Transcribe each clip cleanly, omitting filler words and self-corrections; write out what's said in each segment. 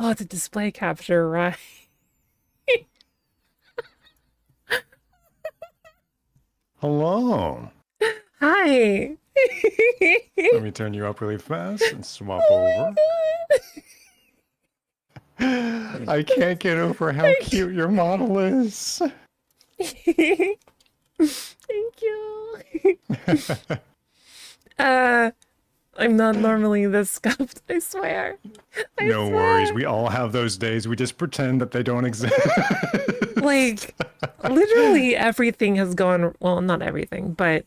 Oh, it's a display capture, right? Hello. Hi. Let me turn you up really fast and swap Oh over. my I can't get over how God. cute your model is. Thank you. Uh, I'm not normally this scuffed, I swear. I No worries. swear. We all have those days. We just pretend that they don't exist. Like, literally everything has gone, well, not everything, but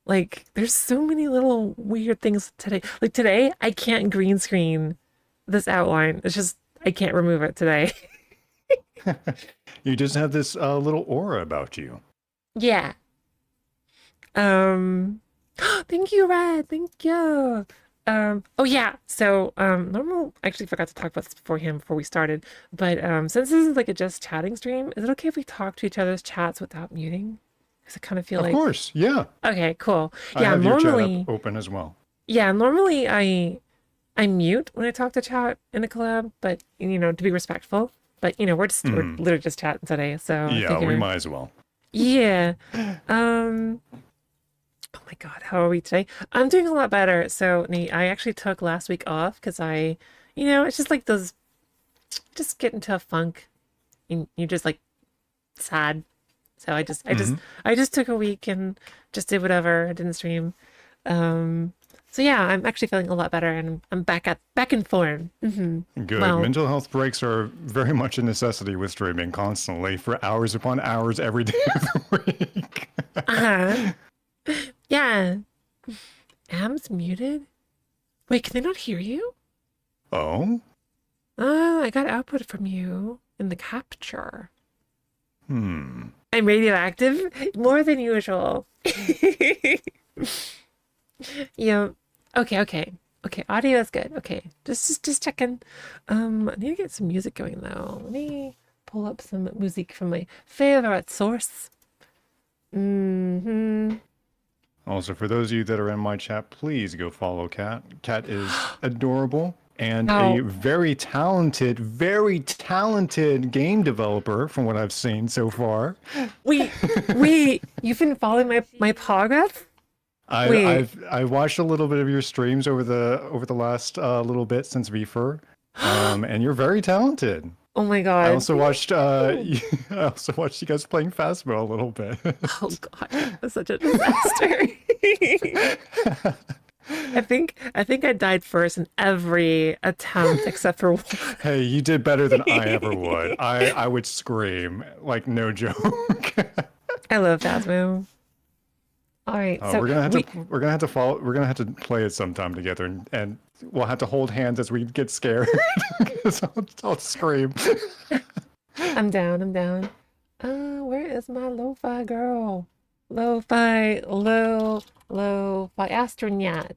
like, there's so many little weird things today. Like today, I can't green screen this outline. It's just, I can't remove it today. You just have this little aura about you. Yeah. Um, thank you, Red. Thank you. Oh yeah. So, normal, I actually forgot to talk about this beforehand before we started, but since this is like a just chatting stream, is it okay if we talk to each other's chats without muting? Because I kind of feel Of like, course, yeah. okay, cool. I Yeah, have your chat up normally, open as well. yeah, normally I mute when I talk to chat in a collab, but to be respectful. But we're Hmm. literally just chatting today, so I Yeah, we figure, might as well. yeah. Um, oh my God, how are we today? I'm doing a lot better. So, Nate, I actually took last week off because it's just like those, just get into a funk and you're just like sad. So Hmm. I just took a week and just did whatever. I didn't stream. Um, so yeah, I'm actually feeling a lot better and I'm back in form. Good. Well, Mental health breaks are very much a necessity with streaming constantly for hours upon hours every day of the week. uh-huh. Yeah. Am's muted? Wait, can they not hear you? Oh? I got output from you in the capture. Hmm. I'm radioactive more than usual. Yeah. Okay, okay. Okay, audio is good. Okay. Just checking. I need to get some music going though. Let me pull up some music from my favorite source. Mm-hmm. Also, for those of you that are in my chat, please go follow Kat. Kat is adorable and a Now, very talented game developer from what I've seen so far. wait, wait, you've been following my progress? Wait. I watched a little bit of your streams over the last little bit since VFur, and you're very talented. Oh my I God. also Thank watched you. I also watched you guys playing Phasmo a little bit. Oh God, that's such a disaster. I think I died first in every attempt except for one. Hey, you did better than I ever would. I would scream, like no joke. I love Phasmo. All right, so We're gonna have to follow we're gonna have to play it sometime together and we'll have to hold hands as we get scared. 'Cause I'll scream. I'm down. I'm down. Where is my lo-fi girl? Lo-fi astronaut.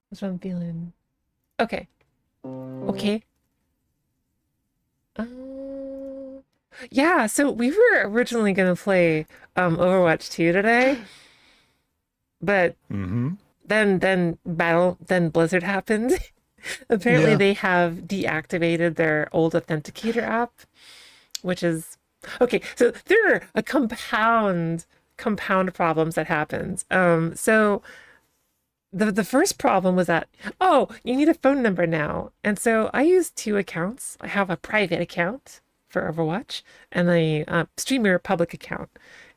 That's what I'm feeling. Okay. Okay. Uh, yeah, so we were originally gonna play Overwatch 2 today, but Mm-hmm. then Blizzard happened. Apparently Yeah. they have deactivated their old authenticator app, which is okay. So there are a compound problems that happened. So the first problem was that, oh, you need a phone number now. And so I use two accounts. I have a private account for Overwatch and a streamer public account.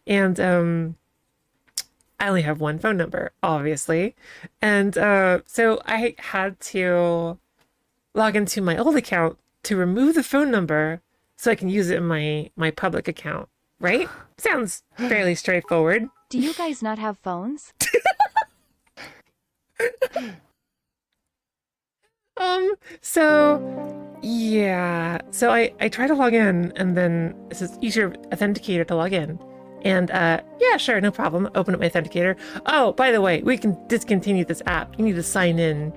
And I only have one phone number, obviously. And so I had to log into my old account to remove the phone number so I can use it in my public account, right? Sounds fairly straightforward. Do you guys not have phones? So yeah. So I try to log in and then it says use your authenticator to log in. And yeah, sure, no problem. Open up my authenticator. Oh, by the way, we can discontinue this app. You need to sign in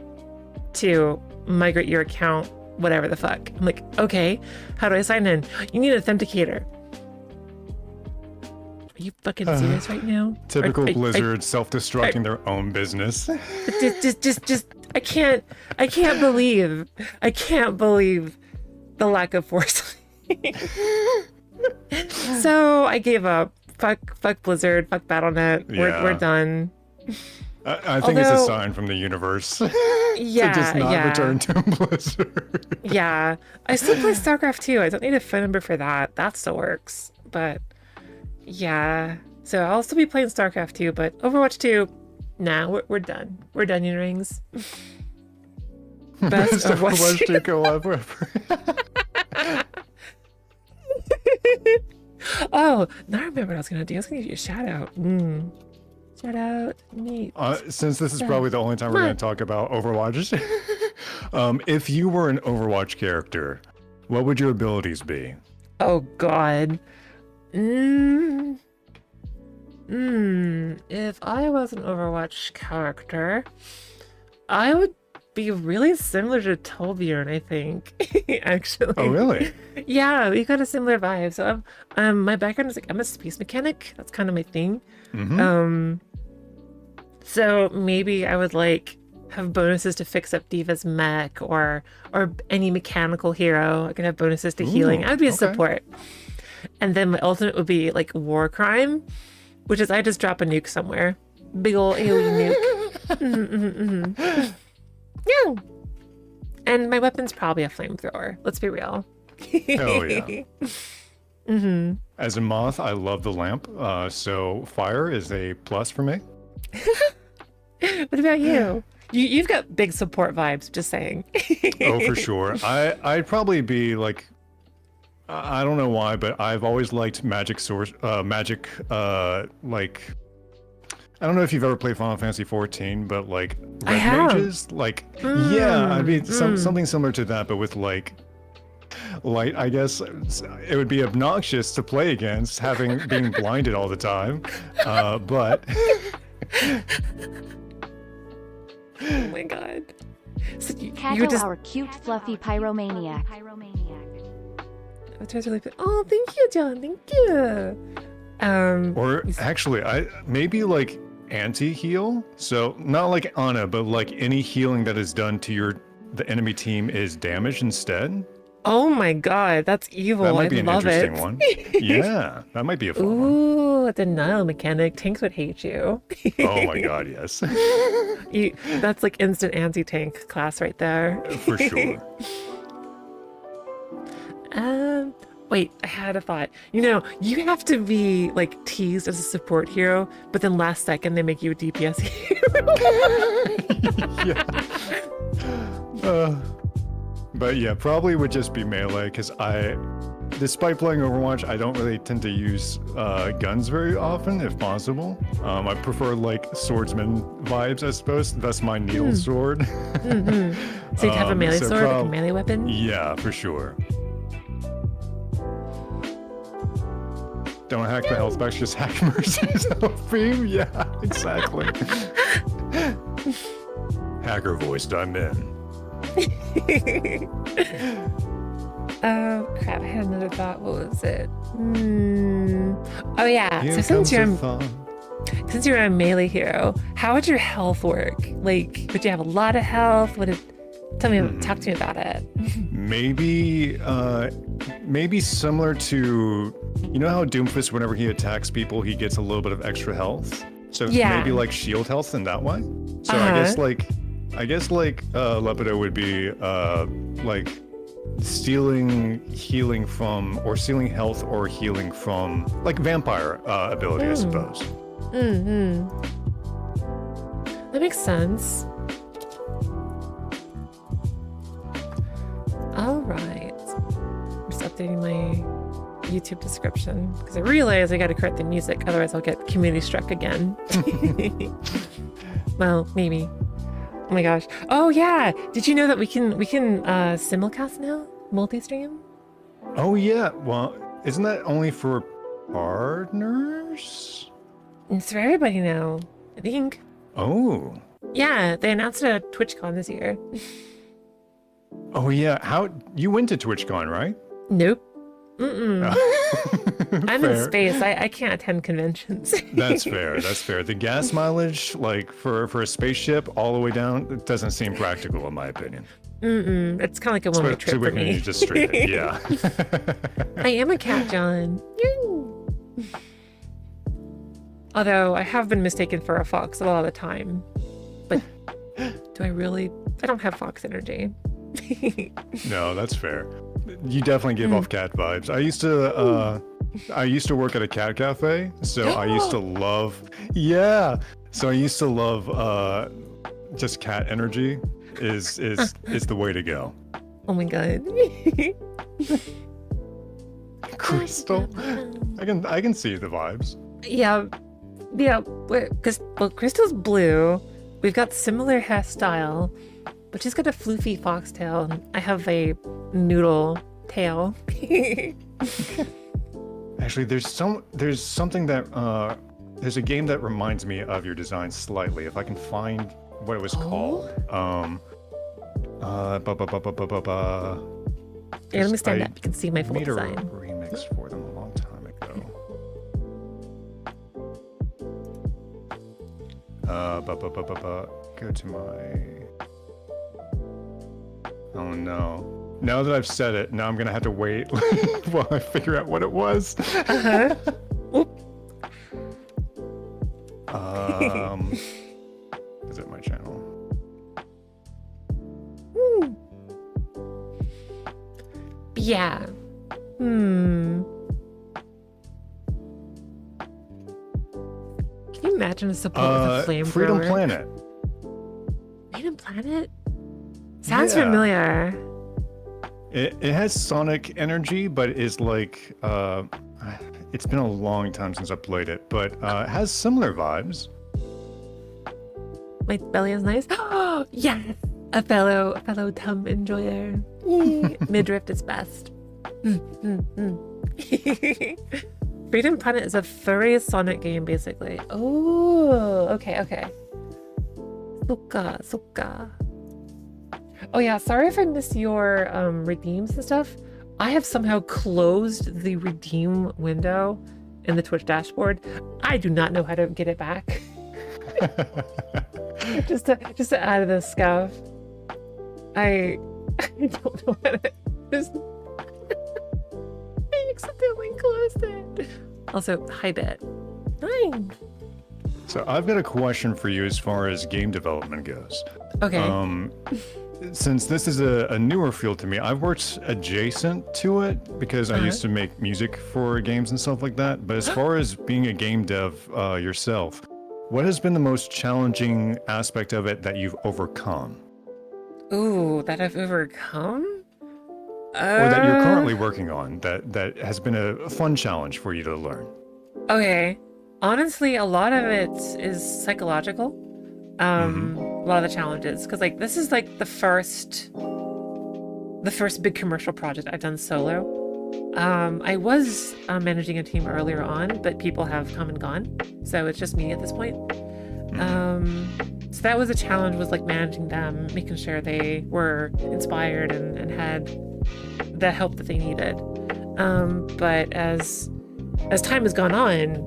to migrate your account, whatever the fuck. I'm like, okay, how do I sign in? You need an authenticator. Are you fucking serious right now? Typical Are- Blizzard self-destructing their own business. just I can't believe the lack of foresight. So I gave up. Fuck Blizzard, fuck Battle.net. We're done. I think it's a sign from the universe to just not return to Blizzard. Yeah. I still play StarCraft 2. I don't need a phone number for that. That still works. But yeah. So I'll still be playing StarCraft 2, but Overwatch 2, nah, we're done. We're done, rings. Best Overwatch 2 co-op. Oh, now I remember what I was gonna do. I was gonna give you a shout out. Shout out, Nate. Since this is probably the only time we're going to talk about Overwatch, if you were an Overwatch character, what would your abilities be? Oh God. If I was an Overwatch character, I would be really similar to Torbjorn, I think. Actually. Oh, really? Yeah, we got a similar vibe. So my background is like I'm a space mechanic. That's kind of my thing. So maybe I would like have bonuses to fix up Diva's mech or any mechanical hero. I can have bonuses to healing. I'd be a support. And then my ultimate would be like war crime, which is I just drop a nuke somewhere. Big ol' AoE nuke. Yeah. And my weapon's probably a flamethrower. Let's be real. Oh, yeah. As a moth, I love the lamp, so fire is a plus for me. What about you? You've got big support vibes, just saying. Oh, for sure. I'd probably be like, I don't know why, but I've always liked magic source, like, I don't know if you've ever played Final Fantasy 14, but like red mages, like, yeah, I mean, something similar to that, but with like light. I guess it would be obnoxious to play against being blinded all the time, but. Oh my God. So Kato, just... our cute, fluffy pyromaniac. Oh, thank you, John. Thank you. Or actually, maybe like anti-heal. So not like Ana, but like any healing that is done to the enemy team is damaged instead. Oh my God, that's evil. That might be an interesting one. Yeah, that might be a fun one. Ooh, a denial mechanic. Tanks would hate you. Oh my God, yes. That's like instant anti-tank class right there. For sure. Wait, I had a thought. You have to be like teased as a support hero, but then last second they make you a DPS hero. Yeah. But yeah, probably would just be melee, because despite playing Overwatch, I don't really tend to use guns very often, if possible. I prefer like swordsman vibes, I suppose. That's my needle sword. So you'd have a melee sword, like a melee weapon? Yeah, for sure. Don't hack the health packs, just hack Mercy's health beam. Yeah, exactly. Hacker voice, I'm in. Oh crap, I had another thought. What was it? Oh yeah, Here so comes since you're a melee hero, how would your health work? Like, would you have a lot of health? Talk to me about it. Maybe similar to, you know how Doomfist, whenever he attacks people, he gets a little bit of extra health? So maybe like shield health in that way? So I guess Lepido would be like stealing healing from, or stealing health or healing from, like vampire ability, I suppose. That makes sense. All right. I'm just updating my YouTube description because I realize I got to correct the music, otherwise I'll get community struck again. Well, maybe. Oh my gosh. Oh yeah. Did you know that we can simulcast now? Multi-stream? Oh yeah. Well, isn't that only for partners? It's for everybody now, I think. Oh. Yeah, they announced it at TwitchCon this year. Oh yeah. How you went to TwitchCon, right? Nope. I'm in space. I can't attend conventions. That's fair. That's fair. The gas mileage, like for a spaceship all the way down, it doesn't seem practical in my opinion. It's kind of like a one-way trip for me. Just straight it. Yeah. I am a cat, John. Although I have been mistaken for a fox a lot of the time. But do I really? I don't have fox energy. No, that's fair. You definitely give off cat vibes. I used to work at a cat cafe, so I used to love. Yeah. So I used to love just cat energy is the way to go. Oh my god. Crystal. I can see the vibes. Yeah, because Crystal's blue. We've got similar hairstyle, but she's got a floofy foxtail, and I have a noodle tail. Actually, there's something that there's a game that reminds me of your design slightly. If I can find what it was called. Yeah, let me stand up. You can see my full design. I design. made a remix for them a long time ago. Go to my. Oh no. Now that I've said it, now I'm gonna have to wait while I figure out what it was. Visit my channel. Yeah. Can you imagine a support with a flamethrower? Freedom Planet. Freedom Planet? Sounds familiar. It has Sonic energy, but is like it's been a long time since I played it, but it has similar vibes. My belly is nice. Oh yes, a fellow tum enjoyer. Midriff is best. Freedom Planet is a furry Sonic game, basically. Oh, okay. Suka. Oh yeah, sorry if I missed your redeems and stuff. I have somehow closed the redeem window in the Twitch dashboard. I do not know how to get it back. just to add to this scuff. I don't know how to just I accidentally closed it. Also, hi Bet. Hi. So I've got a question for you as far as game development goes. Okay. Since this is a newer field to me, I've worked adjacent to it because I used to make music for games and stuff like that. But as far as being a game dev yourself, what has been the most challenging aspect of it that you've overcome? Ooh, that I've overcome? Or that you're currently working on that has been a fun challenge for you to learn? Okay. Honestly, a lot of it is psychological. A lot of the challenges, because like this is like the first big commercial project I've done solo. I was managing a team earlier on, but people have come and gone, so it's just me at this point. So that was a challenge, was like managing them, making sure they were inspired and had the help that they needed. But as time has gone on,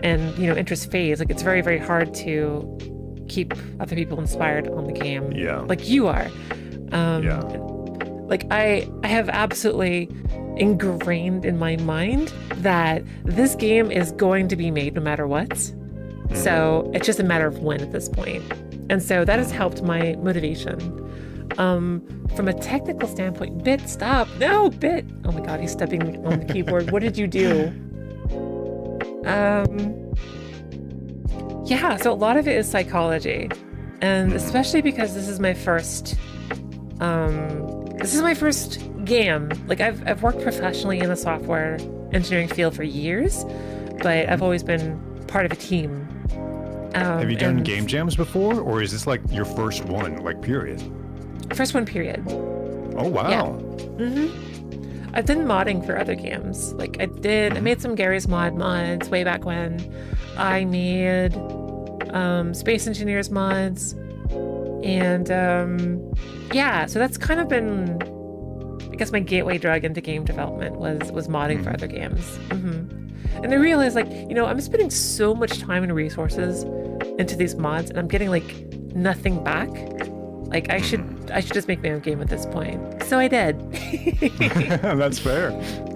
and interest fades, like it's very, very hard to keep other people inspired on the game. Yeah. Like you are. Like I have absolutely ingrained in my mind that this game is going to be made no matter what. So it's just a matter of when at this point. And so that has helped my motivation. From a technical standpoint, Bit, stop. No, Bit. Oh my God, he's stepping on the keyboard. What did you do? Yeah, so a lot of it is psychology. And especially because this is my first game. Like I've worked professionally in the software engineering field for years, but I've always been part of a team. Have you done game jams before, or is this like your first one, like period? First one, period. Oh wow. Yeah. I've done modding for other games. Like I made some Gary's mods way back when. I made Space Engineers mods. And yeah, so that's kind of been guess my gateway drug into game development was modding for other games. And I realized, like, I'm spending so much time and resources into these mods, and I'm getting like nothing back. Like, I should just make my own game at this point. So I did. That's fair.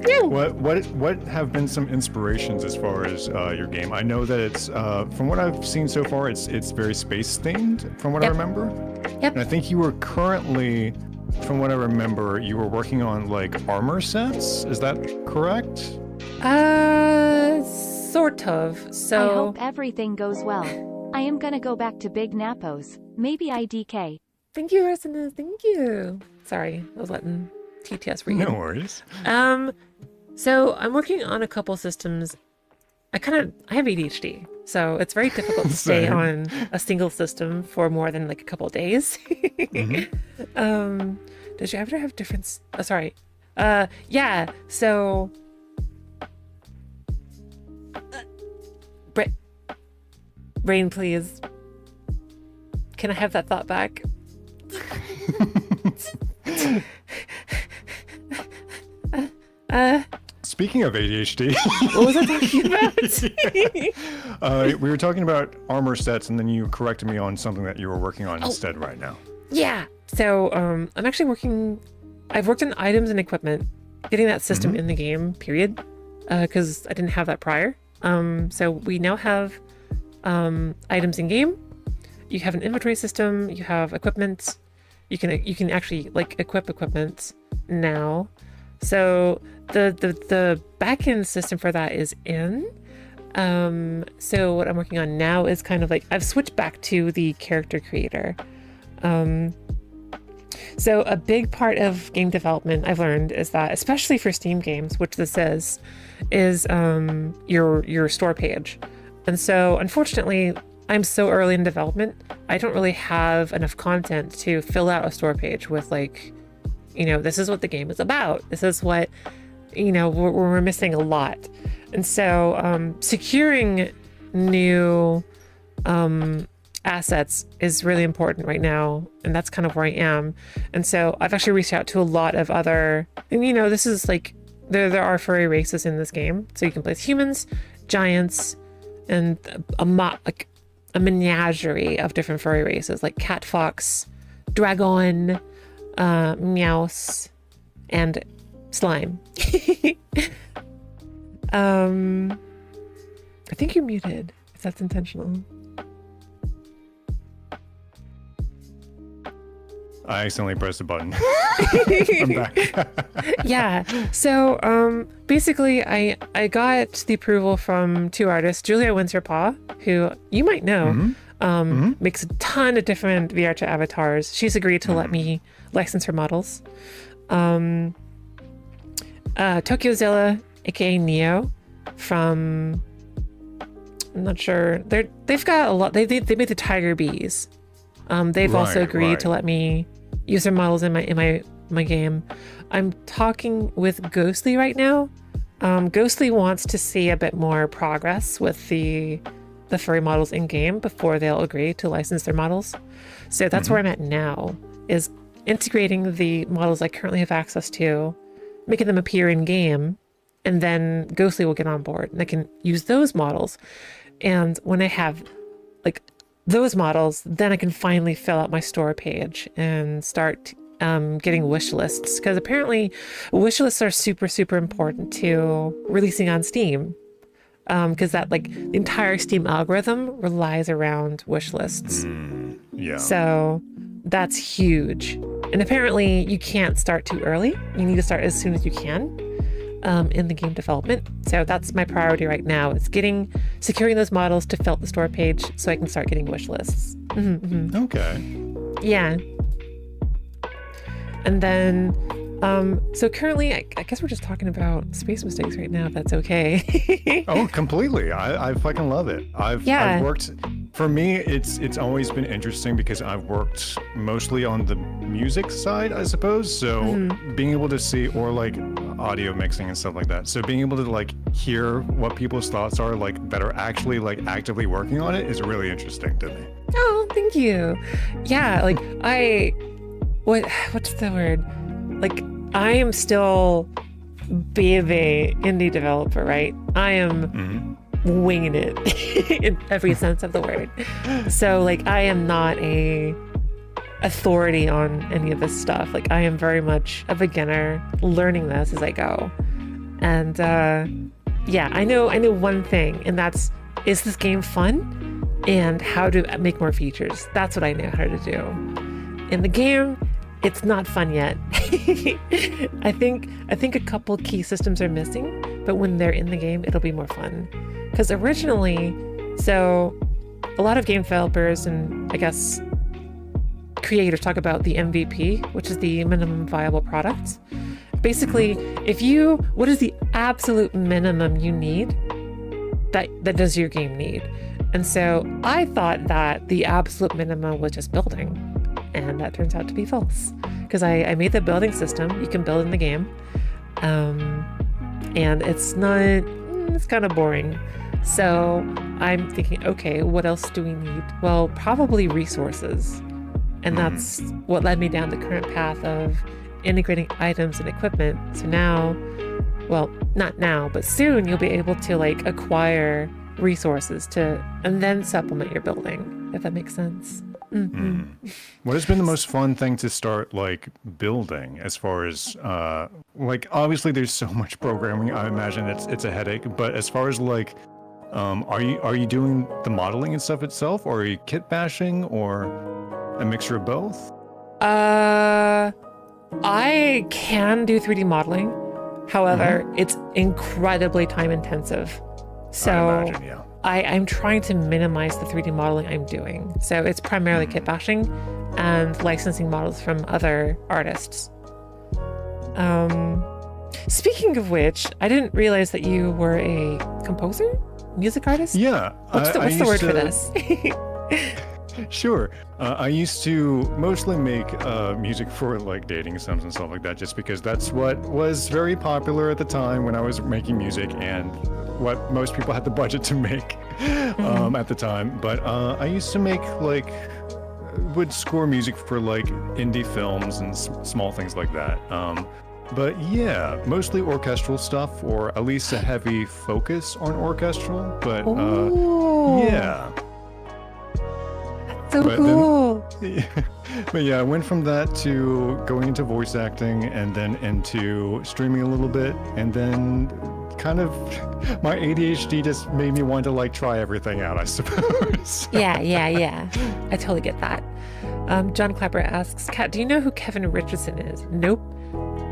Yeah. What have been some inspirations as far as your game? I know that it's from what I've seen so far, it's very space themed from what I remember. Yep. And I think you were currently, from what I remember, you were working on like armor sets. Is that correct? Sort of. So I hope everything goes well. I am gonna go back to Big Napos. Maybe IDK. Thank you, Resina. Thank you. Sorry, I was letting TTS read. No worries. So I'm working on a couple systems. I have ADHD, so it's very difficult to stay on a single system for more than like a couple of days. Did you ever have different? Oh, sorry. Yeah. So. Rain, please. Can I have that thought back? Speaking of ADHD, what was I talking about? we were talking about armor sets, and then you corrected me on something that you were working on instead right now. Yeah. So I'm actually I've worked on items and equipment, getting that system in the game, period, because I didn't have that prior. So we now have items in game. You have an inventory system. You have equipment. You can actually like equip equipment now. So the backend system for that is in. So what I'm working on now is kind of like I've switched back to the character creator. So a big part of game development I've learned is that, especially for Steam games, which this is your store page. And so unfortunately, I'm so early in development, I don't really have enough content to fill out a store page with like, this is what the game is about. This is what, we're missing a lot. And so securing new assets is really important right now. And that's kind of where I am. And so I've actually reached out to a lot of other, and this is like, there are furry races in this game. So you can play as humans, giants, and a menagerie of different furry races like cat, fox, dragon, meows, and slime. I think you're muted, if that's intentional. I accidentally pressed a button. I'm back. Yeah. So basically I got the approval from two artists, Julia Winterpaw, who you might know, makes a ton of different VR chat avatars. She's agreed to let me license her models. Tokyozilla, aka Neo, from, I'm not sure, they've got a lot. They made the Tiger Bees. They've also agreed to let me use their models in my game. I'm talking with Ghostly right now. Ghostly wants to see a bit more progress with the furry models in game before they'll agree to license their models. So that's where I'm at now, is integrating the models I currently have access to, making them appear in game, and then Ghostly will get on board and I can use those models. And when I have like those models, then I can finally fill out my store page and start getting wish lists, because apparently wish lists are super, super important to releasing on Steam, because that like the entire Steam algorithm relies around wish lists. Yeah. So that's huge. And apparently you can't start too early. You need to start as soon as you can in the game development. So that's my priority right now, is securing those models to fill out the store page so I can start getting wish lists. Okay. Yeah. And then, so currently, I guess we're just talking about space mistakes right now, if that's okay. Oh, completely. I fucking love it. I've worked, for me, it's always been interesting because I've worked mostly on the music side, I suppose. So being able to see, or like audio mixing and stuff like that. So being able to like hear what people's thoughts are, like that are actually like actively working on it, is really interesting to me. Oh, thank you. Yeah, like what's the word? Like I am still baby indie developer, right? I am winging it in every sense of the word. So like I am not a authority on any of this stuff. Like I am very much a beginner learning this as I go. And yeah, I know one thing, and that's, is this game fun? And how to make more features. That's what I know how to do. In the game, it's not fun yet. I think a couple key systems are missing, but when they're in the game, it'll be more fun. Because originally, so a lot of game developers and I guess creators talk about the MVP, which is the minimum viable product. Basically, what is the absolute minimum you need that does your game need? And so I thought that the absolute minimum was just building, and that turns out to be false. Because I made the building system you can build in the game, and it's kind of boring. So I'm thinking, okay, what else do we need? Well, probably resources. And that's what led me down the current path of integrating items and equipment. So now, well, not now, but soon you'll be able to like acquire resources and then supplement your building, if that makes sense. What has been the most fun thing to start like building, as far as like obviously there's so much programming, I imagine it's a headache, but as far as like are you doing the modeling and stuff itself, or are you kit bashing, or a mixture of both? I can do 3D modeling. However, it's incredibly time intensive. So I imagine, yeah. I'm trying to minimize the 3D modeling I'm doing. So it's primarily kit bashing and licensing models from other artists. Speaking of which, I didn't realize that you were a composer? Music artist? Yeah. What's the word for this? Sure. I used to mostly make music for like dating sims and stuff like that, just because that's what was very popular at the time when I was making music, and what most people had the budget to make at the time. But I used to make would score music for like indie films and small things like that. But yeah, mostly orchestral stuff, or at least a heavy focus on orchestral. But yeah. So cool. But yeah, I went from that to going into voice acting, and then into streaming a little bit, and then kind of my ADHD just made me want to like try everything out, I suppose. Yeah. I totally get that. John Clapper asks, Kat, do you know who Kevin Richardson is? Nope.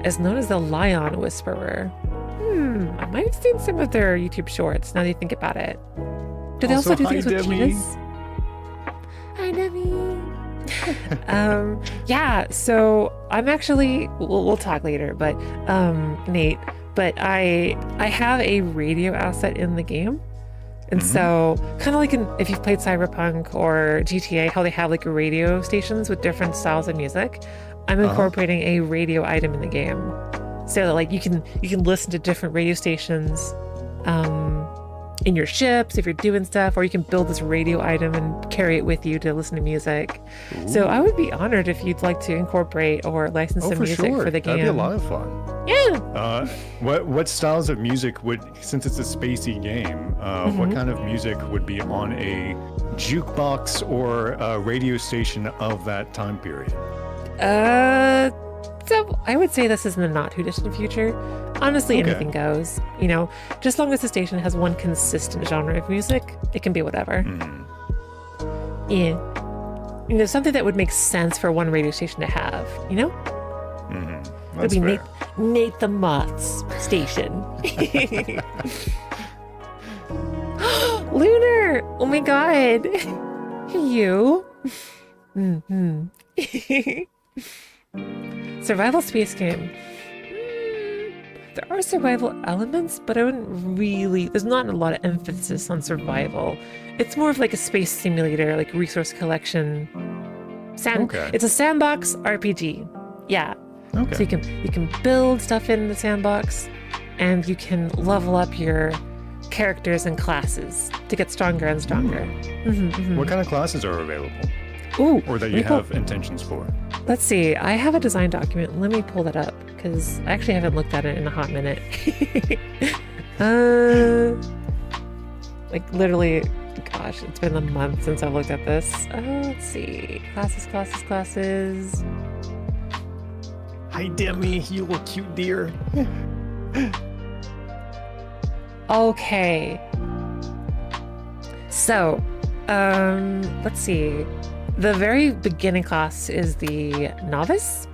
Is known as the Lion Whisperer. I might have seen some of their YouTube shorts, now that you think about it. Do they also do things with cheetahs? Hi, Demi. Yeah, so I'm actually, we'll talk later, but Nate, but I have a radio asset in the game. And so kind of like if you've played Cyberpunk or GTA, how they have like radio stations with different styles of music, I'm incorporating a radio item in the game. So that like you can listen to different radio stations in your ships if you're doing stuff, or you can build this radio item and carry it with you to listen to music. Ooh. So I would be honored if you'd like to incorporate or license some music for the game. That'd be a lot of fun. Yeah. What styles of music would, since it's a spacey game, what kind of music would be on a jukebox or a radio station of that time period? So I would say this is in the not too distant future. Honestly, anything goes. You know, just as long as the station has one consistent genre of music, it can be whatever. Yeah. You know, something that would make sense for one radio station to have, you know? It would be NaththeMoth's station. Lunar! Oh my god! You. Survival space game. There are survival elements, but I wouldn't really, there's not a lot of emphasis on survival. It's more of like a space simulator, like resource collection. It's a sandbox RPG. Yeah. Okay. So you can build stuff in the sandbox, and you can level up your characters and classes to get stronger and stronger. What kind of classes are available? Ooh, or that you have intentions for? Let's see. I have a design document. Let me pull that up. because I actually haven't looked at it in a hot minute. Like literally, gosh, it's been a month since I've looked at this. Let's see. Classes. Hi, Demi, you little cute deer. Okay. So, let's see. The very beginning class is the novice.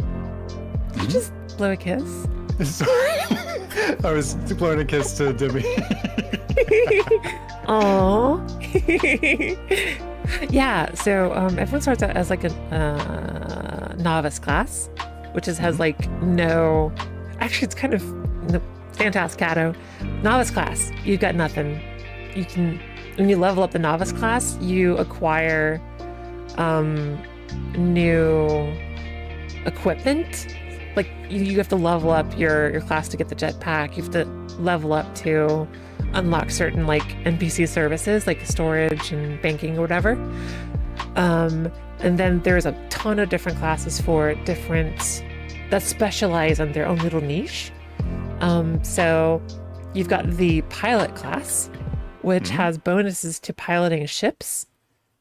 Did you just blow a kiss? Sorry. I was blowing a kiss to Demi. Aww. Yeah, so everyone starts out as like a novice class, which has like no... Actually, it's kind of fantasticado. Novice class, you've got nothing. You can... When you level up the novice class, you acquire new equipment. Like you have to level up your class to get the jetpack. You have to level up to unlock certain like NPC services like storage and banking or whatever. And then there's a ton of different classes for different that specialize in their own little niche. So you've got the pilot class, which has bonuses to piloting ships.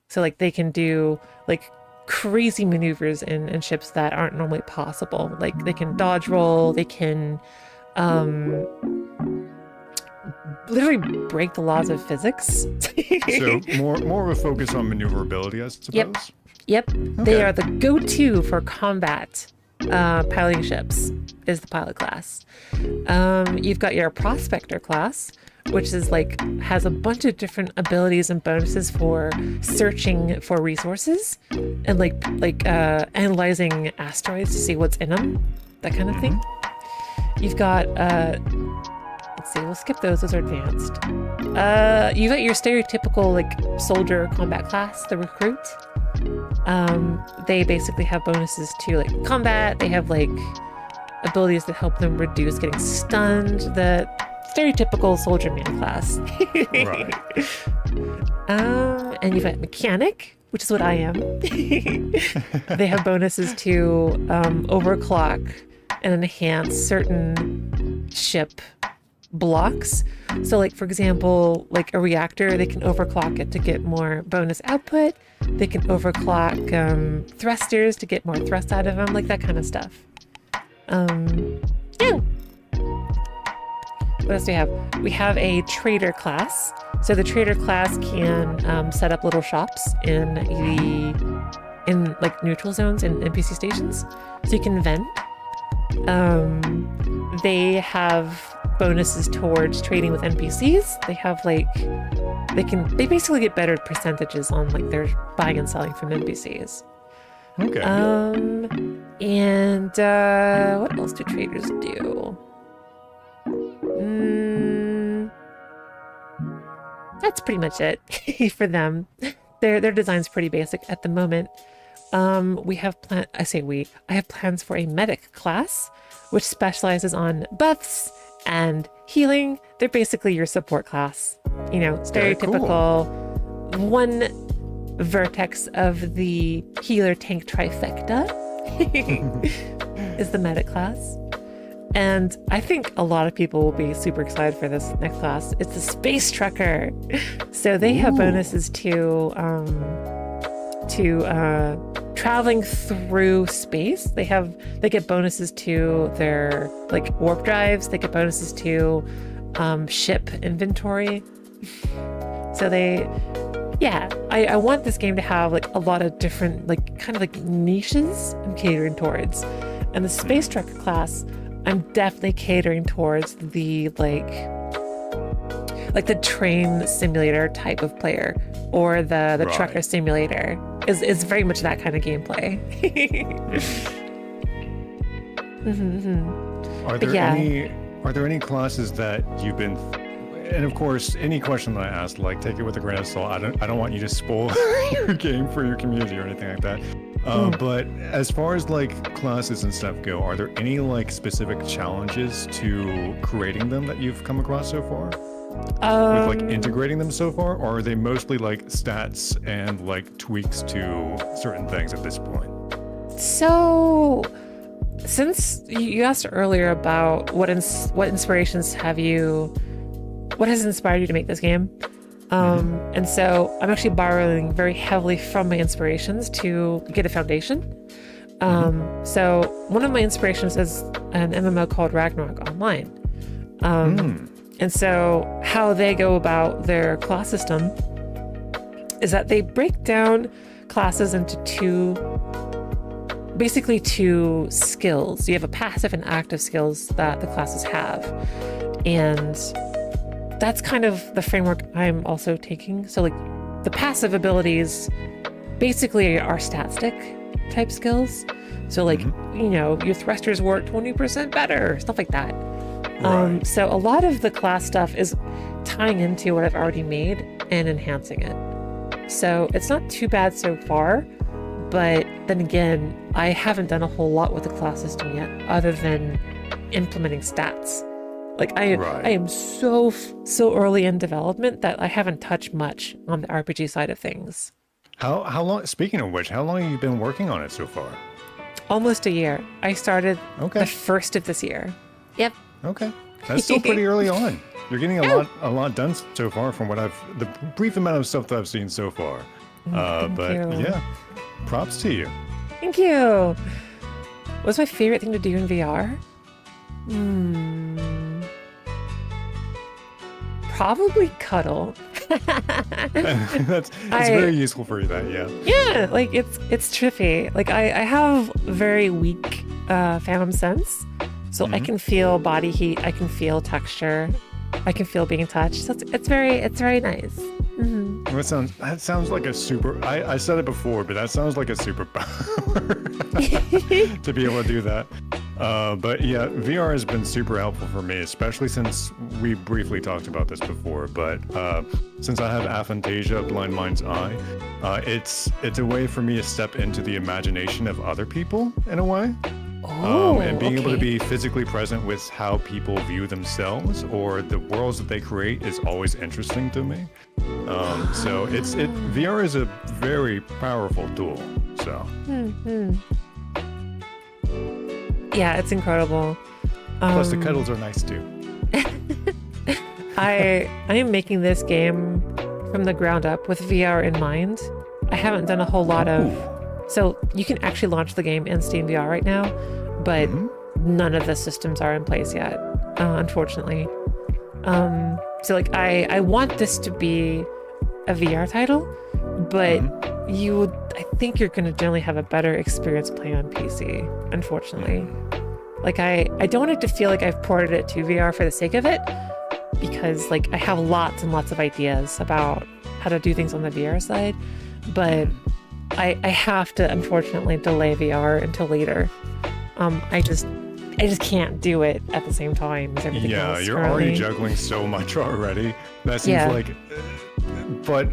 So like they can do like crazy maneuvers in ships that aren't normally possible. Like they can dodge roll, they can literally break the laws of physics. So more of a focus on maneuverability, I suppose. Yep. Okay. They are the go-to for combat piloting ships is the pilot class. You've got your prospector class, which is like has a bunch of different abilities and bonuses for searching for resources and like analyzing asteroids to see what's in them, that kind of thing. You've got let's see, we'll skip those are advanced. You've got your stereotypical like soldier combat class, the recruit. They basically have bonuses to like combat. They have like abilities that help them reduce getting stunned. The stereotypical soldier man class. Right. And you've got mechanic, which is what I am. They have bonuses to overclock and enhance certain ship blocks. So like for example, like a reactor, they can overclock it to get more bonus output. They can overclock thrusters to get more thrust out of them, like that kind of stuff. Yeah. What else do we have? We have a trader class. So the trader class can set up little shops in like neutral zones and NPC stations, so you can vend. They have bonuses towards trading with NPCs. They have like they basically get better percentages on like their buying and selling from NPCs. Okay. And what else do traders do? That's pretty much it for them. Their design's pretty basic at the moment. I have plans for a medic class, which specializes on buffs and healing. They're basically your support class. You know, stereotypical one vertex of the healer tank trifecta is the medic class. And I think a lot of people will be super excited for this next class. It's the space trucker. So they have bonuses to traveling through space. They get bonuses to their like warp drives. They get bonuses to ship inventory. So I want this game to have like a lot of different like kind of like niches I'm catering towards. And the space trucker class, I'm definitely catering towards the like the train simulator type of player, or the trucker simulator is very much that kind of gameplay. Are there any classes that you've been, and of course any question that I ask, like take it with a grain of salt. I don't want you to spoil your game for your community or anything like that. But as far as like classes and stuff go, are there any like specific challenges to creating them that you've come across so far? With like integrating them so far, or are they mostly like stats and like tweaks to certain things at this point? So Since you asked earlier about what inspirations what has inspired you to make this game? And so I'm actually borrowing very heavily from my inspirations to get a foundation. So one of my inspirations is an MMO called Ragnarok Online. And so how they go about their class system is that they break down classes into basically two skills. You have a passive and active skills that the classes have. And that's kind of the framework I'm also taking. So like the passive abilities basically are stat stick type skills. So like, your thrusters work 20% better, stuff like that. Right. So a lot of the class stuff is tying into what I've already made and enhancing it. So it's not too bad so far, but then again, I haven't done a whole lot with the class system yet, other than implementing stats. Like I am so early in development that I haven't touched much on the RPG side of things. How long? Speaking of which, how long have you been working on it so far? Almost a year. I started the first of this year. Yep. Okay, that's still pretty early on. You're getting a lot done so far from the brief amount of stuff that I've seen so far. But yeah, props to you. Thank you. What's my favorite thing to do in VR? Probably cuddle. It's very useful for that, yeah. Yeah, like it's trippy. Like I have very weak phantom sense, so I can feel body heat, I can feel texture, I can feel being touched. So it's very nice. That sounds like a super. I said it before, but that sounds like a superpower to be able to do that. But yeah, VR has been super helpful for me, especially since we briefly talked about this before. But since I have aphantasia, blind mind's eye, it's a way for me to step into the imagination of other people in a way. And being able to be physically present with how people view themselves or the worlds that they create is always interesting to me. So VR is a very powerful tool. So. Yeah, it's incredible. Plus the cuddles are nice too. I am making this game from the ground up with VR in mind. I haven't done a whole lot of. So you can actually launch the game in Steam VR right now, but none of the systems are in place yet, unfortunately. So like I want this to be a VR title, but I think you're going to generally have a better experience playing on PC, unfortunately. Like I don't want it to feel like I've ported it to VR for the sake of it, because like I have lots and lots of ideas about how to do things on the VR side, but I have to unfortunately delay VR until later. I just can't do it at the same time as everything else. Yeah, you're currently. already juggling so much already. That seems like, but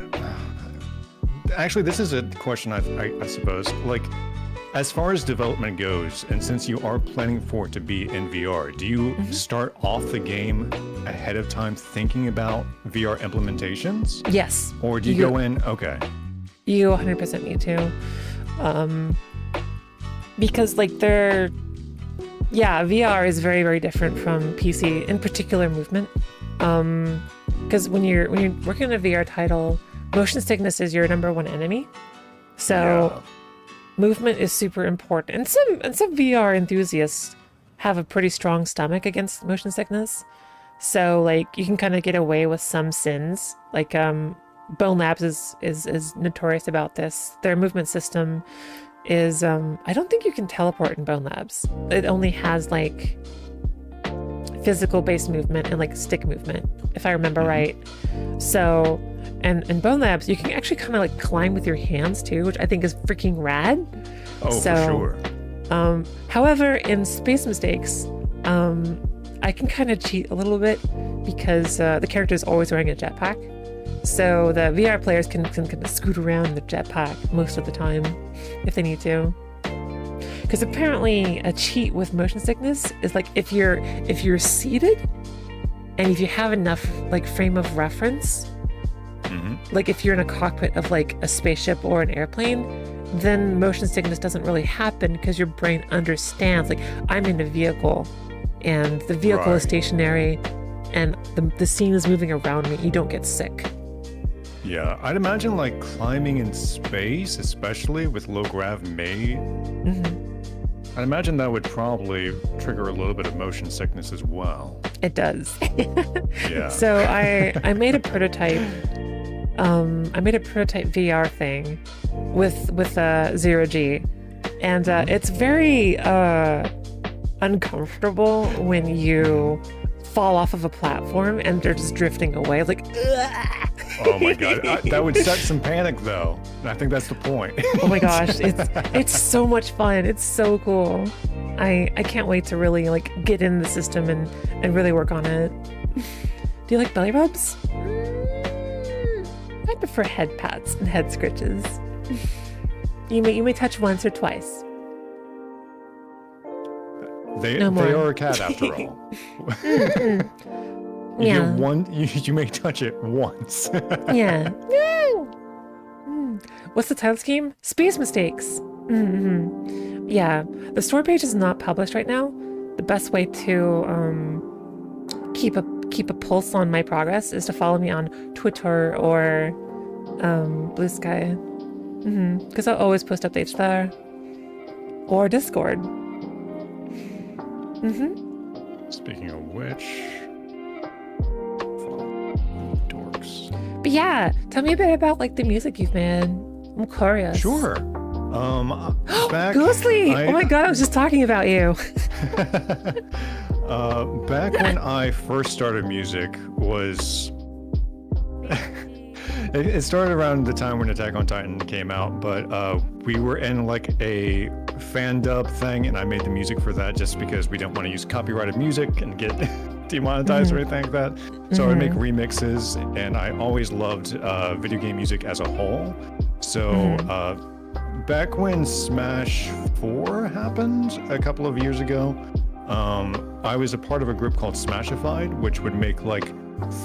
actually, this is a question I suppose. Like, as far as development goes, and since you are planning for it to be in VR, do you start off the game ahead of time thinking about VR implementations? Yes. Or do you go in? Okay. You 100% need to. Because like VR is very, very different from PC, in particular movement. Because when you're working on a VR title, motion sickness is your number one enemy. So movement is super important. And some VR enthusiasts have a pretty strong stomach against motion sickness. So like you can kind of get away with some sins. Like Bone Labs is notorious about this. Their movement system is I don't think you can teleport in Bone Labs. It only has like physical based movement and like stick movement, if I remember right. So and in Bone Labs you can actually kind of like climb with your hands too, which I think is freaking rad. For sure. However, in Space Mistakes, I can kind of cheat a little bit because the character is always wearing a jetpack. So the VR players can kind of scoot around the jetpack most of the time if they need to. Because apparently a cheat with motion sickness is like if you're seated and if you have enough like frame of reference, like if you're in a cockpit of like a spaceship or an airplane, then motion sickness doesn't really happen because your brain understands, like, I'm in a vehicle and the vehicle is stationary and the scene is moving around me. You don't get sick. Yeah, I'd imagine like climbing in space, especially with low grav may. I'd imagine that would probably trigger a little bit of motion sickness as well. It does. Yeah. So I made a prototype. I made a prototype VR thing with 0G, and it's very uncomfortable when you fall off of a platform and they're just drifting away, like. Oh my god, that would set some panic though. I think that's the point. Oh my gosh, it's so much fun. It's so cool. I can't wait to really like get in the system and really work on it. Do you like belly rubs? I prefer head pats and head scritches. You may touch once or twice. They are a cat after all. You may touch it once. Yeah. What's the title scheme? Space Mistakes. Yeah, the store page is not published right now. The best way to keep a pulse on my progress is to follow me on Twitter or Blue Sky, because I'll always post updates there, or Discord. Speaking of which, dorks. But yeah, tell me a bit about like the music you've made. I'm curious. Sure. Ghostly! Oh my god, I was just talking about you. Back when I first started music was... It started around the time when Attack on Titan came out, but we were in like a fan dub thing, and I made the music for that just because we didn't want to use copyrighted music and get demonetized or anything like that. So I would make remixes, and I always loved video game music as a whole. So back when Smash 4 happened a couple of years ago, I was a part of a group called Smashified, which would make like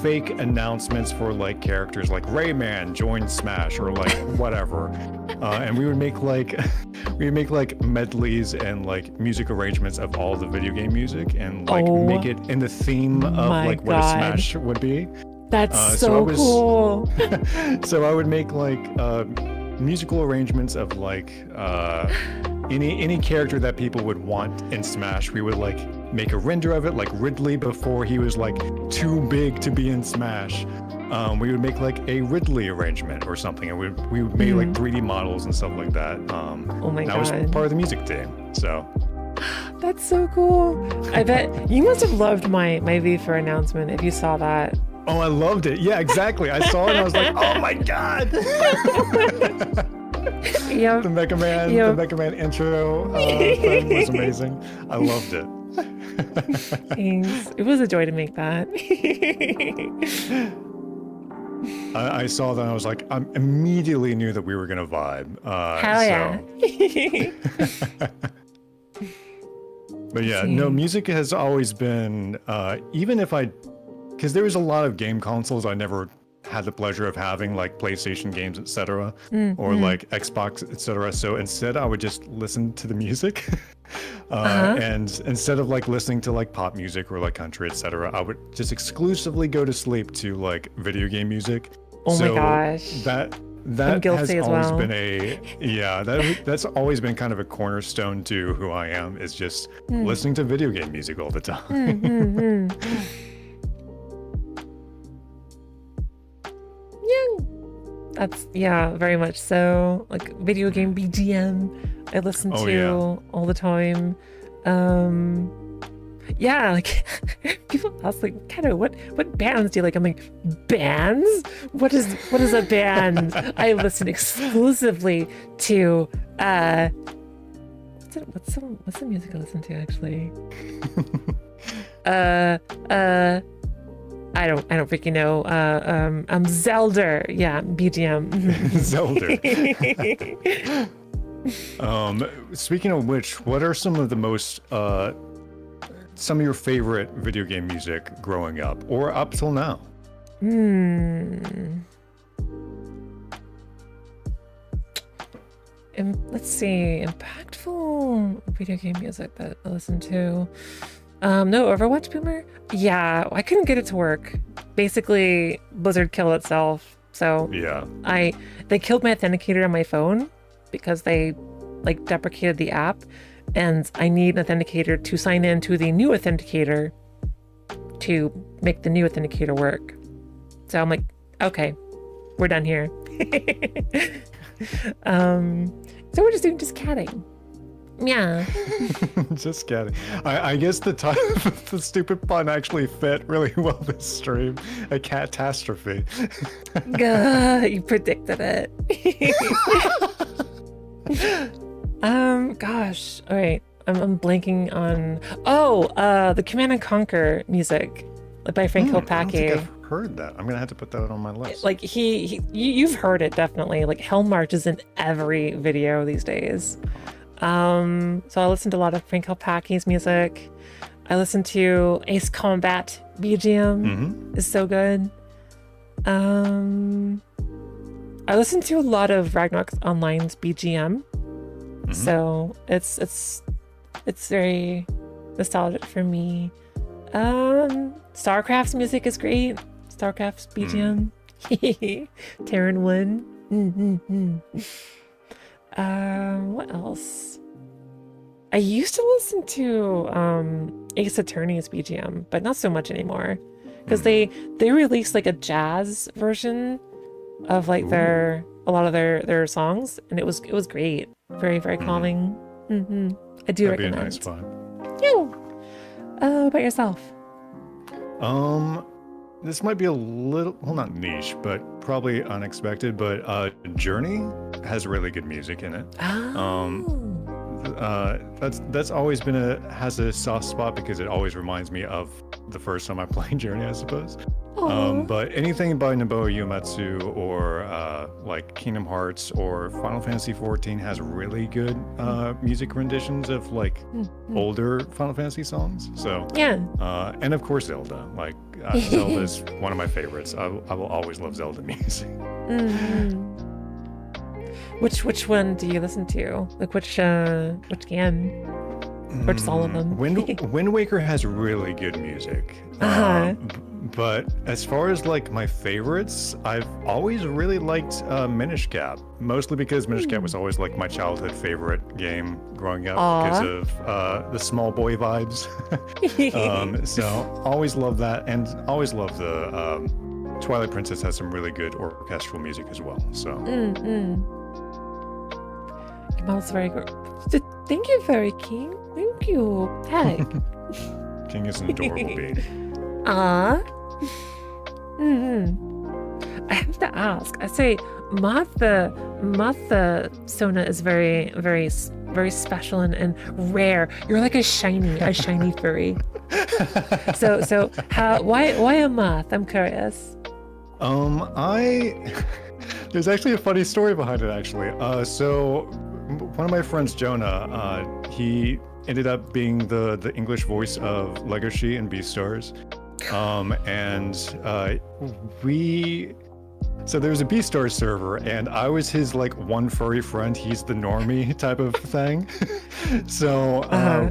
fake announcements for like characters like Rayman joined Smash or like whatever, and we would make like medleys and like music arrangements of all the video game music and like make it in the theme of like what a Smash would be. That's so cool. So I would make like musical arrangements of like any character that people would want in Smash. We would like make a render of it, like Ridley before he was like too big to be in Smash. We would make like a Ridley arrangement or something, and we would make like 3D models and stuff like that. Oh my god! I was part of the music team, so. That's so cool. I bet you must have loved my V4 announcement if you saw that. Oh, I loved it. Yeah, exactly. I saw it and I was like, oh my god. Yep. The Mega Man intro thing was amazing. I loved it. Thanks. It was a joy to make that. I saw that and I was like, I immediately knew that we were gonna vibe. Hell yeah. But yeah, no, music has always been, even if because there was a lot of game consoles I never had the pleasure of having, like PlayStation games, etc., or like Xbox, etc. So instead, I would just listen to the music, and instead of like listening to like pop music or like country, etc., I would just exclusively go to sleep to like video game music. Oh my gosh, that has always been that's always been kind of a cornerstone to who I am, is just listening to video game music all the time. That's very much so. Like video game BGM, I listen to all the time. Like people ask like, kind of what bands do you like? I'm like, bands? What is a band? I listen exclusively to what's the music I listen to actually? I don't freaking know. Zelda. Yeah, BGM. Zelda. Speaking of which, what are some of the most some of your favorite video game music growing up or up till now? let's see, impactful video game music that I listen to. No Overwatch boomer? Yeah, I couldn't get it to work. Basically, Blizzard killed itself. So Yeah. they killed my authenticator on my phone because they like deprecated the app, and I need an authenticator to sign in to the new authenticator to make the new authenticator work. So I'm like, okay, we're done here. So we're just doing just catting. Yeah. Just kidding. I guess the the stupid pun actually fit really well this stream. A catastrophe. You predicted it. Gosh. All right. I'm blanking on. The Command and Conquer music, by Franco I don't think Pacchi. I've heard that. I'm gonna have to put that on my list. Like you've heard it definitely. Like Hell March is in every video these days. So I listen to a lot of Franco Pacchi's music. I listen to Ace Combat BGM is so good. I listen to a lot of Ragnarok Online's BGM. So it's very nostalgic for me. StarCraft's music is great. StarCraft's BGM. Terran 1. What else? I used to listen to Ace Attorney's BGM, but not so much anymore. Because they released like a jazz version of like a lot of their songs, and it was great. Very, very calming. I do That'd recommend. be a nice fun. You. What about yourself? This might be a little, well, not niche, but probably unexpected, but Journey has really good music in it. That's always been has a soft spot because it always reminds me of the first time I played Journey, I suppose. But anything by Nobuo Uematsu or like Kingdom Hearts or Final Fantasy XIV has really good music renditions of like older Final Fantasy songs. So Yeah. and of course Zelda. Like Zelda's one of my favorites. I will always love Zelda music. Which one do you listen to? Like which game? Or just all of them? Wind Waker has really good music. But as far as like my favorites, I've always really liked Minish Cap, mostly because Minish Cap was always like my childhood favorite game growing up because of the small boy vibes. So always love that, and always love the Twilight Princess has some really good orchestral music as well. So. Smells very good. Thank you, Fairy King. Thank you. Hey. King is an adorable being. I have to ask. I say Moth the Sona is very, very, very special and rare. You're like a shiny furry. So why a moth? I'm curious. There's actually a funny story behind it actually. So one of my friends, Jonah, he ended up being the English voice of Legoshi and Beastars. So there was a Beastars server, and I was his like one furry friend. He's the normie type of thing. So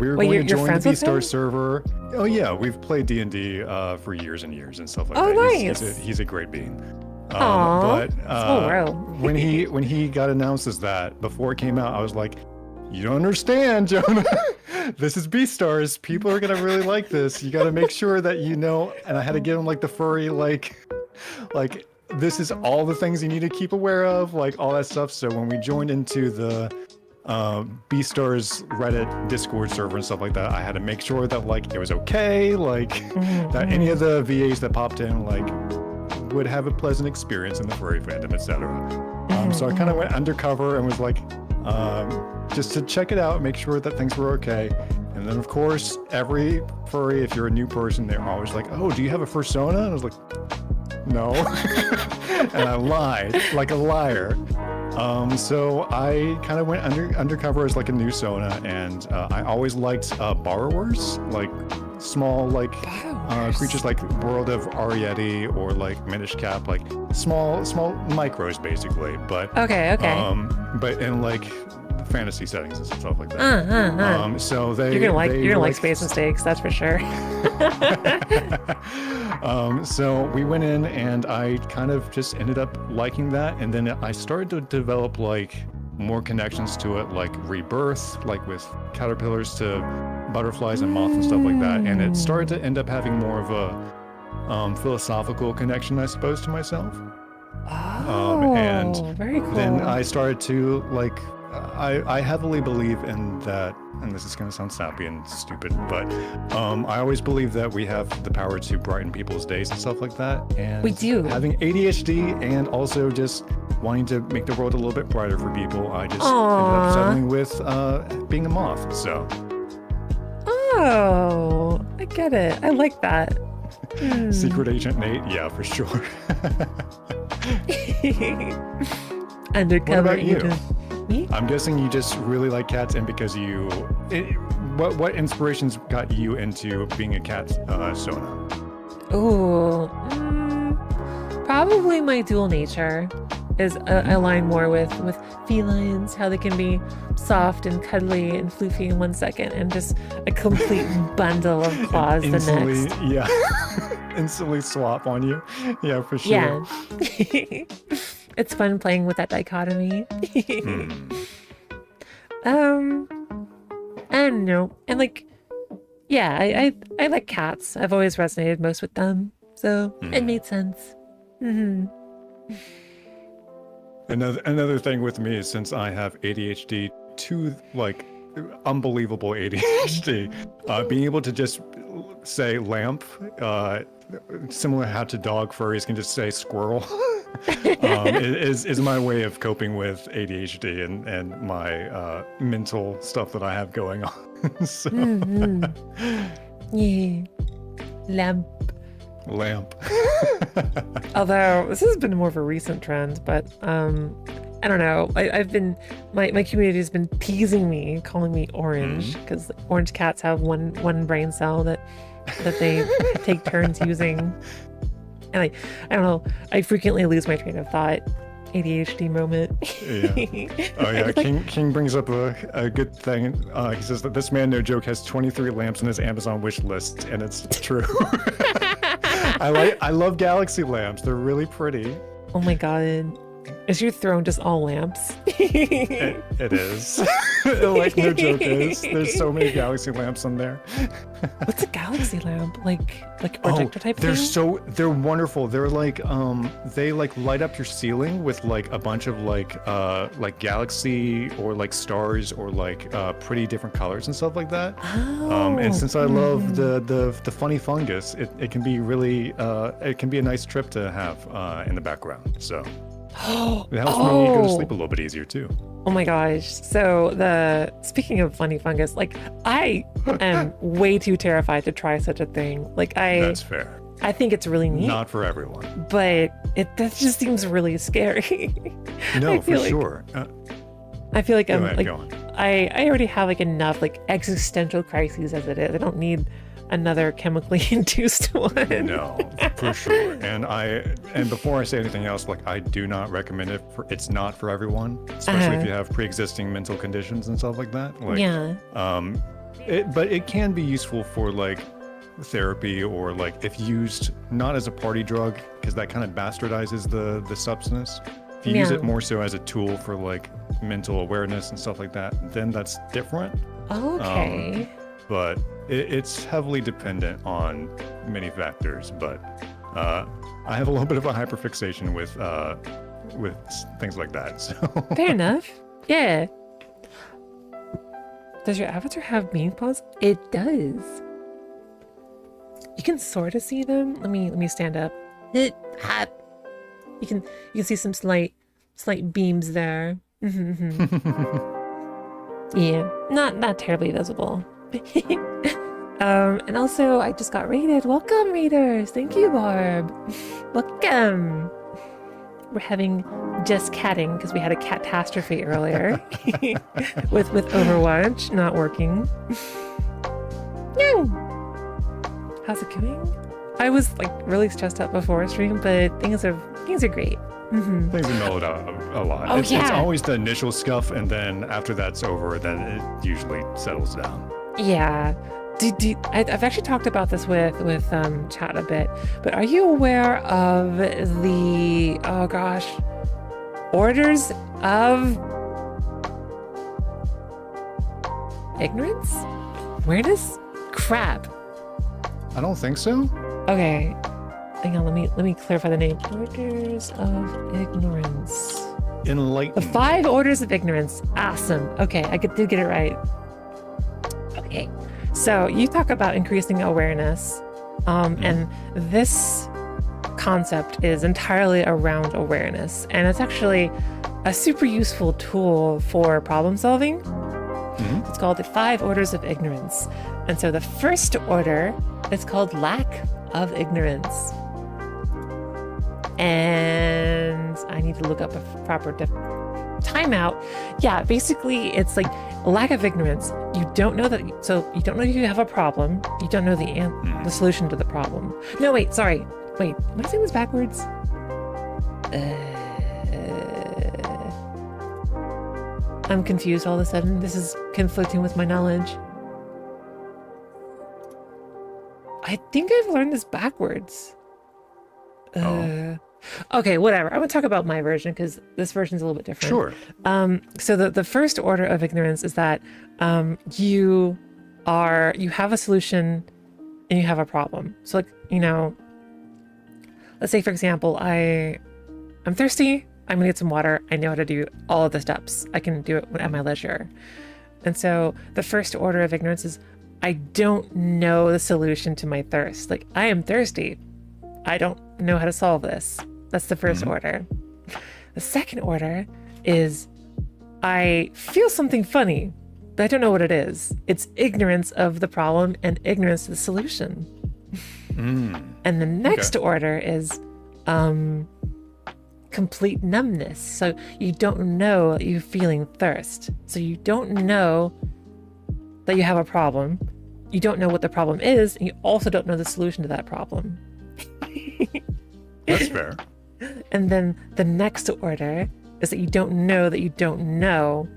we were going to join the Beastars server. Oh yeah, we've played D&D for years and years and stuff like that. Nice. He's a great being. But when he got announced as that, before it came out, I was like, you don't understand, Jonah. This is Beastars. People are gonna really like this. You gotta make sure that you know. And I had to give him like the furry like this is all the things you need to keep aware of, like all that stuff. So when we joined into the Beastars Reddit Discord server and stuff like that, I had to make sure that like it was okay, like that any of the VAs that popped in like would have a pleasant experience in the furry fandom, etc. So I kind of went undercover and was like, just to check it out, make sure that things were okay. And then of course, every furry, if you're a new person, they're always like, oh, do you have a fursona? And I was like, no. And I lied like a liar. So I kind of went undercover as like a new Sona, and I always liked borrowers, like small like Borrowers. creatures like World of Arietti or like Minish Cap, like small micros basically, but Okay. but in like fantasy settings and stuff like that. So You're gonna they like Space Mistakes, that's for sure. So we went in and I kind of just ended up liking that, and then I started to develop like more connections to it, like Rebirth, like with caterpillars to butterflies and moths and stuff like that, and it started to end up having more of a philosophical connection, I suppose, to myself. And very cool. then I started to like, I heavily believe in that, and this is going to sound sappy and stupid, but I always believe that we have the power to brighten people's days and stuff like that. And We do. Having ADHD and also just wanting to make the world a little bit brighter for people, I just ended up settling with being a moth. So. Oh, I get it. I like that. Secret Agent Nate, yeah, for sure. Undercover What about you? agent. Me? I'm guessing you just really like cats, and because what inspirations got you into being a cat Sona? Ooh, probably my dual nature is aligned more with felines, how they can be soft and cuddly and floofy in 1 second, and just a complete bundle of claws the Instantly, next. yeah, instantly swap on you. Yeah, for sure. Yeah. It's fun playing with that dichotomy. I don't know. And like, yeah, I like cats. I've always resonated most with them. So it made sense. Another thing with me is, since I have ADHD to like unbelievable ADHD, being able to just say lamp, similar how to dog furries can just say squirrel, is my way of coping with ADHD and my mental stuff that I have going on. So. Yeah. Lamp. Although this has been more of a recent trend, but I don't know. I've been my community has been teasing me, calling me orange, because orange cats have one brain cell that they take turns using. And I don't know. I frequently lose my train of thought. ADHD moment. Yeah. Oh yeah. King brings up a good thing. He says that this man, no joke, has 23 lamps on his Amazon wish list, and it's true. I love galaxy lamps. They're really pretty. Oh my god. Is your throne just all lamps? It is. Like, no joke, there's so many galaxy lamps on there. What's a galaxy lamp? Like a projector type thing? They're wonderful. They're like they like light up your ceiling with like a bunch of like galaxy or like stars or like pretty different colors and stuff like that. And since I love the funny fungus, it can be really it can be a nice trip to have in the background. So it helps me go to sleep a little bit easier too. Oh my gosh. So speaking of funny fungus, like I am way too terrified to try such a thing. Like That's fair. I think it's really neat. Not for everyone. But that just seems really scary. No, for sure. I feel like go ahead. I already have like enough like existential crises as it is. I don't need another chemically induced one. No, for sure. And before I say anything else, like I do not recommend it. It's not for everyone, especially if you have pre-existing mental conditions and stuff like that. Like, yeah. But it can be useful for like therapy, or like if used not as a party drug, because that kind of bastardizes the substance. If you use it more so as a tool for like mental awareness and stuff like that, then that's different. Okay. But it's heavily dependent on many factors. But I have a little bit of a hyperfixation with things like that. So Fair enough. Yeah. Does your avatar have bean paws? It does. You can sort of see them. Let me stand up. You can see some slight beams there. Yeah, not terribly visible. And also I just got raided. Welcome, raiders. Thank you, Barb. Welcome. We're having just catting because we had a catastrophe earlier with Overwatch not working. How's it going? I was like really stressed out before stream, but things are great. Mm-hmm. Things have mellowed out a lot. Oh, It's yeah. always the initial scuff, and then after that's over, then it usually settles down. Yeah. I've actually talked about this with chat a bit, but are you aware of the orders of ignorance? Awareness? Crap. I don't think so. Okay. Hang on, let me clarify the name. Orders of ignorance. The Enlightened. 5 orders of ignorance. Awesome. Okay, did get it right. Okay. So you talk about increasing awareness, and this concept is entirely around awareness, and it's actually a super useful tool for problem solving. Mhm. It's called the 5 orders of ignorance. And so the first order is called lack of ignorance. And I need to look up a proper timeout. Yeah, basically it's like lack of ignorance. You don't know you don't know you have a problem. You don't know the solution to the problem. No, wait, sorry. Wait, am I saying this backwards? I'm confused all of a sudden. This is conflicting with my knowledge. I think I've learned this backwards. Okay, whatever. I'm gonna talk about my version because this version's a little bit different. Sure. So the first order of ignorance is that you have a solution and you have a problem. So like, let's say for example, I'm thirsty, I'm gonna get some water. I know how to do all of the steps. I can do it at my leisure. And so the first order of ignorance is I don't know the solution to my thirst. Like, I am thirsty. I don't know how to solve this. That's the first order. The second order is I feel something funny, but I don't know what it is. It's ignorance of the problem and ignorance of the solution. And the next order is complete numbness. So you don't know that you're feeling thirst. So you don't know that you have a problem. You don't know what the problem is, and you also don't know the solution to that problem. That's fair. And then the next order is that you don't know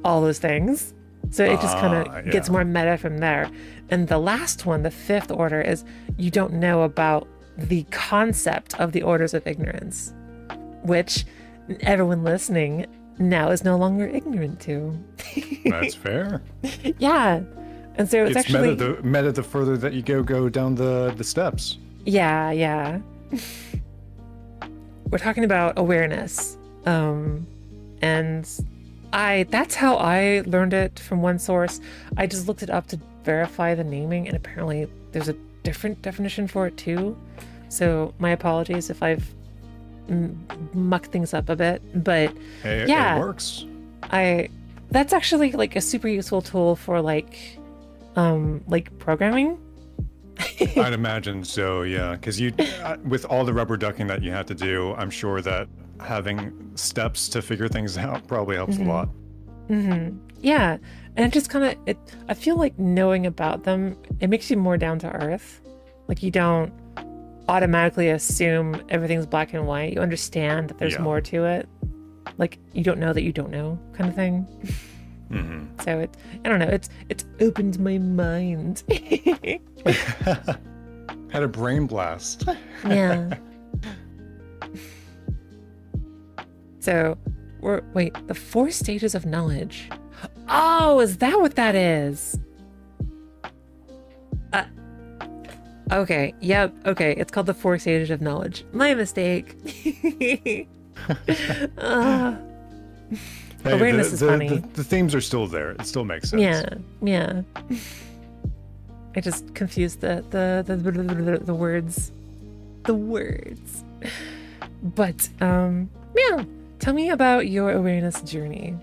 all those things. So it just kind of gets more meta from there. And the last one, the fifth order, is you don't know about the concept of the orders of ignorance, which everyone listening now is no longer ignorant to. That's fair. Yeah. And so it's actually meta the further that you go down the steps. Yeah. We're talking about awareness. And that's how I learned it from one source. I just looked it up to verify the naming, and apparently there's a different definition for it too. So my apologies if I've mucked things up a bit, but Hey, yeah, it works. That's actually like a super useful tool for like programming. I'd imagine so, yeah. Because with all the rubber ducking that you have to do, I'm sure that having steps to figure things out probably helps a lot. Yeah, and it just kind of I feel like knowing about them, it makes you more down to earth. Like you don't automatically assume everything's black and white. You understand that there's more to it. Like you don't know that you don't know, kind of thing. So I don't know. It's opened my mind. Had a brain blast. Yeah. So the 4 stages of knowledge. Oh, is that what that is? Okay. Yep. Okay. It's called the 4 stages of knowledge. My mistake. Awareness is funny. The themes are still there. It still makes sense. Yeah. I just confused the words. The words. But yeah. Tell me about your awareness journey.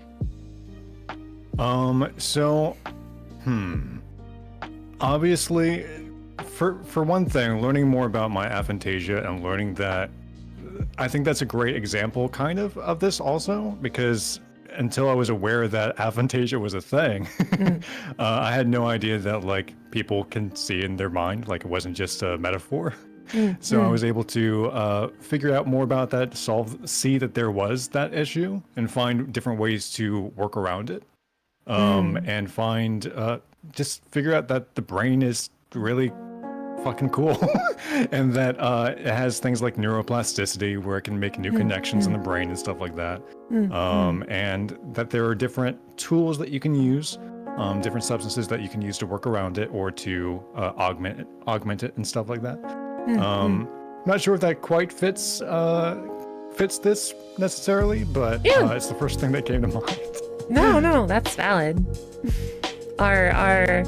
Obviously, for one thing, learning more about my aphantasia and learning that, I think that's a great example kind of this also, because until I was aware that aphantasia was a thing, I had no idea that like people can see in their mind, like it wasn't just a metaphor. So I was able to figure out more about that, see that there was that issue, and find different ways to work around it, and just figure out that the brain is really fucking cool, and that it has things like neuroplasticity where it can make new connections in the brain and stuff like that, and that there are different tools that you can use, different substances that you can use to work around it or to augment it and stuff like that. Not sure if that quite fits this necessarily, but it's the first thing that came to mind. No, that's valid. Our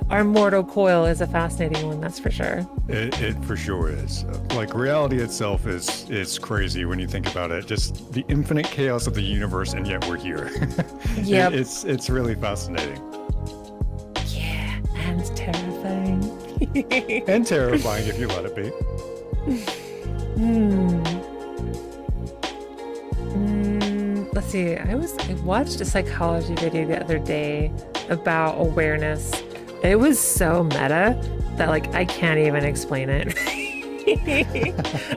our mortal coil is a fascinating one, that's for sure. It for sure is. Like reality itself is crazy when you think about it. Just the infinite chaos of the universe, and yet we're here. Yeah, it's really fascinating. Yeah, and terrifying. And terrifying if you let it be. Let's see. I watched a psychology video the other day about awareness. It was so meta that like I can't even explain it.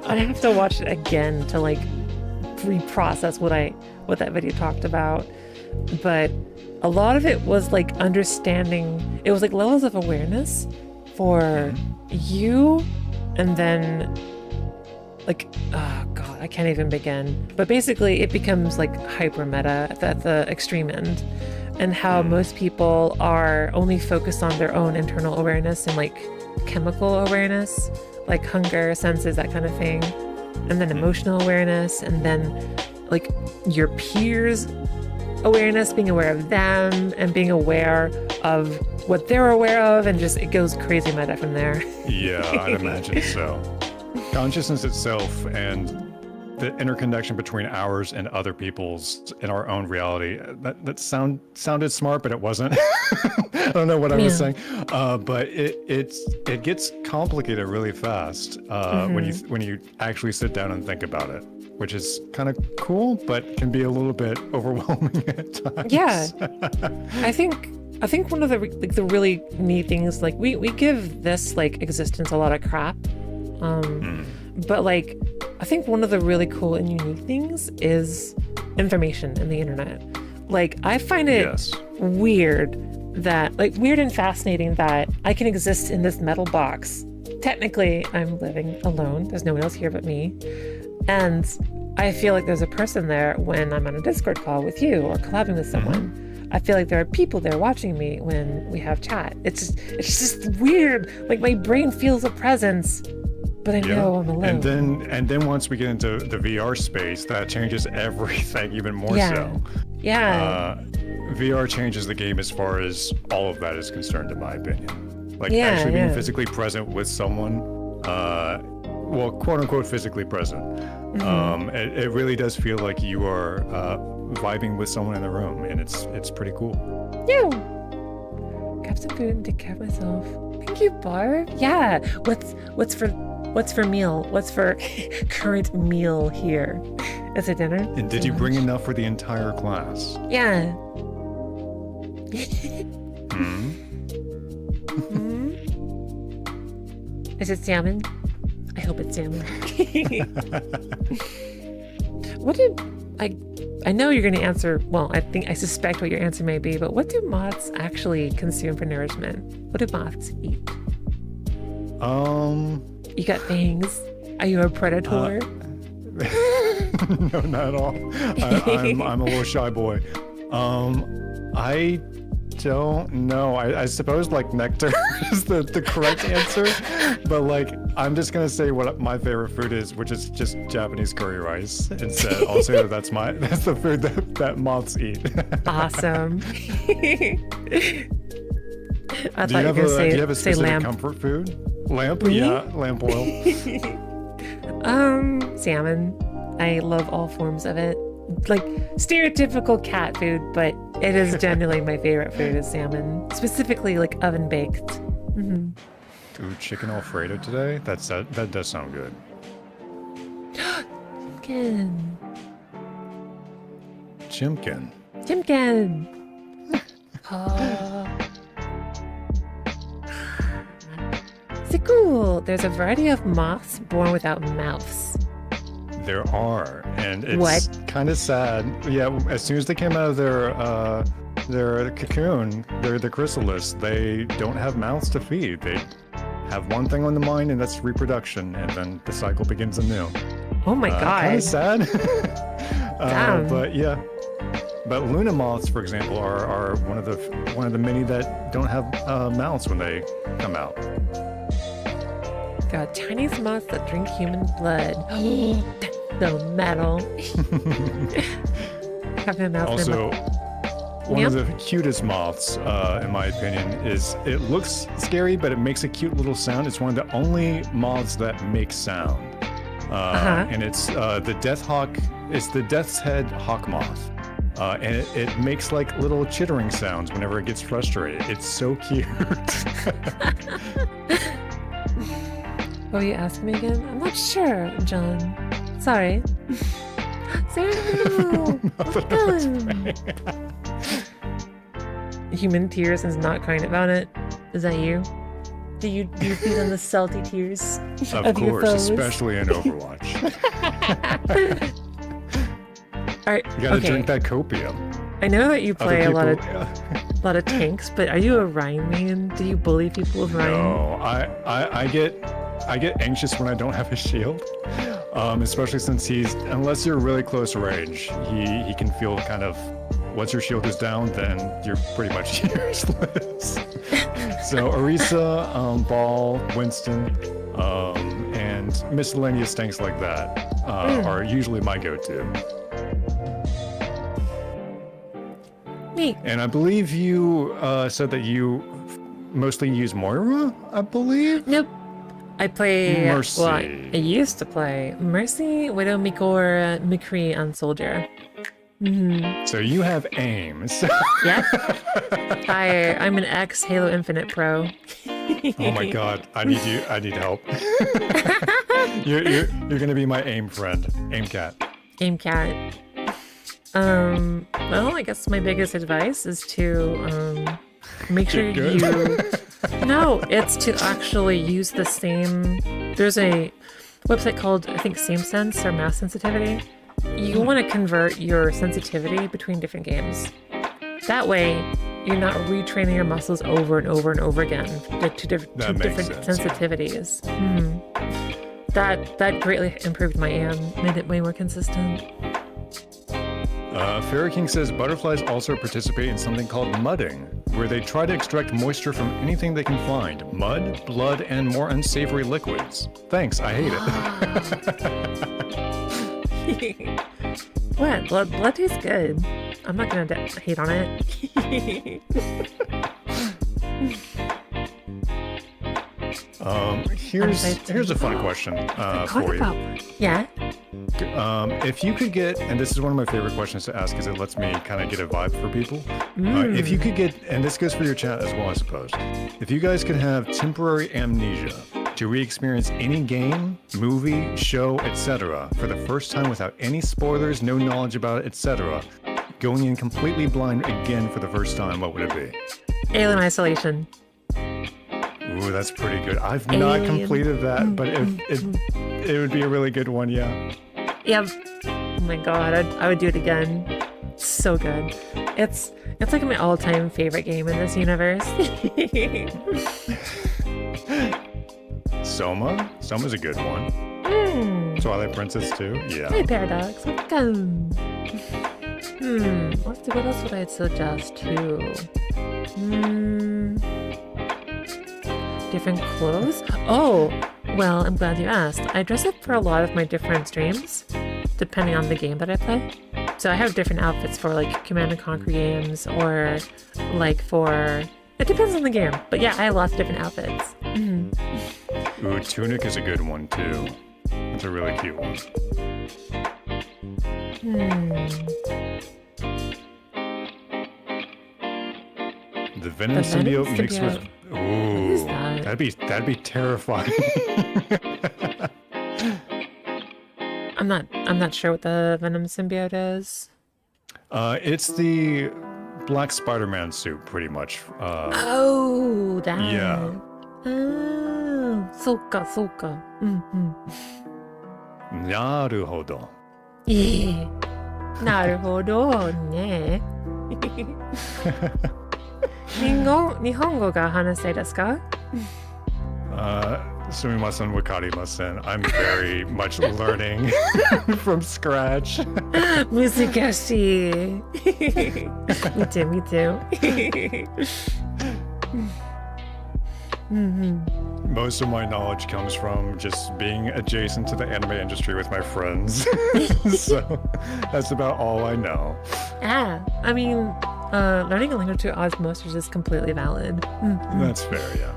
I have to watch it again to like reprocess what that video talked about. But a lot of it was like understanding. It was like levels of awareness for you, and then like, oh god, I can't even begin. But basically it becomes like hyper meta at the extreme end, and how most people are only focused on their own internal awareness and like chemical awareness, like hunger, senses, that kind of thing, and then emotional awareness, and then like your peers awareness, being aware of them and being aware of what they're aware of, and just it goes crazy meta from there. Yeah, I'd imagine so. Consciousness itself and the interconnection between ours and other people's in our own reality, that sounded smart, but it wasn't. I don't know what I was saying, but it gets complicated really fast when you actually sit down and think about it, which is kind of cool, but can be a little bit overwhelming at times. Yeah, I think one of the really neat things, like we give this like existence a lot of crap, but like I think one of the really cool and unique things is information in the internet. Like I find it weird and fascinating that I can exist in this metal box. Technically, I'm living alone. There's no one else here but me. And I feel like there's a person there when I'm on a Discord call with you or collabing with someone. I feel like there are people there watching me when we have chat. It's just weird. Like my brain feels a presence, but I know I'm alone. And then once we get into the VR space, that changes everything even more so. Yeah. VR changes the game as far as all of that is concerned, in my opinion. Like actually being physically present with someone, well, quote unquote physically present. It really does feel like you are vibing with someone in the room, and it's pretty cool. Yeah. Grab some food and take care of myself. Thank you, Barb. Yeah. What's for meal? What's for current meal here? Is it dinner? And did you bring enough for the entire class? Yeah. Is it salmon? I hope it's salmon. What did I know you're going to answer, well, I suspect what your answer may be, but what do moths actually consume for nourishment? What do moths eat? You got fangs? Are you a predator? No, not at all. I'm a little shy boy. I don't know. I suppose like nectar is the correct answer, but like I'm just gonna say what my favorite food is, which is just Japanese curry rice. Instead, I'll say that's the food that moths eat. Awesome. I Do you have a specific lamb. comfort food? Lamp? Me? Yeah, lamp oil. Salmon. I love all forms of it. Like stereotypical cat food, but it is genuinely my favorite food is salmon, specifically like oven baked. Ooh, chicken Alfredo today? That does sound good. Chimkin. Chimkin. Oh. C'est cool. There's a variety of moths born without mouths. There are, and it's kind of sad. Yeah, as soon as they came out of their cocoon, their chrysalis, they don't have mouths to feed. They have one thing on the mind, and that's reproduction, and then the cycle begins anew. Oh my god. Kind of sad. Damn. But yeah. But Luna moths, for example, are one of the many that don't have mouths when they come out. God, Chinese moths that drink human blood. So metal. Having a mouth. Also, one of the cutest moths, in my opinion, is it looks scary, but it makes a cute little sound. It's one of the only moths that makes sound. And it's the death hawk. It's the death's head hawk moth. And it makes like little chittering sounds whenever it gets frustrated. It's so cute. What were you asking me again? I'm not sure, John. Sorry. Sorry. Human tears and not crying about it. Is that you? Do you feed on the salty tears of your course, foes? especially in Overwatch. All right, You gotta drink that copium. I know that you play a lot yeah. of tanks, but are you a Rhine man? Do you bully people with Rhine? No, I get anxious when I don't have a shield. Especially since unless you're really close range, he can feel kind of, once your shield is down, then you're pretty much useless. So Orisa, Ball, Winston, and miscellaneous tanks like that are usually my go-to. Neat. And I believe you said that you mostly use Moira, I believe? Nope. I play... Mercy. Well, I used to play Mercy, Widow, Mikor, McCree, and Soldier. Mm-hmm. So you have aim. So... Yep. I'm an ex-Halo Infinite pro. Oh my god, I need help. you're gonna be my aim friend. Aim cat. Aim cat. Well, I guess my biggest advice is to make sure you... No, it's to actually use the same... There's a website called, I think, SameSense or Mass Sensitivity. You want to convert your sensitivity between different games. That way, you're not retraining your muscles over and over and over again to different sensitivities. Mm. That greatly improved my AM, made it way more consistent. Fairy King says butterflies also participate in something called mudding, where they try to extract moisture from anything they can find. Mud, blood, and more unsavory liquids. Thanks, I hate it. What? Blood tastes good. I'm not gonna hate on it. Here's a fun question for you. Yeah? If you could get, and this is one of my favorite questions to ask because it lets me kind of get a vibe for people. If you could get, and this goes for your chat as well, I suppose. If you guys could have temporary amnesia to re-experience any game, movie, show, etc. for the first time without any spoilers, no knowledge about it, etc., going in completely blind again for the first time, what would it be? Alien Isolation. Ooh, that's pretty good. I've not completed that, but it would be a really good one, yeah. Yep. Oh my god, I would do it again. It's so good. It's like my all-time favorite game in this universe. Soma's a good one. Twilight Princess too. Yeah. Hey, Paradox. Welcome. What else would I suggest too? Different clothes? Oh, well, I'm glad you asked. I dress up for a lot of my different streams, depending on the game that I play. So I have different outfits for like Command & Conquer games, or like for... It depends on the game. But yeah, I have lots of different outfits. Ooh, Tunic is a good one too. It's a really cute one. The Venom symbiote mixed with... Ooh, that'd be terrifying. I'm not sure what the Venom symbiote is. It's the Black Spider-Man suit, pretty much. Oh, that. Yeah. Oh, そうか、そうか。うんうん。なるほど。ええ。なるほどね。日本語が話せですか？すみません、わかりません. I'm very much learning from scratch. 難しい。me too, me too. Most of my knowledge comes from just being adjacent to the anime industry with my friends. So that's about all I know. I mean, learning a language through osmosis is completely valid. That's fair, yeah.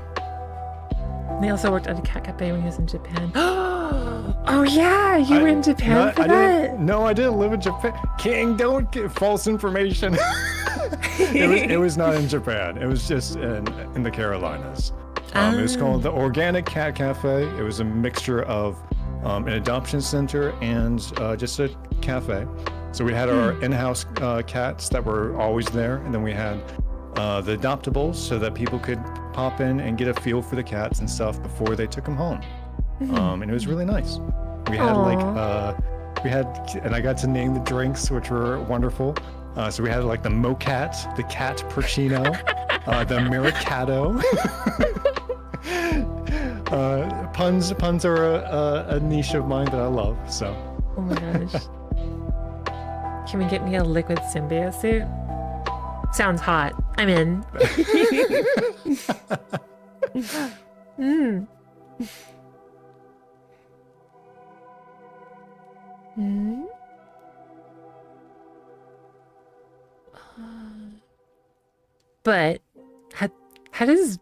They also worked at a cat cafe when he was in Japan. Oh yeah, you were in Japan for that? No, I didn't live in Japan. King, don't get false information. It was not in Japan. It was just in the Carolinas. It was called the Organic Cat Cafe. It was a mixture of an adoption center and just a cafe. So we had our in-house cats that were always there, and then we had the adoptables so that people could pop in and get a feel for the cats and stuff before they took them home. And it was really nice. We had and I got to name the drinks, which were wonderful. So we had like the Mocat, the Cat Perchino, the Americato. Puns are a niche of mine that I love. So. Oh my gosh. Can we get me a liquid symbiote suit? Sounds hot. I'm in. But how does...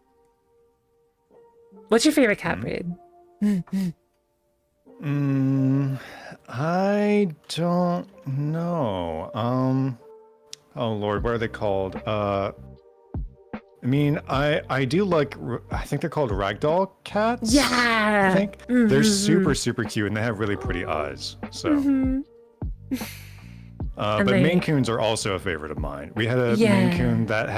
What's your favorite cat breed? I don't know. Oh Lord, what are they called? I mean, I do like, I think they're called ragdoll cats. Yeah. I think they're super cute and they have really pretty eyes. So. But Maine Coons are also a favorite of mine. We had a Maine Coon that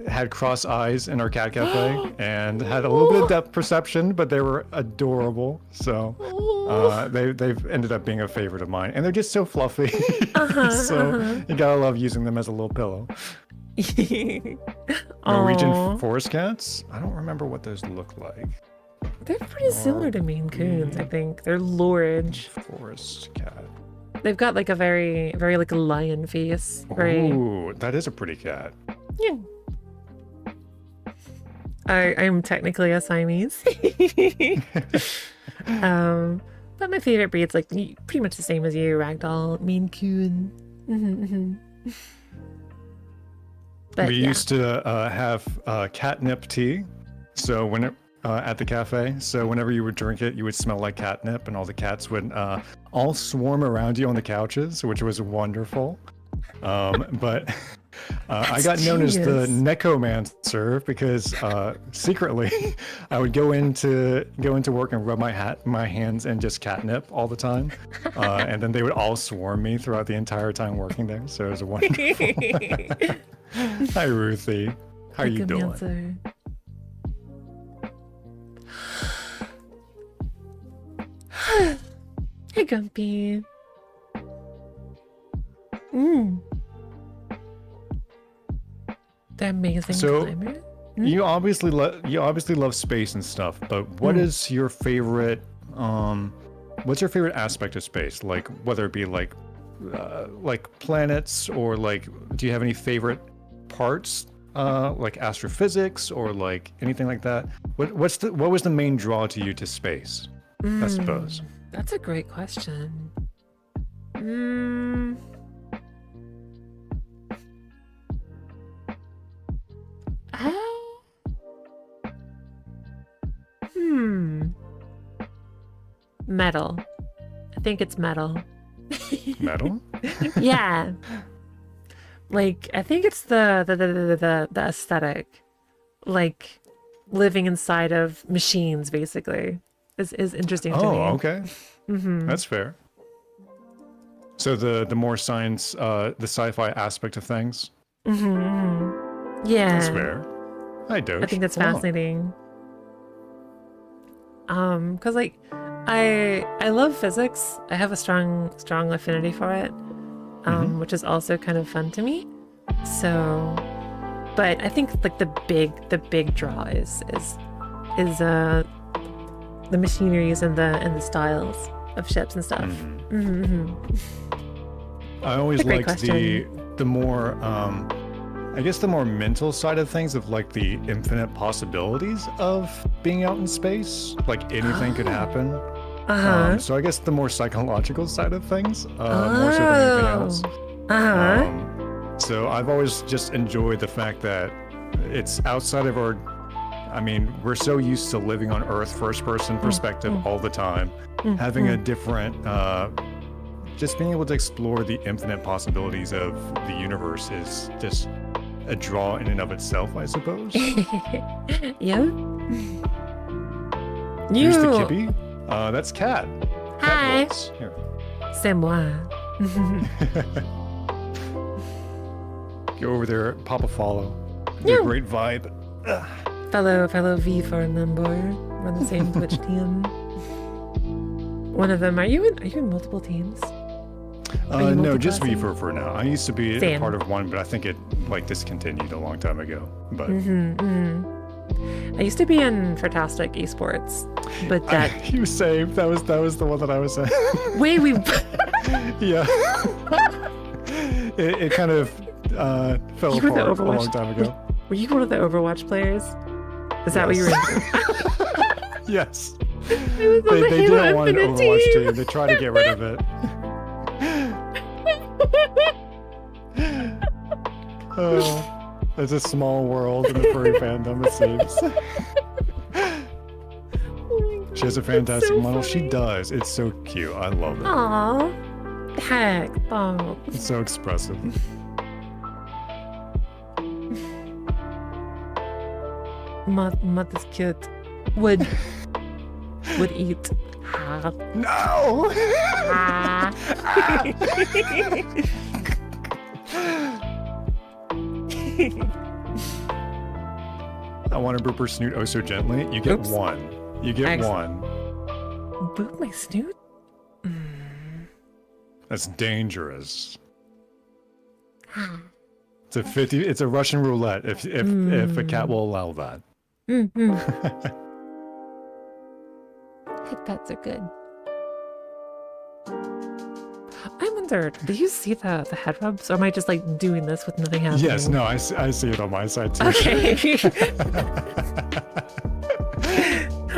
had cross eyes in our cat cafe and had a little bit of depth perception, but they were adorable. So they've ended up being a favorite of mine, and they're just so fluffy. So you gotta love using them as a little pillow. Norwegian forest cats? I don't remember what those look like. They're pretty similar to Maine Coons, I think. They're large. Forest cat. They've got like a very like a lion face, right? Ooh, that is a pretty cat. Yeah. I'm technically a Siamese. But my favorite breed's like pretty much the same as you, Ragdoll, Maine Coon. But we used to have catnip tea. So when at the cafe, so whenever you would drink it, you would smell like catnip, and all the cats would all swarm around you on the couches, which was wonderful. But I got known as the Necromancer because secretly I would go into work and rub my hands in just catnip all the time, and then they would all swarm me throughout the entire time working there. So it was wonderful. Hi Ruthie, how are you doing? Hey Gumpy. The amazing climber. You obviously love space and stuff, but what is your favorite what's your favorite aspect of space? Like whether it be like planets, or like do you have any favorite parts like astrophysics or like anything like that? What was the main draw to you to space? I suppose. That's a great question. Metal. I think it's metal. Metal? Yeah. Like, I think it's the aesthetic. Like, living inside of machines, basically, is interesting to me. Oh, okay. That's fair. So the more science, the sci-fi aspect of things. Yeah. That's fair. I do. I think that's fascinating. Because like I love physics. I have a strong affinity for it, which is also kind of fun to me. So, but I think like the big draw is the machineries and the styles of ships and stuff. I always liked the more I guess the more mental side of things, of like the infinite possibilities of being out in space. Like anything could happen. So I guess the more psychological side of things, more so than anything else. So I've always just enjoyed the fact that it's outside of our, I mean, we're so used to living on Earth first person perspective all the time. Having a different, just being able to explore the infinite possibilities of the universe is just a draw in and of itself, I suppose. Yeah. Here's the Kippy. That's Cat. Hi. Here. C'est moi. Go over there, pop a follow. They're a great vibe. Fellow V4 member. We're on the same Twitch team. One of them. Are you in multiple teams? No, just V4 for now. I used to be a Same. part of one, but I think it like discontinued a long time ago. But I used to be in Fantastic Esports, but that you saved. That was the one that I was saying. wait, we Yeah. it kind of fell You were the apart a Overwatch- long time ago. were you one of the Overwatch players? Is that what you were into? Yes. I was on the They Halo didn't want an Infinite Overwatch team. team. They tried to get rid of it. Oh, it's a small world in the furry fandom, it seems. She has a fantastic so model. She funny. does. It's so cute. I love it. Aw. Heck, oh. It's so expressive. Moth is cute. Would eat. No! I want to boop her snoot oh so gently. You get Oops. one. You get Excellent. one. Boop my snoot? That's dangerous. It's a 50. It's a Russian roulette. If a cat will allow that. Head pets are good. I wonder, do you see the head rubs? Or am I just like doing this with nothing happening? Yes. No. I see it on my side too. Okay.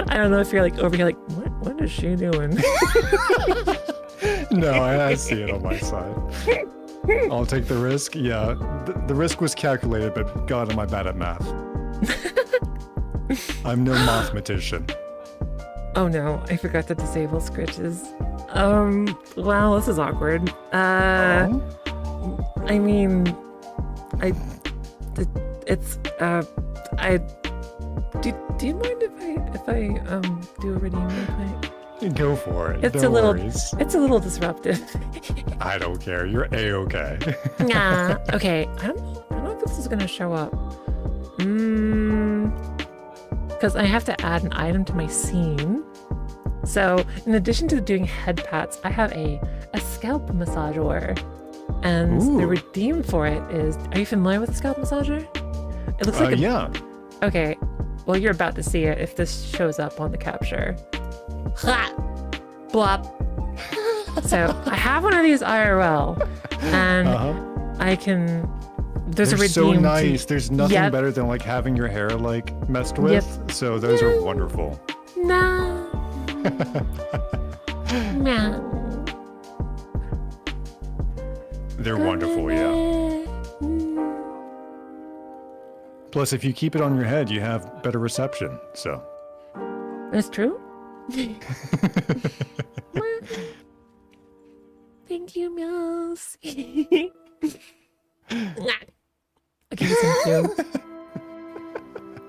I don't know if you're like over here like, what is she doing? No, I see it on my side. I'll take the risk. Yeah, the risk was calculated, but God, am I bad at math. I'm no mathematician. Oh no, I forgot to disable scritches. Well, this is awkward. I mean, do you mind if I do a redeem real quick? Go for it. It's No a little worries. it's a little disruptive. I don't care. You're a-okay. Nah. Okay. I don't know if this is gonna show up. Because I have to add an item to my scene. So in addition to doing head pats, I have a scalp massager. And the Ooh. redeem for it is, are you familiar with a scalp massager? It looks like a, Yeah. okay. Well, you're about to see it if this shows up on the capture. Ha! Blop. So I have one of these IRL, and I can. There's They're a so redeem. nice. There's nothing Yep. better than like having your hair like messed with. So those are wonderful. No. No. They're wonderful, yeah. Plus, if you keep it on your head, you have better reception. So. That's true. Thank you, Meows. Okay, thank you.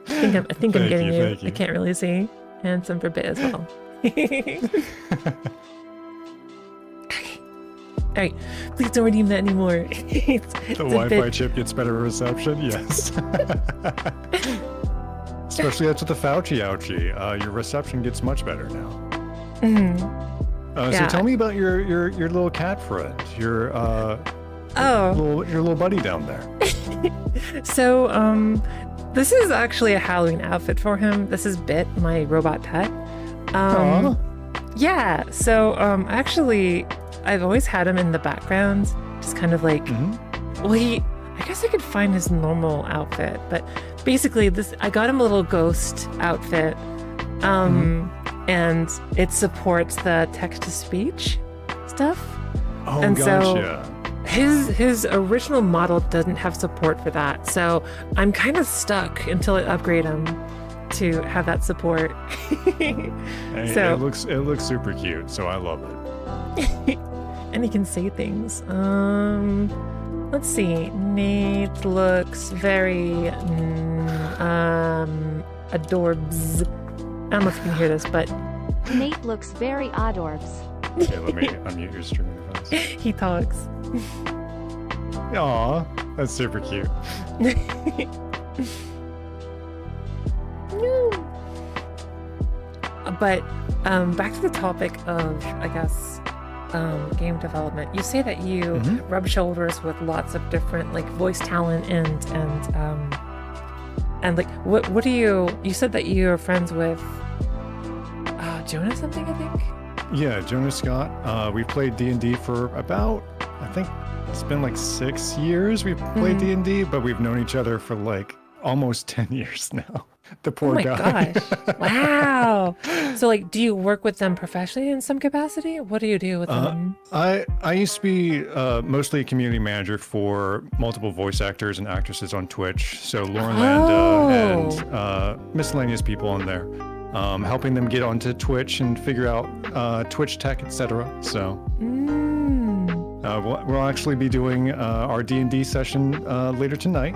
I think I'm Thank getting you, you. thank you. I can't really see. Handsome for bit as well. Okay. right, please don't redeem that anymore. The Wi-Fi chip gets better reception. Yes. Especially after the Fauci ouchie, your reception gets much better now. So tell me about your little cat friend, your little buddy down there. So this is actually a Halloween outfit for him. This is Bit, my robot pet. Yeah. So actually, I've always had him in the background, just kind of like. Well, I guess I could find his normal outfit, but basically I got him a little ghost outfit. And it supports the text-to-speech stuff. Oh, and gotcha. So his original model doesn't have support for that. So I'm kind of stuck until I upgrade him to have that support. It looks super cute, so I love it. And he can say things. Let's see. Nate looks very adorbs. I don't know if you can hear this, but Nate looks very adorbs. Okay, let me unmute your streaming device. He talks. Aw, that's super cute. But back to the topic of, I guess, game development. You say that you rub shoulders with lots of different like voice talent and like what do you said that you're friends with Jonah something, I think? Yeah, Jonah Scott. We've played D&D for about, I think it's been like 6 years we've played D&D, but we've known each other for like almost 10 years now. The poor guy. Gosh. Wow. So like, do you work with them professionally in some capacity? What do you do with them? I used to be mostly a community manager for multiple voice actors and actresses on Twitch. So Lauren Landa and miscellaneous people on there. Helping them get onto Twitch and figure out Twitch tech, etc. So we'll actually be doing our D&D session later tonight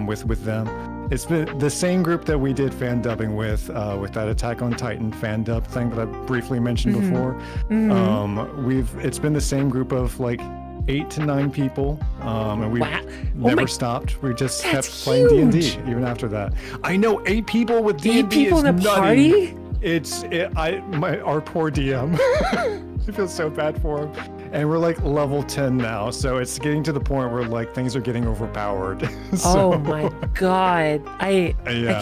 with them. It's been the same group that we did fan dubbing with that Attack on Titan fan dub thing that I briefly mentioned before. It's been the same group of like 8 to 9 people, and we've never stopped. We just kept playing D&D even after that. I know 8 people with D&D 8 people is in a nutty. party? Our poor DM. I feel so bad for him. And we're like level 10 now, so it's getting to the point where like things are getting overpowered. Oh my god, I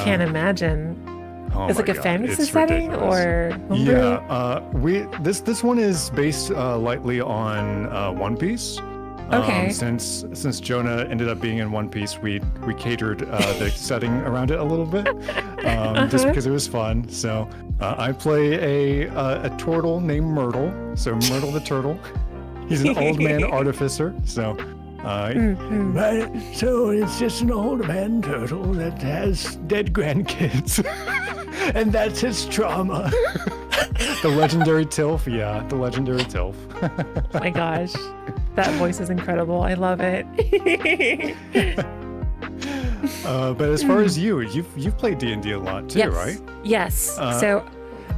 can't imagine. Oh it's like a fantasy setting ridiculous. Or homebrew? Yeah, this one is based lightly on One Piece. Okay. Since Jonah ended up being in One Piece, we catered the setting around it a little bit, just because it was fun. So I play a turtle named Myrtle. So Myrtle the turtle. He's an old man artificer. So. So it's just an old man turtle that has dead grandkids, and that's his trauma. The legendary Tilf, the legendary Tilf. Oh my gosh, that voice is incredible. I love it. But as far as you've played D&D a lot too, right? Yes. So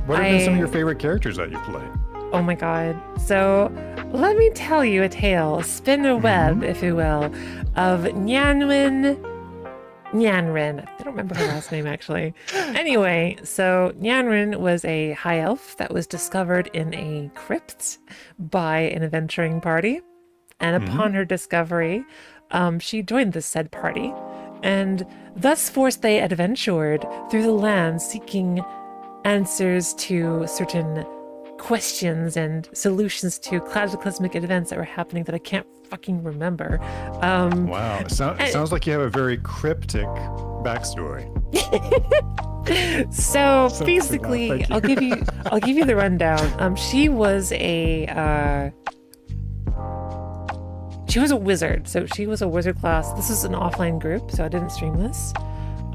what have been some of your favorite characters that you've played? Oh my god. So let me tell you a tale, spin a web, if you will, of Nyanrin. I don't remember her last name actually. Anyway, so Nyanrin was a high elf that was discovered in a crypt by an adventuring party. And upon her discovery, she joined the said party. And thus forth they adventured through the land seeking answers to certain questions and solutions to cataclysmic events that were happening that I can't fucking remember. Wow, sounds like you have a very cryptic backstory. So basically, I'll give you the rundown. She was a wizard. So she was a wizard class. This is an offline group, so I didn't stream this.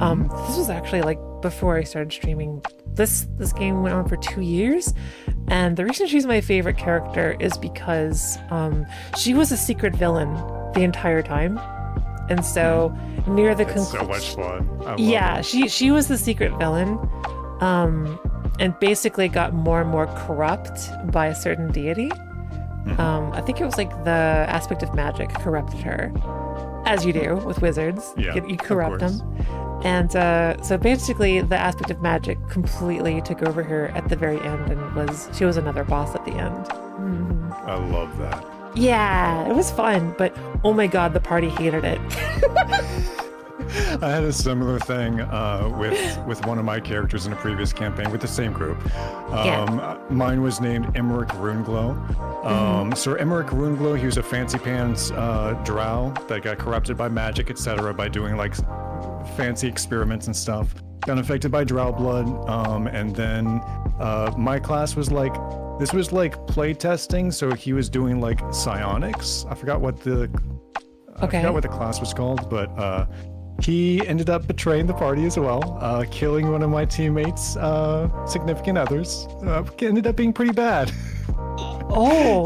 This was actually like before I started streaming. This game went on for 2 years, and the reason she's my favorite character is because she was a secret villain the entire time, and so near the conclusion, so much fun. She was the secret villain, and basically got more and more corrupt by a certain deity, I think it was like the aspect of magic corrupted her, as you do with wizards. Yeah, You corrupt of course. them. And so basically the aspect of magic completely took over her at the very end, and she was another boss at the end. I love that. Yeah, it was fun, but oh my god, the party hated it. I had a similar thing with one of my characters in a previous campaign with the same group. Mine was named Emmerich Runeglow. So Emmerich Runeglow, he was a fancy pants drow that got corrupted by magic, etc., by doing like fancy experiments and stuff. Got infected by drow blood, and then my class was like, this was like play testing, so he was doing like psionics. I forgot what the class was called, but he ended up betraying the party as well, killing one of my teammates' significant others. Ended up being pretty bad. Oh.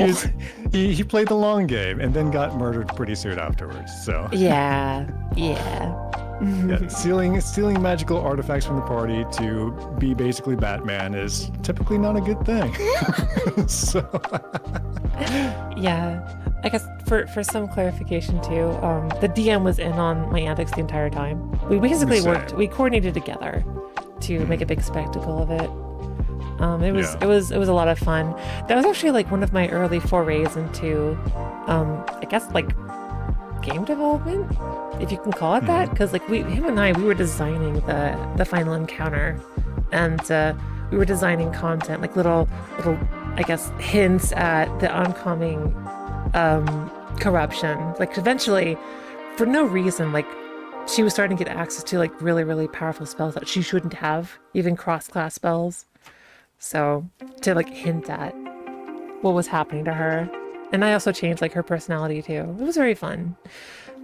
He played the long game and then got murdered pretty soon afterwards. So Yeah. stealing magical artifacts from the party to be basically Batman is typically not a good thing. So Yeah. I guess for some clarification too, the DM was in on my antics the entire time. We basically we coordinated together to make a big spectacle of it. It was a lot of fun. That was actually like one of my early forays into, I guess like game development, if you can call it that, because like him and I were designing the final encounter, and we were designing content like little I guess hints at the oncoming corruption. Like eventually, for no reason, like she was starting to get access to like really, really powerful spells that she shouldn't have, even cross-class spells. So to like hint at what was happening to her. And I also changed like her personality too. It was very fun.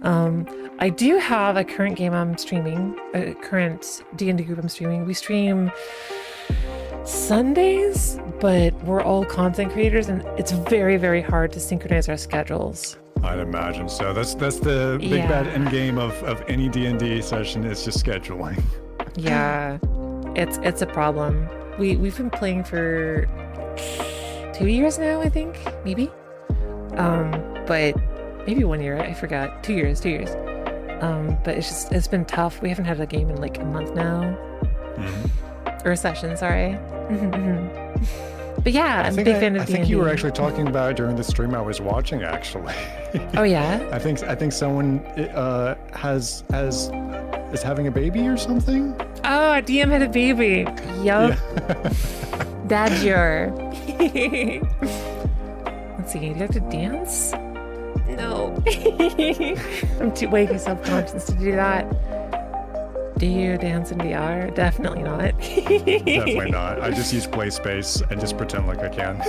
I do have a current game I'm streaming, a current D&D group I'm streaming. We stream Sundays, but we're all content creators, and it's very, very hard to synchronize our schedules. I'd imagine so. That's the big bad end game of any D&D session is just scheduling. Yeah, it's a problem. We've been playing for 2 years now, I think, maybe. But maybe 1 year, I forgot. 2 years. But it's been tough. We haven't had a game in like a month now. Or a session, sorry. But yeah, I'm a big fan of D&D. I think you were actually talking about it during the stream I was watching, actually. Oh yeah? I think someone is having a baby or something. Oh, a DM had a baby. Yup. Yeah. Dad's your. Let's see. Do you like to dance? No. I'm way too self-conscious to do that. Do you dance in VR? Definitely not. Definitely not. I just use play space and just pretend like I can.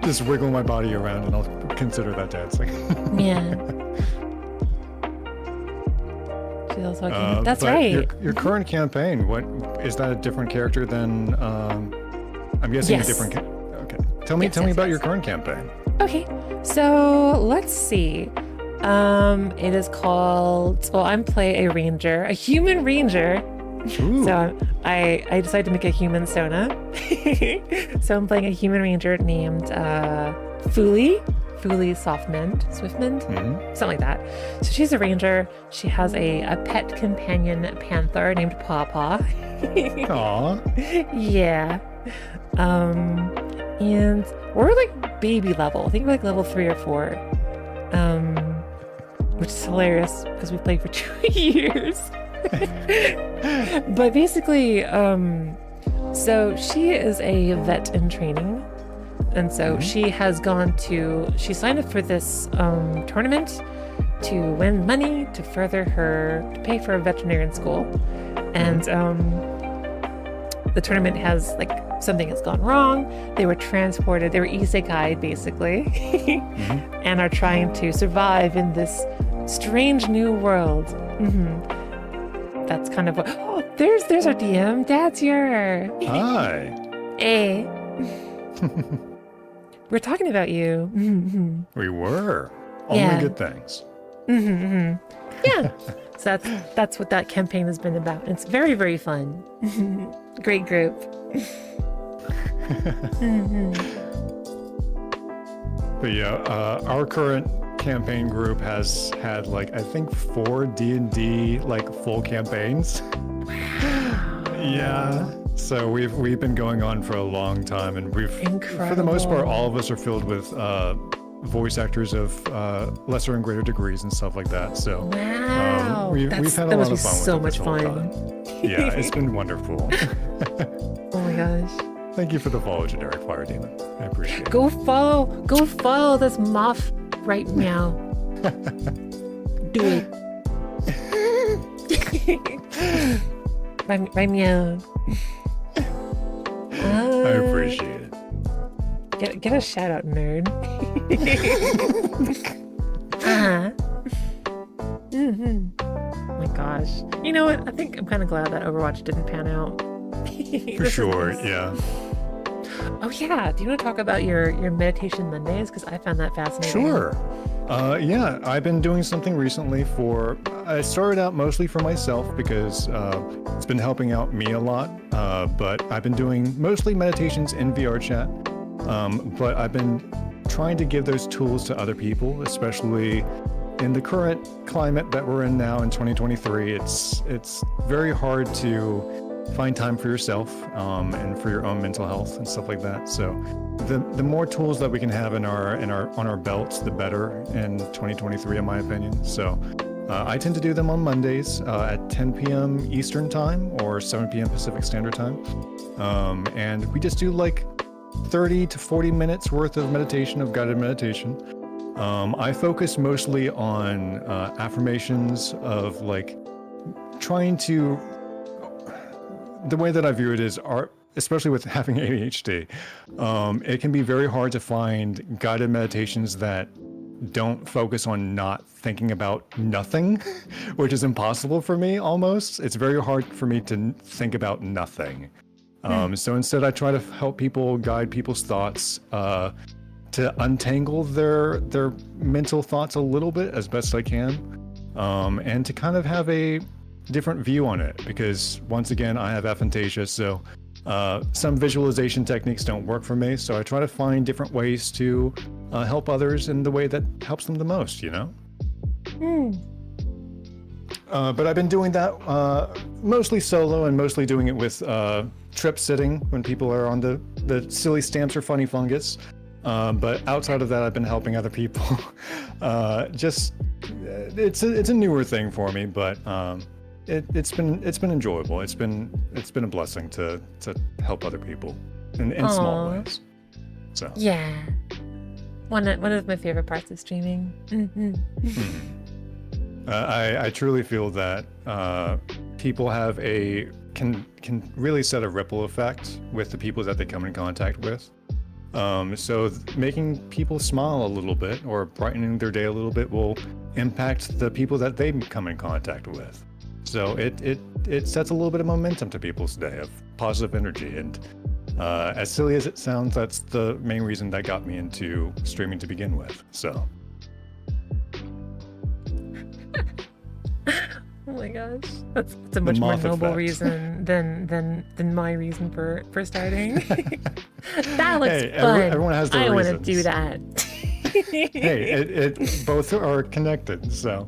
Just wiggle my body around and I'll consider that dancing. Yeah. She's also okay. That's right. Your current campaign, what is that a different character than I'm guessing yes. a different okay. Tell me about your current campaign. Okay. So let's see. It is called, well, I'm play a ranger, a human ranger. Ooh. So I decided to make a human Sona. So I'm playing a human ranger named Fuli Swiftmend, something like that. So she's a ranger. She has a pet companion panther named Pawpaw. Aww. Yeah. And we're like baby level. I think we're like level 3 or 4. Which is hilarious because we played for 2 years. But basically, so she is a vet in training. And so she signed up for this tournament to win money to to pay for a veterinarian school. And the tournament has something has gone wrong. They were transported, they were isekai'd basically, and are trying to survive in this strange new world. That's kind of what, oh, there's our DM. Dad's here. Hi. Hey. We're talking about you. We were. Only good things. Yeah. So that's what that campaign has been about. It's very, very fun. Great group. But yeah, our current campaign group has had like I think 4 D&D like full campaigns. Yeah. So we've been going on for a long time, and for the most part, all of us are filled with voice actors of lesser and greater degrees and stuff like that. So wow, we've had a lot of fun with so it this much whole fun. time. Yeah, it's been wonderful. Oh my gosh. Thank you for the follow, Generic Fire Demon. I appreciate it. Go follow this Moth right now. Do it. Right meow. I appreciate it. Get a shout out, nerd. Oh my gosh. You know what? I think I'm kind of glad that Overwatch didn't pan out. For sure, yeah. Oh yeah. Do you want to talk about your meditation Mondays? Because I found that fascinating. Sure. Yeah, I've been doing something recently I started out mostly for myself because it's been helping out me a lot, but I've been doing mostly meditations in VR chat, but I've been trying to give those tools to other people, especially in the current climate that we're in now in 2023. It's very hard to find time for yourself and for your own mental health and stuff like that. So the more tools that we can have on our belts, the better in 2023, in my opinion. So I tend to do them on Mondays at 10 p.m. Eastern time or 7 p.m. Pacific Standard Time. And we just do like 30 to 40 minutes worth of meditation, of guided meditation. I focus mostly on affirmations of like trying to, the way that I view it is especially with having ADHD, it can be very hard to find guided meditations that don't focus on not thinking about nothing, which is impossible for me almost. It's very hard for me to think about nothing. So instead I try to help people, guide people's thoughts, to untangle their mental thoughts a little bit as best I can, and to kind of have a different view on it, because once again I have aphantasia, so some visualization techniques don't work for me, so I try to find different ways to help others in the way that helps them the most, you know? But I've been doing that mostly solo and mostly doing it with trip sitting when people are on the silly stamps or funny fungus. But outside of that, I've been helping other people. It's a newer thing for me, but it's been enjoyable. It's been a blessing to help other people in small ways. So yeah, one of my favorite parts of streaming. I truly feel that people can really set a ripple effect with the people that they come in contact with. So making people smile a little bit or brightening their day a little bit will impact the people that they come in contact with. So it sets a little bit of momentum to people's day of positive energy. And as silly as it sounds, that's the main reason that got me into streaming to begin with. So. Oh my gosh, that's a much more noble reason than my reason for starting. That looks fun. Everyone has their reasons. I want to do that. Hey, both are connected, so.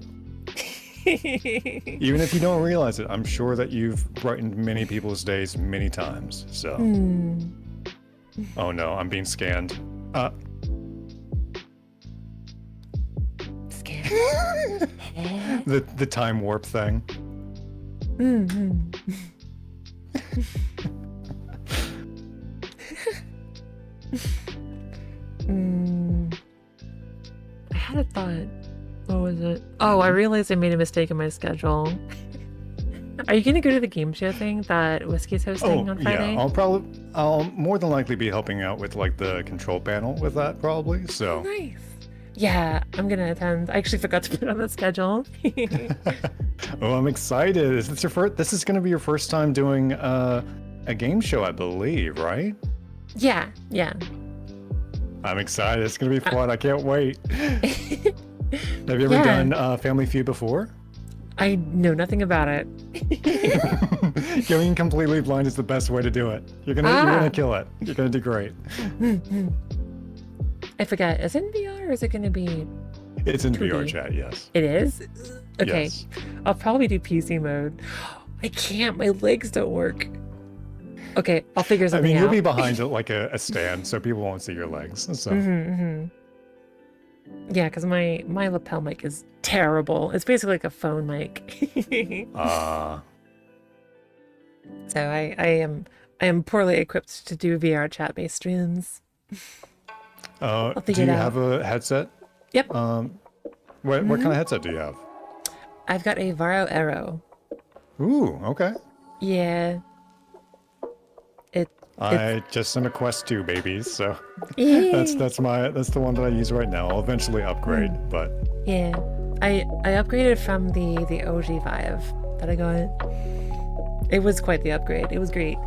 Even if you don't realize it, I'm sure that you've brightened many people's days many times, so. Oh no, I'm being scanned. The time warp thing. I had a thought. What was it? Oh, I realized I made a mistake in my schedule. Are you gonna go to the game show thing that Whiskey's hosting on Friday? Yeah, I'll more than likely be helping out with like the control panel with that probably. So nice. Yeah, I'm gonna attend. I actually forgot to put it on the schedule. Oh, I'm excited. This is gonna be your first time doing a game show, I believe, right? Yeah. I'm excited. It's gonna be fun. I can't wait. Have you ever done Family Feud before? I know nothing about it. Going completely blind is the best way to do it. You're gonna kill it. You're gonna do great. I forget. Is it in VR or is it going to be It's in 2D? VR chat, yes. It is? Okay. Yes. I'll probably do PC mode. I can't. My legs don't work. Okay, I'll figure I something mean, you'll out. be behind like a stand, so people won't see your legs. So Yeah, because my lapel mic is terrible. It's basically like a phone mic. So I am poorly equipped to do VR chat based streams. I'll do figure you it out. have a headset? Yep. What kind of headset do you have? I've got a Varo Aero. Ooh, okay. Yeah. I just am a Quest 2 baby, so It's that's the one that I use right now. I'll eventually upgrade, but yeah. I upgraded from the OG Vive that I got. It was quite the upgrade. It was great.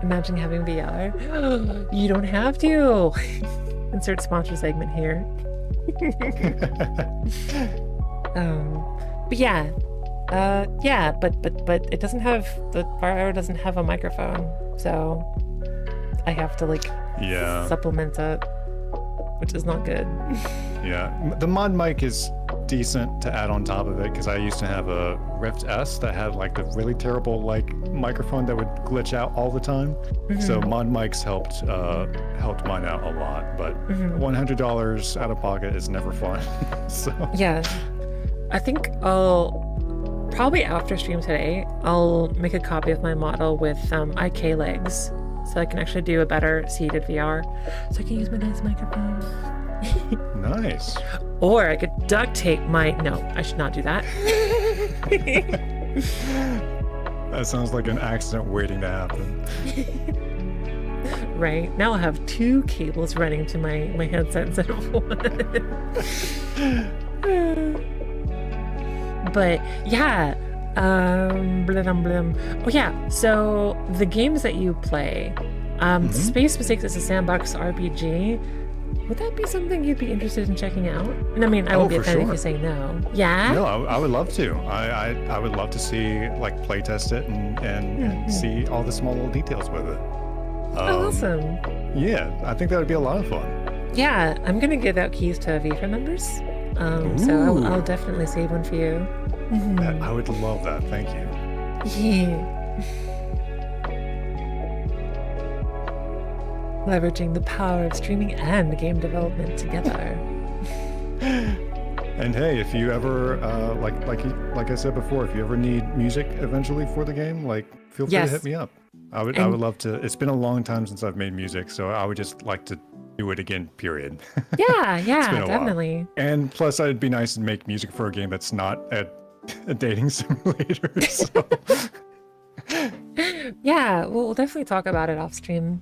Imagine having VR. You don't have to. Insert sponsor segment here. But yeah. Yeah, but it doesn't have, the Varo doesn't have a microphone, so I have to like supplement it, which is not good. yeah, the mod mic is decent to add on top of it because I used to have a Rift S that had like the really terrible like microphone that would glitch out all the time. So mod mics helped mine out a lot, but $100 out of pocket is never fun. So Yeah, I think I'll probably after stream today, I'll make a copy of my model with IK legs so I can actually do a better seated VR, so I can use my nice microphone. nice. Or I could duct tape my, no, I should not do that. That sounds like an accident waiting to happen. Right, now I'll have 2 cables running to my headset instead of 1. But yeah, blim, blim. Oh yeah, so the games that you play, Space Mistakes is a sandbox RPG. Would that be something you'd be interested in checking out? And I mean, I won't be offended if you say no. Yeah? No, I would love to. I would love to see, like, play test it and see all the small little details with it. Awesome. Yeah, I think that would be a lot of fun. Yeah, I'm going to give out keys to FIFA members. So I'll definitely save one for you. I would love that. Thank you. Yeah. Leveraging the power of streaming and game development together. And hey, if you ever like I said before, if you ever need music eventually for the game, like feel free to hit me up. I would love to. It's been a long time since I've made music, so I would just like to do it again. Period. Yeah, It's been a definitely. while. And plus, it'd be nice to make music for a game that's not a dating simulator. So. Yeah, we'll definitely talk about it off stream.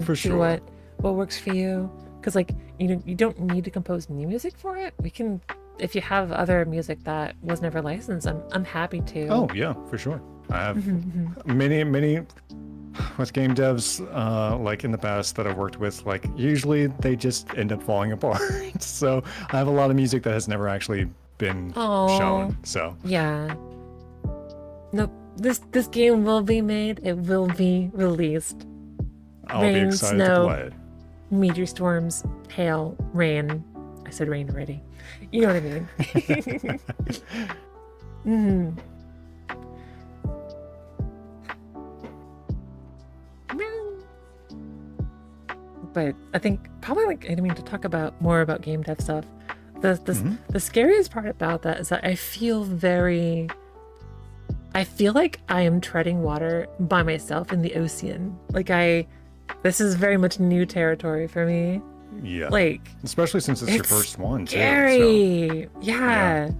For see sure. what works for you. Because like you don't need to compose new music for it. We can, if you have other music that was never licensed, I'm happy to. Oh yeah, for sure. I have many with game devs like in the past that I've worked with. Like usually they just end up falling apart. So I have a lot of music that has never actually been shown. So yeah. Nope. This game will be made. It will be released. I'll Rain, be excited snow, to play it. Meteor storms, hail, rain. I said rain already. You know what I mean. But I think probably to talk about more about game dev stuff. The scariest part about that is that I feel like I am treading water by myself in the ocean. This is very much new territory for me. Yeah. Like, especially since it's your first one too. Scary. So. Yeah.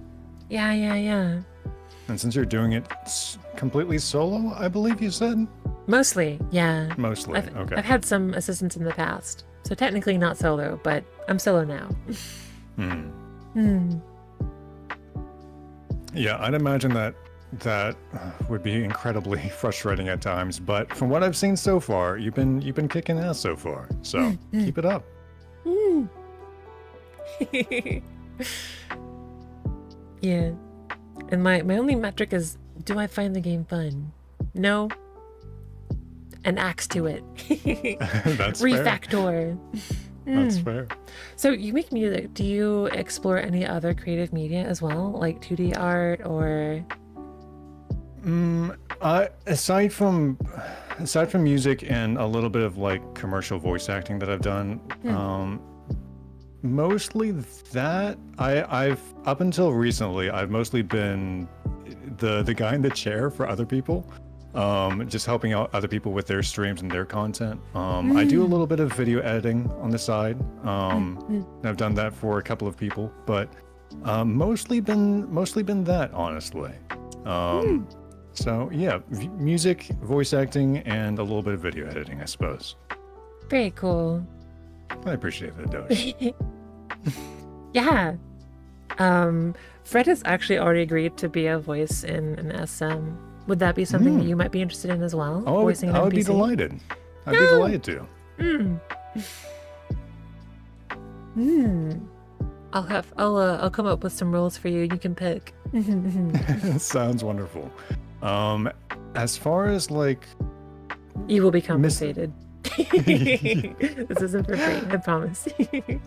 And since you're doing it completely solo, I believe you said? Mostly, yeah. Mostly, okay. I've had some assistants in the past. So technically not solo, but I'm solo now. Yeah, I'd imagine that would be incredibly frustrating at times, but from what I've seen so far, you've been kicking ass so far. So keep it up. Yeah. And my only metric is, do I find the game fun? No. an axe to it. That's fair. Refactor. That's fair. So you make music. Do you explore any other creative media as well, like 2D art or? Aside from music and a little bit of like commercial voice acting that I've done, mostly that. I've up until recently, I've mostly been the guy in the chair for other people, just helping out other people with their streams and their content. I do a little bit of video editing on the side. I've done that for a couple of people, but mostly been that, honestly. So yeah, music, voice acting, and a little bit of video editing, I suppose. Very cool. I appreciate that, Doge. Yeah. Fred has actually already agreed to be a voice in an SM. Would that be something that you might be interested in as well? Oh, Voicing an I would be NPC? delighted. I'd be delighted to. I'll come up with some rules for you. You can pick. Sounds wonderful. As far as like, You will be compensated. This isn't for free, I promise.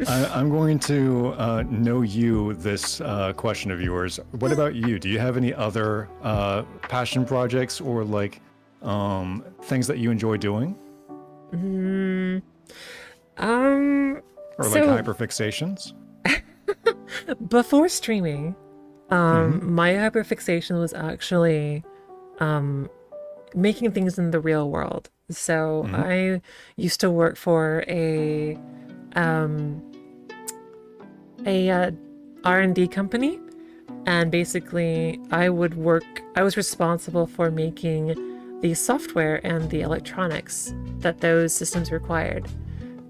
I'm going to know you this question of yours. What about you? Do you have any other passion projects or like things that you enjoy doing? Or like hyperfixations? Before streaming, my hyperfixation was actually making things in the real world. So I used to work for a R&D company, and basically I was responsible for making the software and the electronics that those systems required.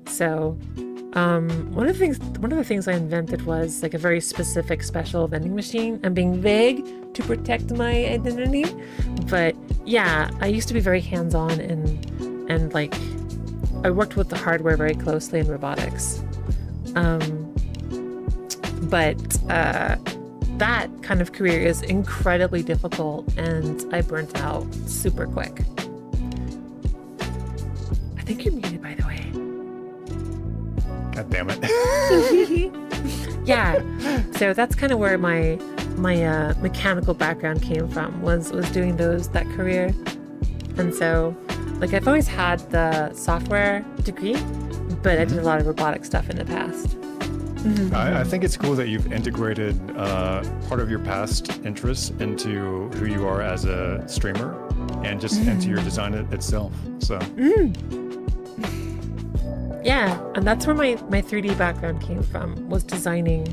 So one of the things I invented was like a very specific special vending machine. I'm being vague to protect my identity, but yeah, I used to be very hands-on and like I worked with the hardware very closely in robotics. But that kind of career is incredibly difficult, and I burnt out super quick. I think you're muted, by the way. God damn it. Yeah, so that's kind of where my mechanical background came from, was doing that career. And so like I've always had the software degree, but I did a lot of robotic stuff in the past. I think it's cool that you've integrated part of your past interests into who you are as a streamer and just into your design itself. So yeah, and that's where my 3D background came from, was designing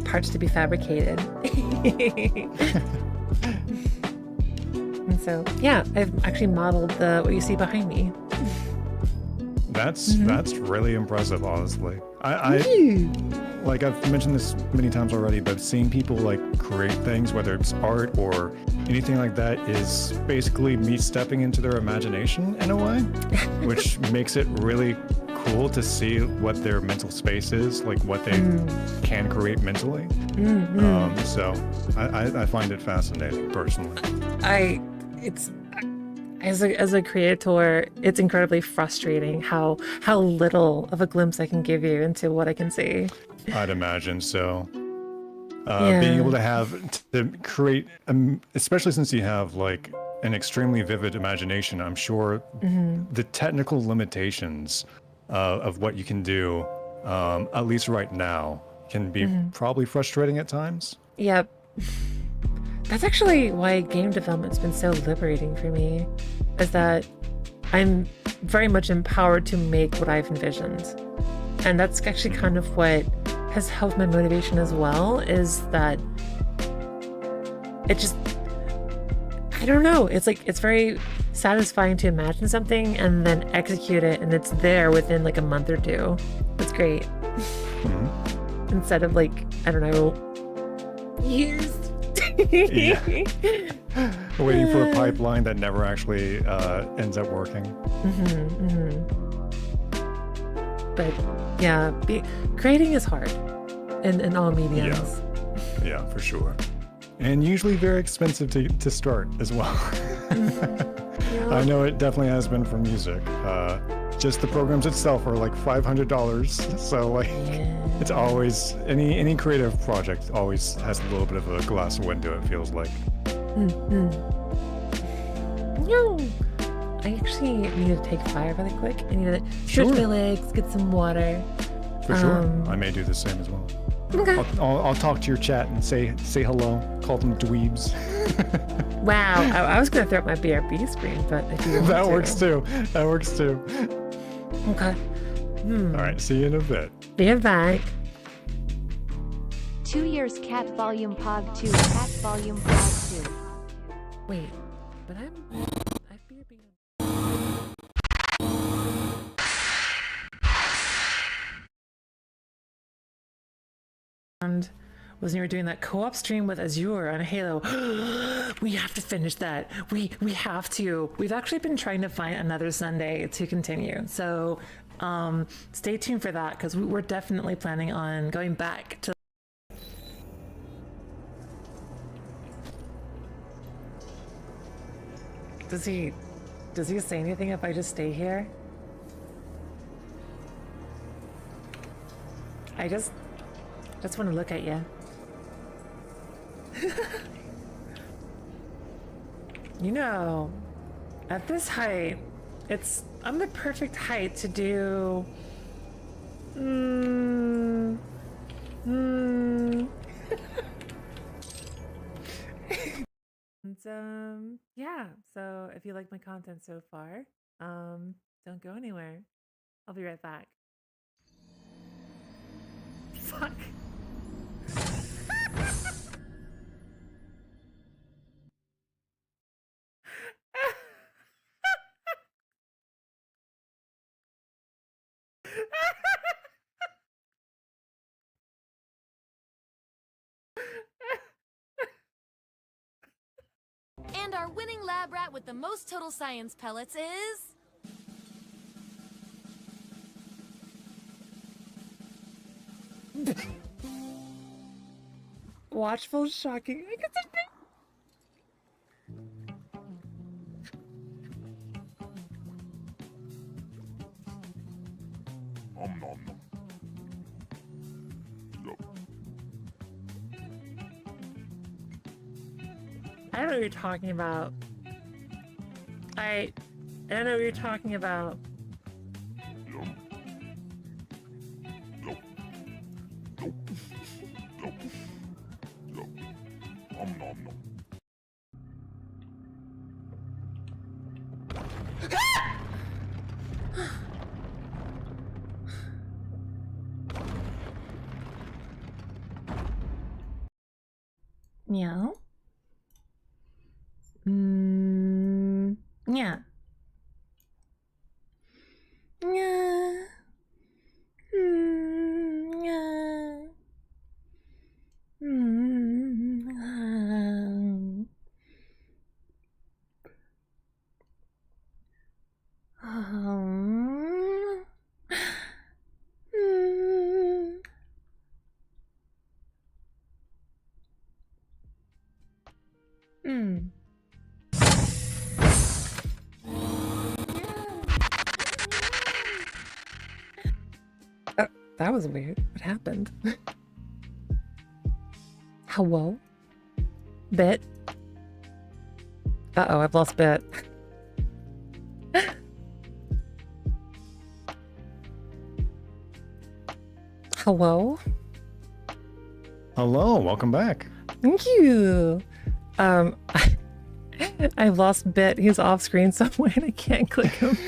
parts to be fabricated. And so yeah, I've actually modeled what you see behind me. That's really impressive, honestly. I like I've mentioned this many times already, but seeing people like create things, whether it's art or anything like that, is basically me stepping into their imagination in a way, which makes it really cool to see what their mental space is, like what they can create mentally. So I find it fascinating personally. As a creator, it's incredibly frustrating how little of a glimpse I can give you into what I can see. I'd imagine so. Being able to create, especially since you have like an extremely vivid imagination, I'm sure the technical limitations of what you can do, at least right now, can be probably frustrating at times. Yep. That's actually why game development's been so liberating for me, is that I'm very much empowered to make what I've envisioned. And that's actually kind of what has helped my motivation as well, is that it just, I don't know, it's like, it's very satisfying to imagine something and then execute it, and it's there within like a month or two. It's great. Instead of like, I don't know, years. Waiting for a pipeline that never actually ends up working. But yeah, creating is hard in all mediums. Yeah, for sure. And usually very expensive to start as well. I know it definitely has been for music. Just the programs itself are like $500. So like, it's always any creative project always has a little bit of a glass window. It feels like. No. I actually need to take a fire really quick. I need to stretch my legs, get some water. For sure. I may do the same as well. Okay. I'll talk to your chat and say hello. Call them dweebs. Wow. I was going to throw up my BRB screen, but if you want That to. works too. That works too. Okay. All right. See you in a bit. Be back. 2 years cat volume pog 2 cat volume pog 2. Wait, but I've BRB. And was when you were doing that co-op stream with Azure on Halo. We have to finish that. We have to. We've actually been trying to find another Sunday to continue. So stay tuned for that because we're definitely planning on going back to. Does he say anything if I just stay here? I just want to look at you. You know, at this height, I'm the perfect height to do. And yeah. So if you like my content so far, don't go anywhere. I'll be right back. Fuck. And our winning lab rat with the most total science pellets is... Watchful, shocking. I get something. I don't know what you're talking about. I don't know what you're talking about. Meow. Yeah. Yeah. Yeah. That was weird. What happened? Hello? Bit? Uh-oh, I've lost Bit. Hello? Hello, welcome back. Thank you. I've lost Bit. He's off screen somewhere and I can't click him.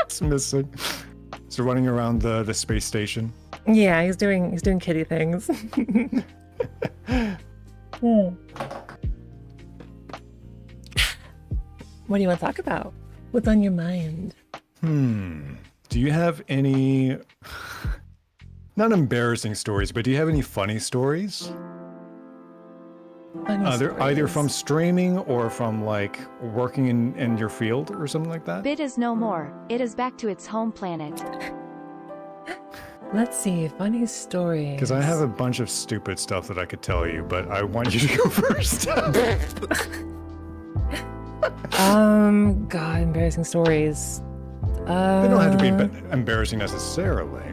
It's missing. So running around the space station. Yeah, he's doing kitty things. What do you want to talk about? What's on your mind? Do you have any not embarrassing stories, but do you have any funny stories? Either from streaming or from like working in your field or something like that? Bit is no more. It is back to its home planet. Let's see, funny stories. Because I have a bunch of stupid stuff that I could tell you, but I want you to go first. God, embarrassing stories. They don't have to be embarrassing necessarily.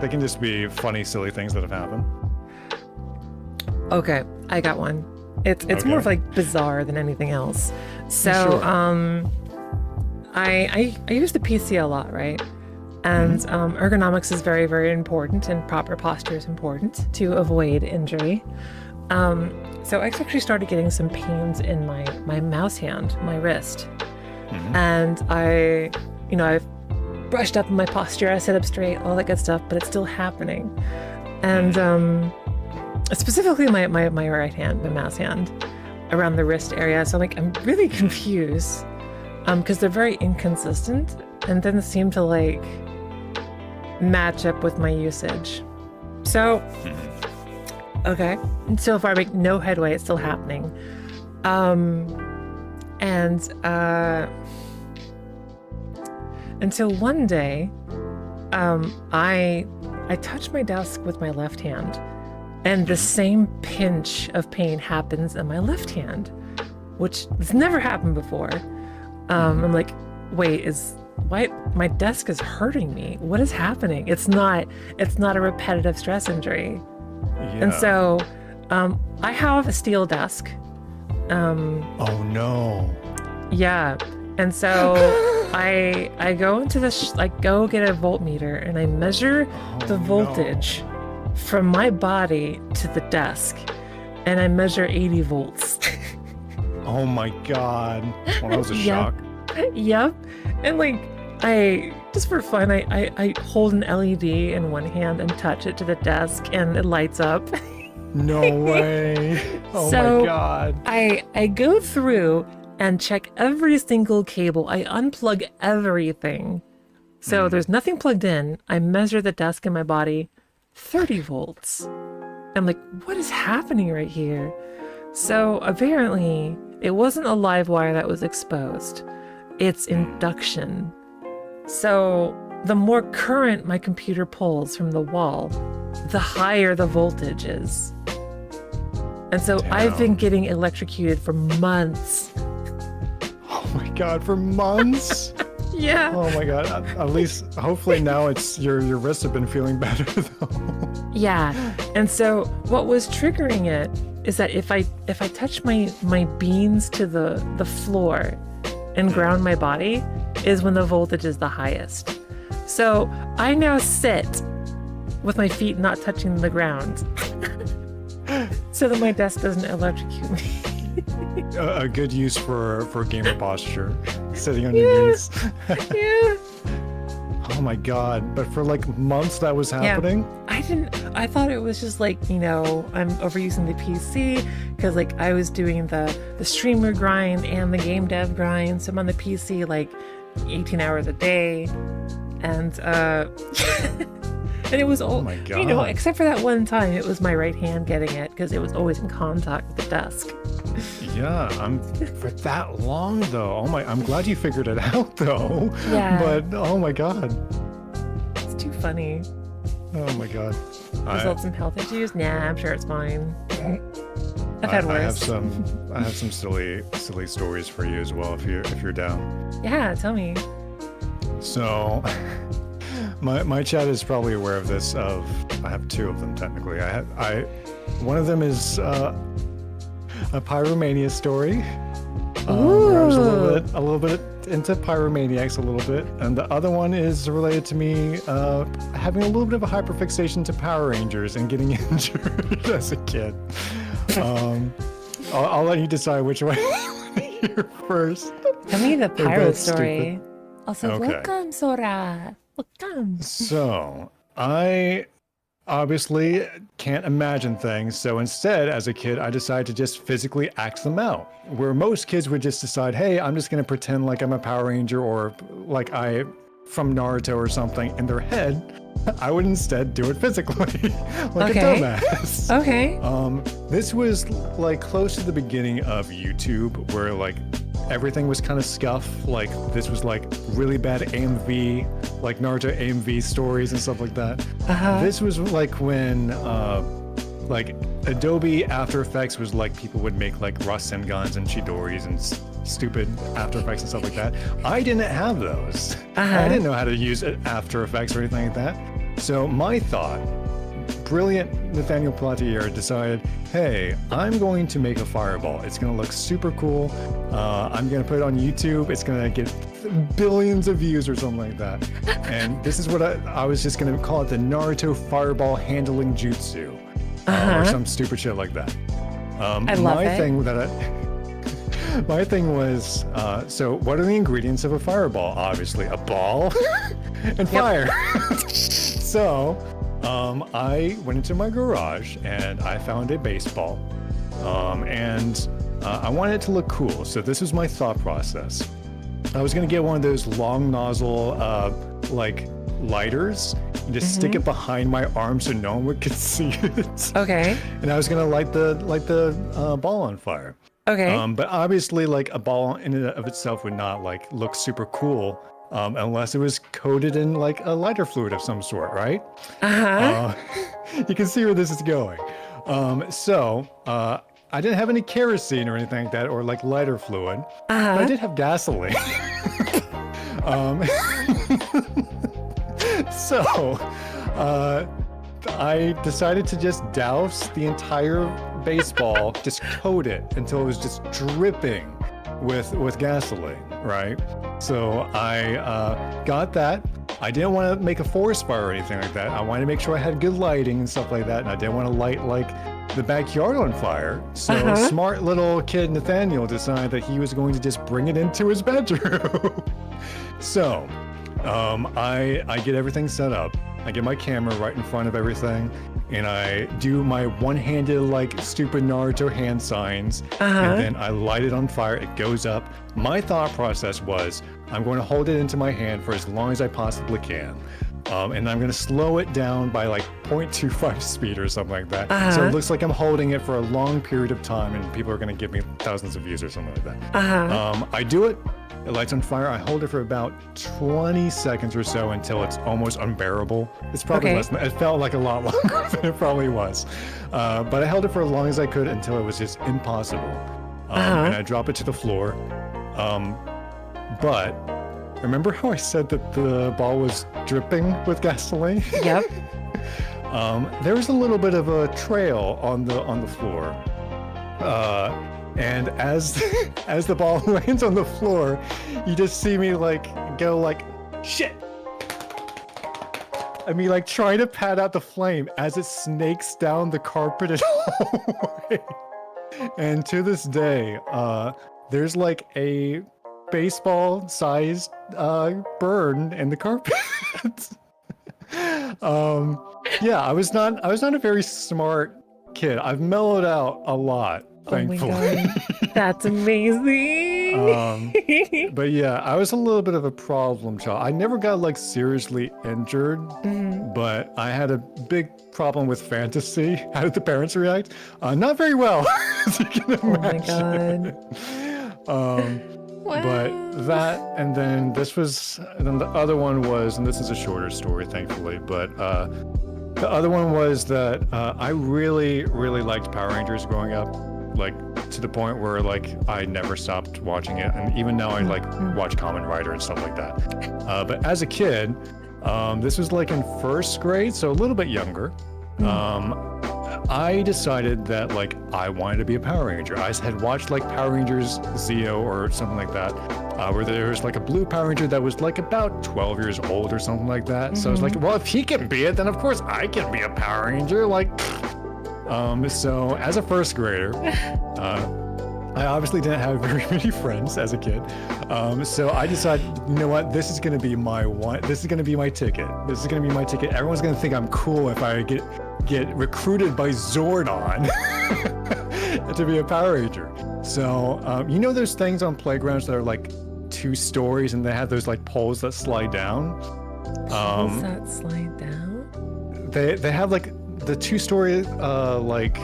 They can just be funny, silly things that have happened. Okay, I got one. It's more of like bizarre than anything else. So, Sure. I use the PC a lot, right? And ergonomics is very, very important, and proper posture is important to avoid injury. So I actually started getting some pains in my mouse hand, my wrist. And I've brushed up my posture, I sit up straight, all that good stuff, but it's still happening. And specifically my right hand, my mouse hand, around the wrist area. So I'm really confused because they're very inconsistent and then seem to match up with my usage. So, okay. And so far I make no headway, it's still happening. Until one day, I touch my desk with my left hand, and the same pinch of pain happens in my left hand, which has never happened before. I'm like, wait, why my desk is hurting me? What is happening? It's not a repetitive stress injury. Yeah. And so, I have a steel desk. Oh no. Yeah. And so I go into go get a voltmeter and I measure the voltage from my body to the desk, and I measure 80 volts. Oh my God. Well, that was a shock. Yep. And I just for fun, I hold an LED in one hand and touch it to the desk, and it lights up. No way. Oh So, my God. I go through and check every single cable. I unplug everything. So there's nothing plugged in. I measure the desk in my body, 30 volts. I'm like, what is happening right here? So apparently it wasn't a live wire that was exposed. It's induction. So the more current my computer pulls from the wall, the higher the voltage is. And so I've been getting electrocuted for months. Oh my God, for months? Yeah. Oh my God. At least, hopefully now it's your wrists have been feeling better though. Yeah. And so what was triggering it is that if I touch my beans to the floor and ground my body is when the voltage is the highest. So I now sit with my feet not touching the ground so that my desk doesn't electrocute me. A good use for gamer posture, sitting on your knees. Yeah. Oh my God. But for months that was happening? I thought it was just I'm overusing the PC because I was doing the streamer grind and the game dev grind. So I'm on the PC 18 hours a day. And and it was all, oh my God. except for that one time, it was my right hand getting it because it was always in contact with the desk. Yeah, for that long though. I'm glad you figured it out though. Yeah. But oh my God. It's too funny. Oh my God. Results in health issues? Nah, I'm sure it's fine. I've had worse. I have some silly stories for you as well if you're down. Yeah, tell me. So my chat is probably aware of this. I have two of them technically. One of them is a pyromania story. Where I was a little bit into pyromaniacs a little bit, and the other one is related to me having a little bit of a hyperfixation to Power Rangers and getting injured as a kid. I'll let you decide which one you want to hear first. Tell me the They're pyro both story. stupid. Also, Okay. welcome, Sora. Welcome. So I obviously can't imagine things, so instead as a kid I decided to just physically act them out, where most kids would just decide, hey, I'm just going to pretend like I'm a Power Ranger or I from Naruto or something in their head. I would instead do it physically like a dumbass. Okay. This was close to the beginning of YouTube where everything was kind of scuff. This was really bad AMV, Naruto AMV stories and stuff like that. This was when Adobe After Effects was people would make Rasengan and Chidoris and stupid After Effects and stuff like that. I didn't have those. I didn't know how to use After Effects or anything like that. So my thought, brilliant Nathaniel Platier decided, hey, I'm going to make a fireball. It's going to look super cool. I'm going to put it on YouTube. It's going to get billions of views or something like that. And this is what I was just going to call it, the Naruto fireball handling jutsu. Or some stupid shit like that. I love it. My thing was, so what are the ingredients of a fireball? Obviously, a ball and fire. So I went into my garage and I found a baseball. And I wanted it to look cool. So this was my thought process. I was going to get one of those long nozzle, like lighters and just stick it behind my arm so no one could see it. Okay. And I was going to light the ball on fire. Okay. But obviously, like, a ball in and of itself would not like look super cool unless it was coated in like a lighter fluid of some sort, right? You can see where this is going. So I didn't have any kerosene or anything like that, or like lighter fluid. But I did have gasoline. So I decided to just douse the entire baseball, just coat it until it was just dripping with gasoline, right? So I got that. I didn't want to make a forest fire or anything like that. I wanted to make sure I had good lighting and stuff like that, and I didn't want to light like the backyard on fire. So smart little kid Nathaniel decided that he was going to just bring it into his bedroom. So I get everything set up. I get my camera right in front of everything, and I do my one-handed, like, stupid Naruto hand signs, and then I light it on fire. It goes up. My thought process was, I'm going to hold it into my hand for as long as I possibly can, and I'm going to slow it down by, like, 0.25 speed or something like that. So it looks like I'm holding it for a long period of time, and people are going to give me thousands of views or something like that. I do it. It lights on fire. I hold it for about 20 seconds or so until it's almost unbearable. It's probably less than, it felt like a lot longer than it probably was. But I held it for as long as I could until it was just impossible. And I drop it to the floor. But remember how I said that the ball was dripping with gasoline? Yep. There was a little bit of a trail on the floor. And as the ball lands on the floor, you just see me like go like, shit. I mean, like, trying to pat out the flame as it snakes down the carpeted hallway. And to this day, there's like a baseball-sized burn in the carpet. Yeah, I was not a very smart kid. I've mellowed out a lot. Thankfully. Oh my God. That's amazing. But yeah, I was a little bit of a problem child. I never got like seriously injured, but I had a big problem with fantasy. How did the parents react? Not very well, as you can imagine. Oh my God. But that, and then the other one was, and this is a shorter story, thankfully, but the other one was that I really, really liked Power Rangers growing up. Like, to the point where, like, I never stopped watching it, and even now I like watch Kamen Rider and stuff like that. But as a kid, this was like in first grade, so a little bit younger. I decided that like I wanted to be a Power Ranger. I had watched like Power Rangers Zeo or something like that, where there was like a blue Power Ranger that was like about 12 years old or something like that. So I was like, well, if he can be it, then of course I can be a Power Ranger. Like. So as a first grader, I obviously didn't have very many friends as a kid. So I decided, you know what, this is going to be my one. This is going to be my ticket. This is going to be my ticket. Everyone's going to think I'm cool if I get recruited by Zordon to be a Power Ranger. So, you know those things on playgrounds that are like 2 stories and they have those like poles that slide down? Poles that slide down? They have like the 2-story like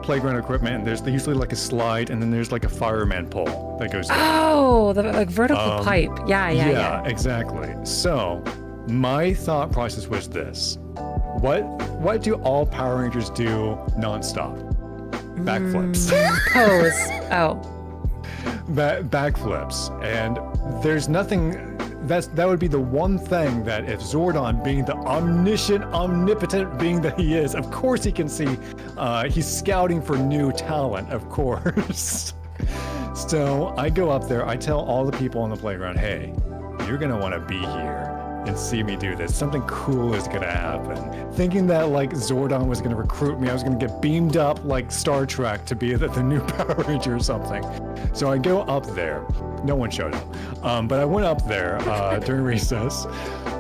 playground equipment, and there's usually like a slide, and then there's like a fireman pole that goes down. Oh, the like vertical pipe. Yeah, exactly. So my thought process was this: what do all Power Rangers do nonstop? Backflips. Pose. Oh. backflips, and there's nothing. That would be the one thing that if Zordon, being the omniscient, omnipotent being that he is, of course he can see. He's scouting for new talent, of course. So I go up there. I tell all the people on the playground, "Hey, you're gonna want to be here and see me do this. Something cool is gonna happen." Thinking that like Zordon was gonna recruit me, I was gonna get beamed up like Star Trek to be the new Power Ranger or something. So I go up there. No one showed up, but I went up there during recess,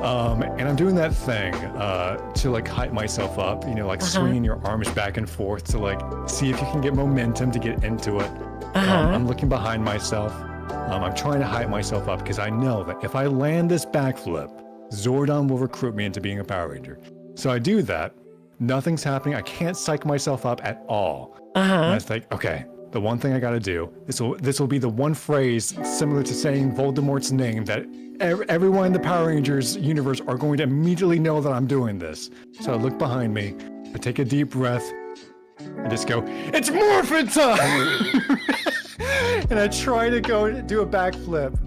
and I'm doing that thing to like hype myself up. You know, like swinging your arms back and forth to like see if you can get momentum to get into it. I'm looking behind myself. I'm trying to hype myself up because I know that if I land this backflip, Zordon will recruit me into being a Power Ranger. So I do that. Nothing's happening. I can't psych myself up at all. And I was like, okay, the one thing I got to do, this will be the one phrase similar to saying Voldemort's name that everyone in the Power Rangers universe are going to immediately know that I'm doing this. So I look behind me, I take a deep breath, and just go, "It's morphin' time!" And I try to go do a backflip,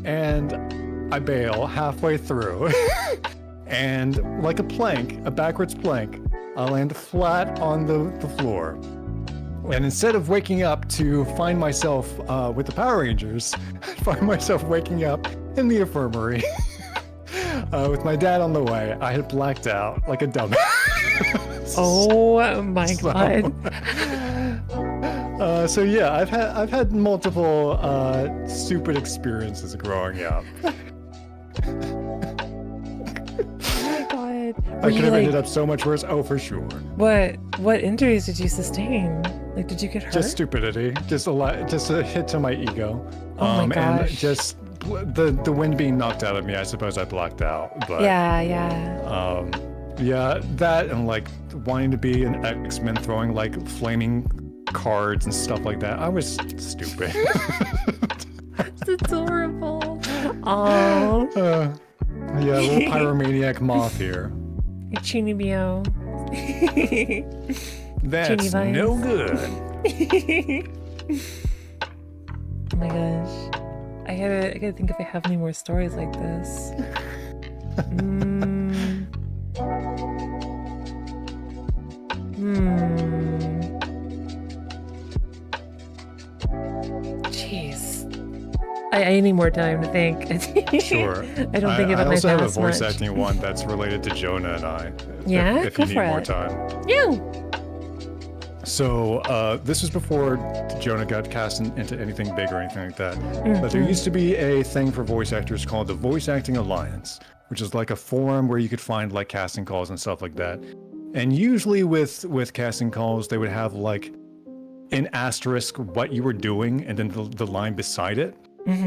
and I bail halfway through. And like a backwards plank, I land flat on the floor. And instead of waking up to find myself with the Power Rangers, I find myself waking up in the infirmary with my dad on the way. I had blacked out like a dumbass. Oh my God. So yeah, I've had multiple stupid experiences growing up. I could have ended up so much worse. Oh, for sure. What injuries did you sustain? Like, did you get hurt? Just stupidity. Just a hit to my ego. Oh my gosh. And just the wind being knocked out of me. I suppose I blacked out. But yeah. Yeah, that and like wanting to be an X-Men, throwing like flaming cards and stuff like that. I was stupid. That's adorable. Oh. Yeah, little pyromaniac Moth here. Chinibio. That's no good. Oh my gosh. I gotta think if I have any more stories like this. Jeez. I need more time to think. Sure. I don't think about my past I also have a voice much. acting one that's related to Jonah and I. Yeah? If Go you need for more it. time. Yeah. So this was before Jonah got cast into anything big or anything like that. But there used to be a thing for voice actors called the Voice Acting Alliance, which is like a forum where you could find like casting calls and stuff like that. And usually with casting calls, they would have like an asterisk what you were doing and then the line beside it.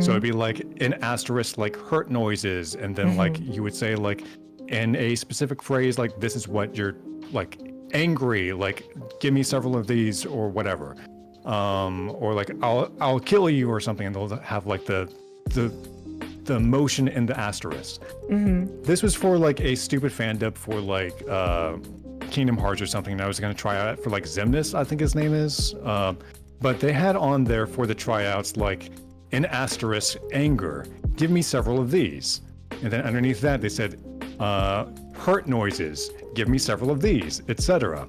So it'd be like an asterisk like hurt noises, and then like you would say like in a specific phrase like this is what you're like angry, like give me several of these or whatever, or like I'll kill you or something, and they'll have like the emotion in the asterisk. This was for like a stupid fan dub for like Kingdom Hearts or something, and I was gonna try out for like Xemnas, I think his name is, but they had on there for the tryouts like an asterisk anger, give me several of these, and then underneath that they said hurt noises, give me several of these, etc.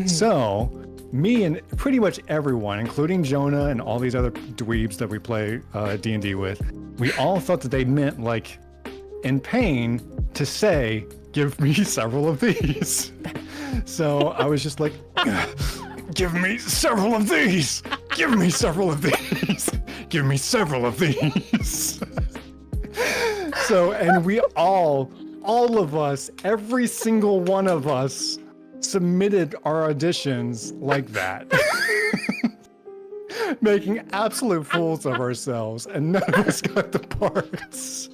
So me and pretty much everyone, including Jonah and all these other dweebs that we play D&D with, we all thought that they meant like in pain to say give me several of these. So I was just like, give me several of these, give me several of these, give me several of these. So, and we all of us, every single one of us submitted our auditions like that. Making absolute fools of ourselves, and none of us got the parts.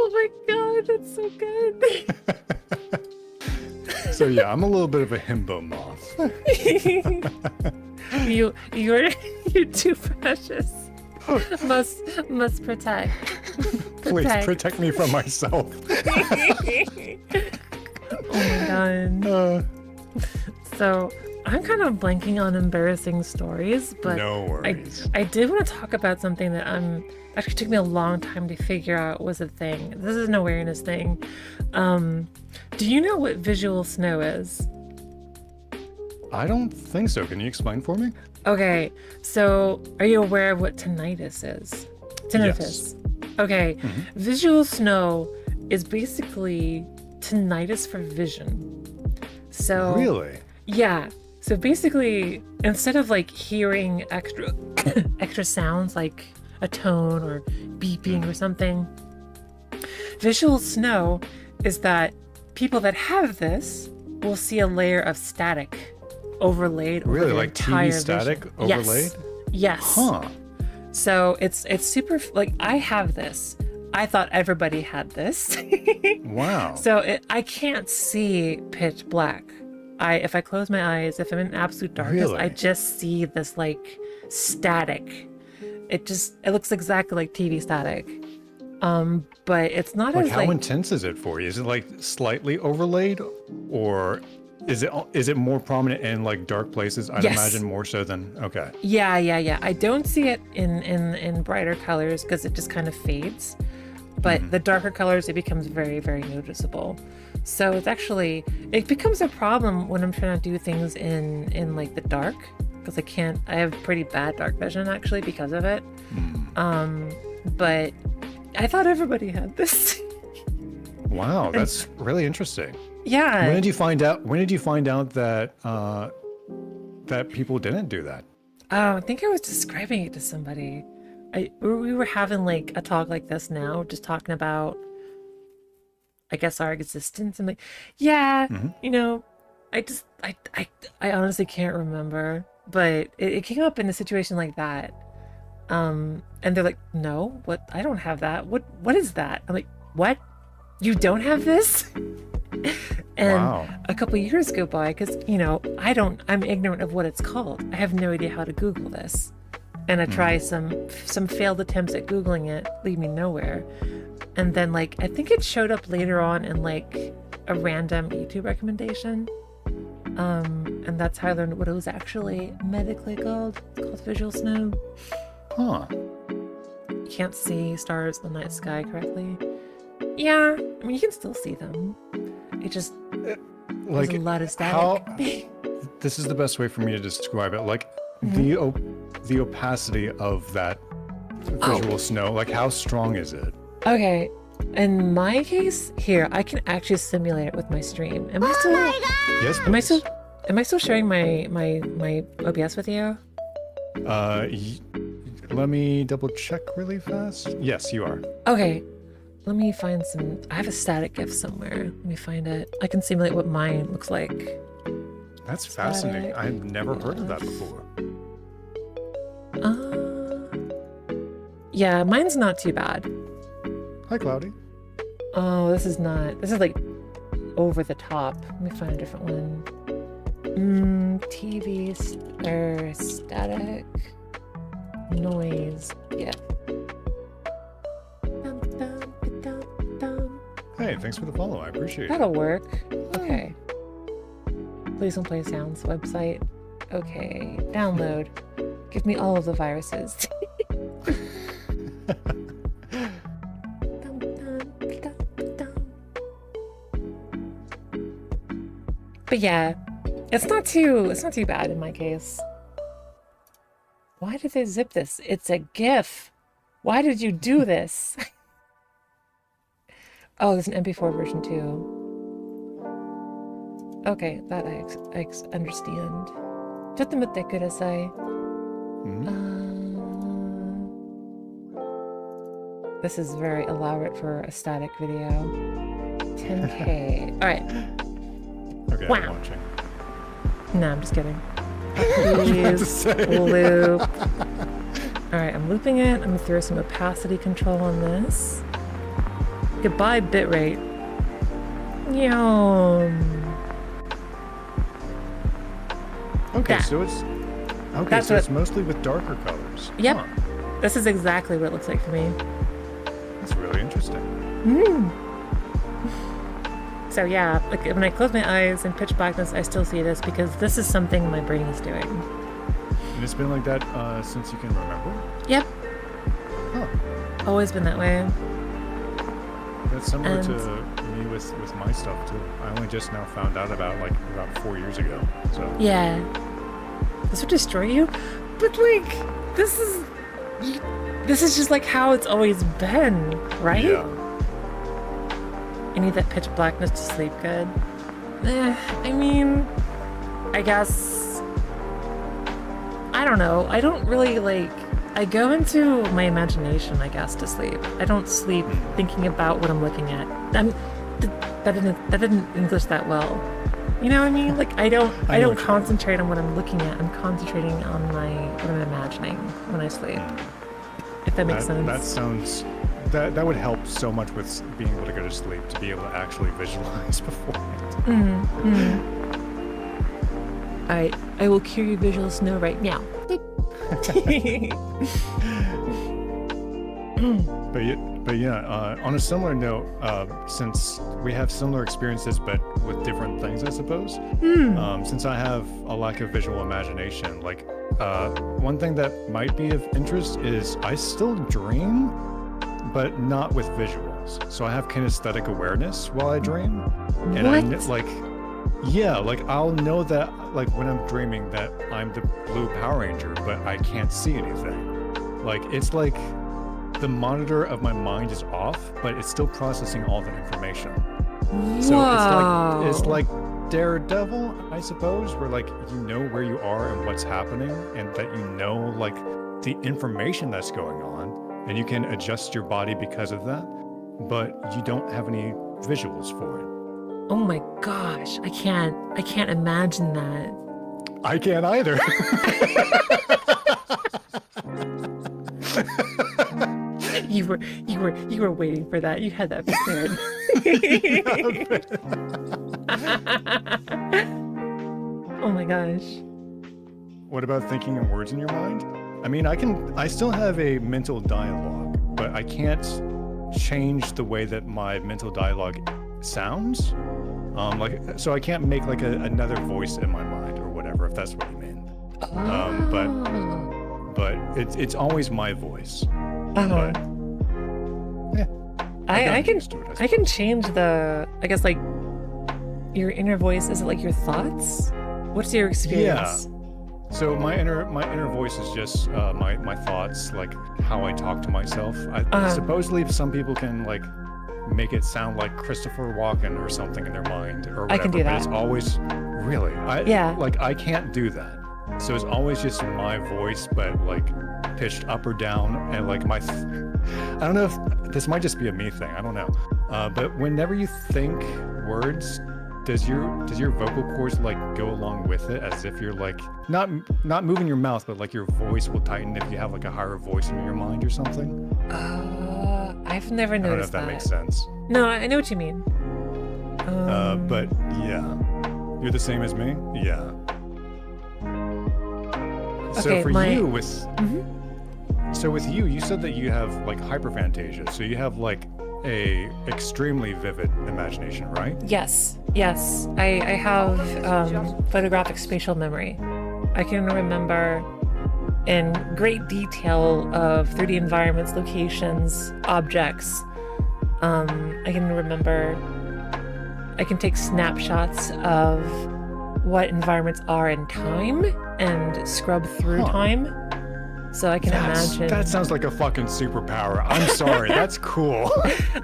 Oh my God, that's so good. So yeah, I'm a little bit of a himbo moth. You're too precious. Must protect. Please protect me from myself. Oh my God. So I'm kind of blanking on embarrassing stories, but No worries. I did want to talk about something that actually took me a long time to figure out was a thing. This is an awareness thing. Do you know what visual snow is? I don't think so. Can you explain for me? Okay, so are you aware of what tinnitus is? Tinnitus. Yes. Okay, visual snow is basically tinnitus for vision. So Really? yeah. So basically, instead of like hearing extra sounds like a tone or beeping or something, visual snow is that people that have this will see a layer of static overlaid over Really? their Like entire TV static vision. overlaid? Yes. Huh. So it's super like I have this. I thought everybody had this. Wow. So I can't see pitch black. If I close my eyes, if I'm in absolute darkness, I Really? just see this like static. It looks exactly like TV static. But it's not Like as how like intense is it for you? Is it like slightly overlaid, or is it more prominent in like dark places? I'd Yes. imagine more so than okay. yeah. I don't see it in brighter colors because it just kind of fades. But the darker colors, it becomes very, very noticeable. So it becomes a problem when I'm trying to do things in like the dark because I have pretty bad dark vision actually because of it. But I thought everybody had this. Wow, that's really interesting. Yeah. When did you find out? When did you find out that that people didn't do that? Oh, I think I was describing it to somebody. We were having like a talk like this now, just talking about, I guess, our existence. And like, yeah, you know, I honestly can't remember, but it came up in a situation like that. And they're like, no, what? I don't have that. What is that? I'm like, what? You don't have this? And Wow. a couple years go by because, you know, I'm ignorant of what it's called. I have no idea how to Google this. And I try some failed attempts at Googling it, lead me nowhere. And then like, I think it showed up later on in like a random YouTube recommendation. And that's how I learned what it was actually medically called. It's called visual snow. Huh. You can't see stars in the night sky correctly. Yeah, I mean, you can still see them. It just, Like there's a lot of static. how? This is the best way for me to describe it. Like the opacity of that visual snow. Like how strong is it? Okay, in my case, here, I can actually simulate it with my stream. Am I still? Yes. Am I still sharing my OBS with you? Let me double check really fast. Yes, you are. Okay, let me find some. I have a static GIF somewhere. Let me find it. I can simulate what mine looks like. That's fascinating. I've never heard of that before. Yeah, mine's not too bad. Hi, Cloudy. Oh, this is like over the top. Let me find a different one. TV static noise. Yeah. Hey, thanks for the follow. I appreciate it. That'll work. Okay. Please don't play sounds website. Okay. Download. Give me all of the viruses. But yeah, it's not too bad in my case. Why did they zip this? It's a GIF. Why did you do this? Oh, there's an MP4 version too. Okay, that I understand. ちょっと待ってください. This is very elaborate for a static video. 10K. All right. Okay, Wow. I'm watching. No, I'm just kidding. Please loop. All right, I'm looping it. I'm gonna throw some opacity control on this. Goodbye, bitrate. Yum. Okay, That. so it's okay. That's So what- it's mostly with darker colors. Yep. Huh. This is exactly what it looks like for me. That's really interesting. So yeah, like when I close my eyes in pitch blackness, I still see this because this is something my brain is doing. And it's been like that since you can remember? Yep. Huh. Always been that way. That's similar to me with my stuff too. I only just now found out about about 4 years ago. So Yeah. This would destroy you, but like this is just like how it's always been, right? Yeah. I need that pitch blackness to sleep good. I mean, I guess I don't know. I don't really I go into my imagination, I guess, to sleep. I don't sleep thinking about what I'm looking at. That didn't English that well. You know what I mean? Like I don't concentrate on what I'm looking at. I'm concentrating on what I'm imagining when I sleep. If that makes sense. That sounds that would help so much with being able to go to sleep, to be able to actually visualize beforehand. I will cure your visual snow right now. But yeah, on a similar note, since we have similar experiences but with different things, I suppose, since I have a lack of visual imagination, one thing that might be of interest is I still dream, but not with visuals. So I have kinesthetic awareness while I dream. And I'll know that when I'm dreaming that I'm the blue Power Ranger, but I can't see anything. It's like the monitor of my mind is off, but it's still processing all the information. So it's like Daredevil, I suppose, where you know where you are and what's happening, and that you know the information that's going on, and you can adjust your body because of that, but you don't have any visuals for it. Oh my gosh, I can't imagine that. I can't either. You were waiting for that. You had that prepared. Oh my gosh. What about thinking in words in your mind? I mean, I still have a mental dialogue, but I can't change the way that my mental dialogue sounds. So I can't make another voice in my mind or whatever, if that's what you mean. But it's always my voice. But, yeah, I can change I guess your inner voice. Is it your thoughts? What's your experience? Yeah. So my inner voice is just my thoughts, how I talk to myself. Supposedly some people can make it sound like Christopher Walken or something in their mind or whatever. I can do that. But it's always really I can't do that. So it's always just my voice, but pitched up or down, and I don't know if this might just be a me thing. I don't know. But whenever you think words, does your vocal cords go along with it, as if you're not moving your mouth, but your voice will tighten if you have a higher voice in your mind or something? I've never noticed that. I don't know if that makes sense. No, I know what you mean. But yeah, you're the same as me. Yeah. Okay, so for you with you, you said that you have hyperphantasia. So you have a extremely vivid imagination, right? Yes. I have photographic spatial memory. I can remember in great detail of 3D environments, locations, objects. I can take snapshots of what environments are in time and scrub through time. So I can imagine. That sounds like a fucking superpower. I'm sorry. That's cool.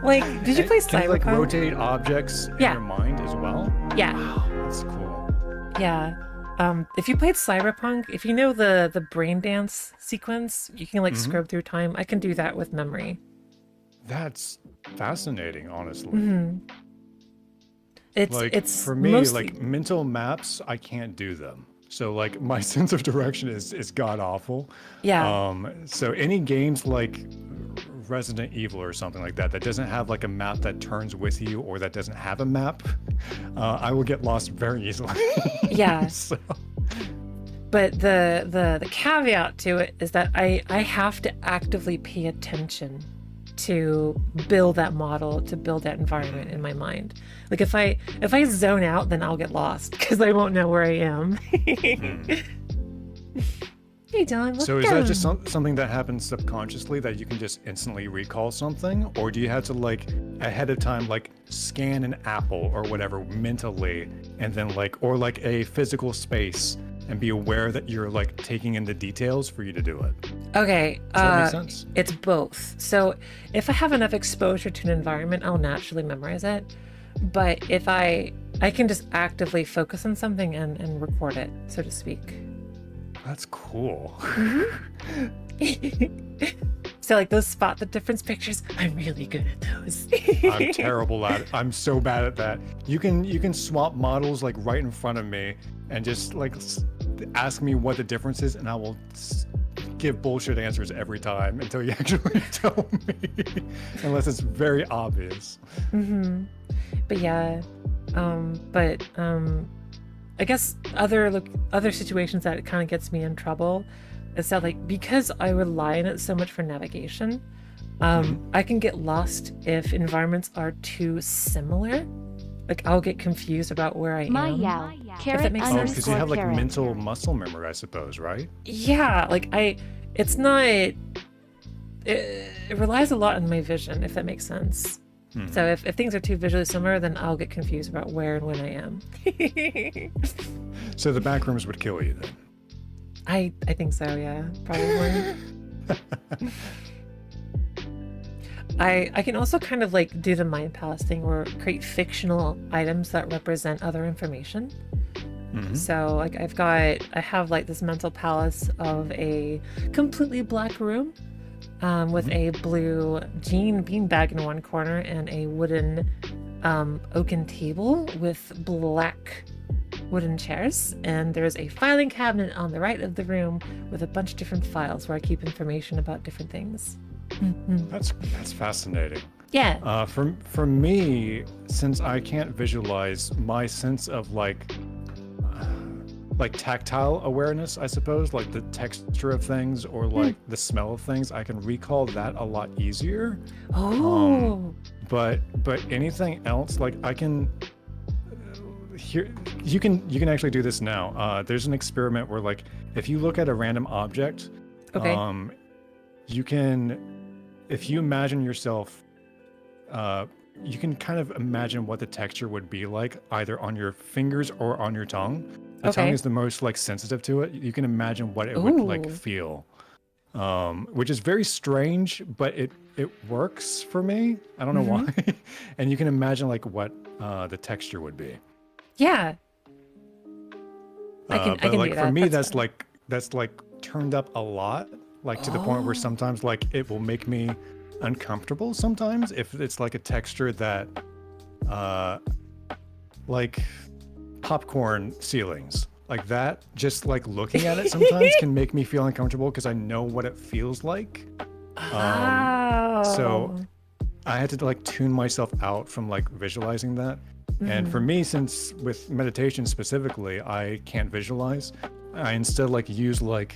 Did you play Cyberpunk? Can you rotate objects in your mind as well? Yeah. Wow, that's cool. Yeah. If you played Cyberpunk, if you know the brain dance sequence, you can scrub through time. I can do that with memory. That's fascinating, honestly. Mm-hmm. It's for me, mostly... mental maps, I can't do them. So my sense of direction is god awful. Yeah. So any games like Resident Evil or something like that doesn't have a map that turns with you, or that doesn't have a map, I will get lost very easily. Yeah. So. But the caveat to it is that I have to actively pay attention to build that model, to build that environment in my mind. Like if I zone out, then I'll get lost because I won't know where I am. Hey, John. So is that just something that happens subconsciously that you can just instantly recall something? Or do you have to like ahead of time, like scan an apple or whatever mentally and then like, or like a physical space and be aware that you're like taking in the details for you to do it? Okay. Does that make sense? It's both. So if I have enough exposure to an environment, I'll naturally memorize it. But if I can just actively focus on something and record it, so to speak. That's cool. So like those spot the difference pictures, I'm really good at those. I'm terrible at it. I'm so bad at that. You can swap models like right in front of me and just like ask me what the difference is, and I will give bullshit answers every time until you actually tell me, unless it's very obvious. But yeah, I guess other situations that it kind of gets me in trouble is that like because I rely on it so much for navigation, I can get lost if environments are too similar. Like I'll get confused about where I am. Carrot makes Oh, sense. because you have like carrot. mental muscle memory, I suppose, right? Yeah, like it's not. It relies a lot on my vision, if that makes sense. So if things are too visually similar, then I'll get confused about where and when I am. So the back rooms would kill you then. I think so, yeah, probably. I can also kind of like do the mind palace thing or create fictional items that represent other information. So like I have like this mental palace of a completely black room with a blue jean beanbag in one corner and a wooden oaken table with black wooden chairs, and there's a filing cabinet on the right of the room with a bunch of different files where I keep information about different things. That's fascinating. Yeah. For me, since I can't visualize, my sense of like tactile awareness, I suppose, like the texture of things or like the smell of things, I can recall that a lot easier. But anything else, like I can here you can actually do this now. There's an experiment where like if you look at a random object, you can, if you imagine yourself, you can kind of imagine what the texture would be like either on your fingers or on your tongue. The tongue is the most like sensitive to it. You can imagine what it would like feel, which is very strange, but it works for me. I don't know why. And you can imagine like what the texture would be. Yeah. I can like do that. for me, That's fun. that's like turned up a lot, like to the point where sometimes like it will make me uncomfortable sometimes if it's like a texture that like popcorn ceilings like that, just like looking at it sometimes can make me feel uncomfortable because I know what it feels like. So I had to like tune myself out from like visualizing that. And for me, since with meditation specifically I can't visualize, I instead like use like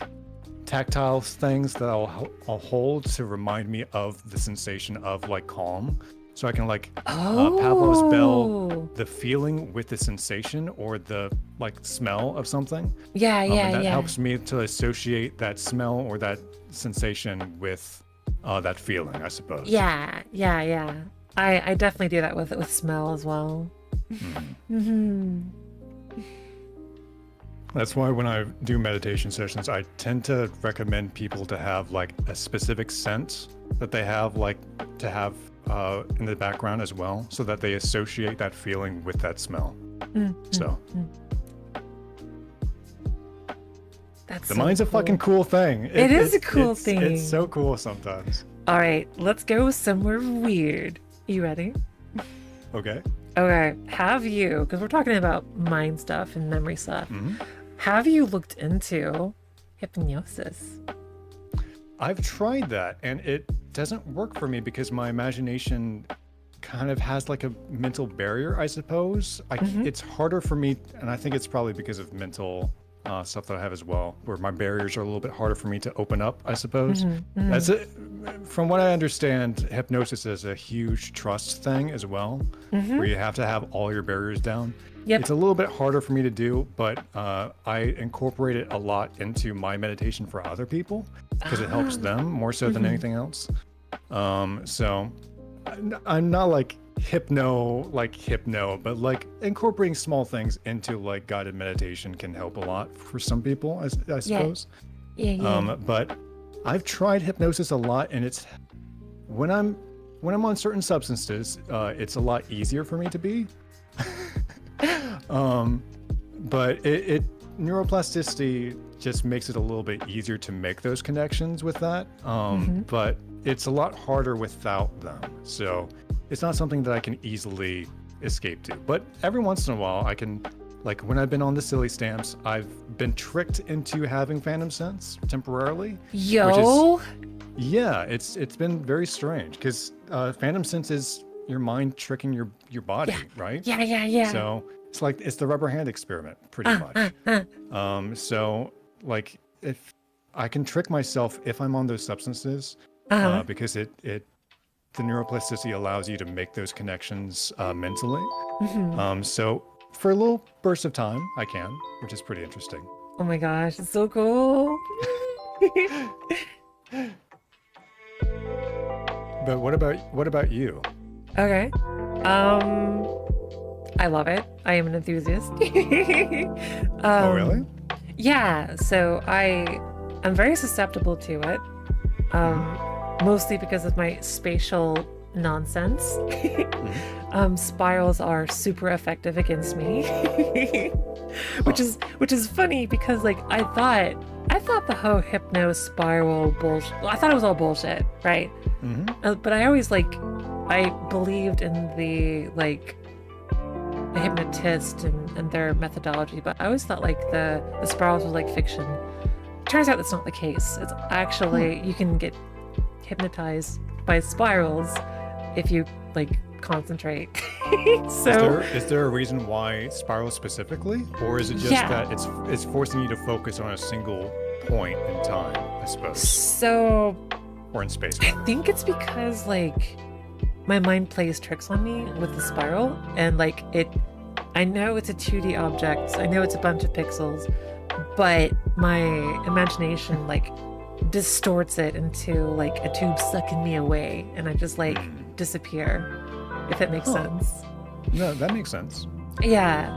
tactile things that I'll hold to remind me of the sensation of like calm. So I can like Pavlov's bell, the feeling with the sensation or the like smell of something. And that helps me to associate that smell or that sensation with that feeling, I suppose. Yeah. I definitely do that with smell as well. That's why when I do meditation sessions, I tend to recommend people to have like a specific scent that they have like to have in the background as well, so that they associate that feeling with that smell. That's the so mind's a cool. fucking cool thing. It is a cool thing. It's so cool sometimes. All right, let's go somewhere weird. You ready? Okay. Okay, have you, because we're talking about mind stuff and memory stuff, have you looked into hypnosis? I've tried that and it doesn't work for me because my imagination kind of has like a mental barrier, I suppose. It's harder for me, and I think it's probably because of mental stuff that I have as well, where my barriers are a little bit harder for me to open up, I suppose. That's it. From what I understand, hypnosis is a huge trust thing as well, where you have to have all your barriers down. Yep. It's a little bit harder for me to do, but I incorporate it a lot into my meditation for other people because it helps them more so than anything else. So I'm not like hypno, but like incorporating small things into like guided meditation can help a lot for some people, I suppose. Yeah. But I've tried hypnosis a lot, and it's when I'm on certain substances, it's a lot easier for me to be. But it neuroplasticity just makes it a little bit easier to make those connections with that. But it's a lot harder without them. So it's not something that I can easily escape to. But every once in a while, I can, like when I've been on the silly stamps, I've been tricked into having phantom sense temporarily. Yo. Yeah, it's been very strange because phantom sense is your mind tricking your body, right? Yeah. So it's the rubber hand experiment, pretty much. So like if I can trick myself if I'm on those substances, because the neuroplasticity allows you to make those connections mentally. So for a little burst of time, I can, which is pretty interesting. Oh my gosh, it's so cool. But what about you? Okay. I love it. I am an enthusiast. Oh, really? Yeah, so I'm very susceptible to it. Mostly because of my spatial nonsense. Spirals are super effective against me. which is funny because like I thought the whole hypno spiral bullshit, I thought it was all bullshit, right? But I always I believed in the hypnotist and their methodology, but I always thought like the spirals was like fiction. Turns out that's not the case. It's actually you can get hypnotized by spirals if you concentrate. So is there a reason why spirals specifically, or is it just that it's forcing you to focus on a single point in time, I suppose? So or in space. I think it's because my mind plays tricks on me with the spiral, and I know it's a 2D object, I know it's a bunch of pixels, but my imagination distorts it into a tube sucking me away, and I just disappear, if it makes sense. No, that makes sense. Yeah.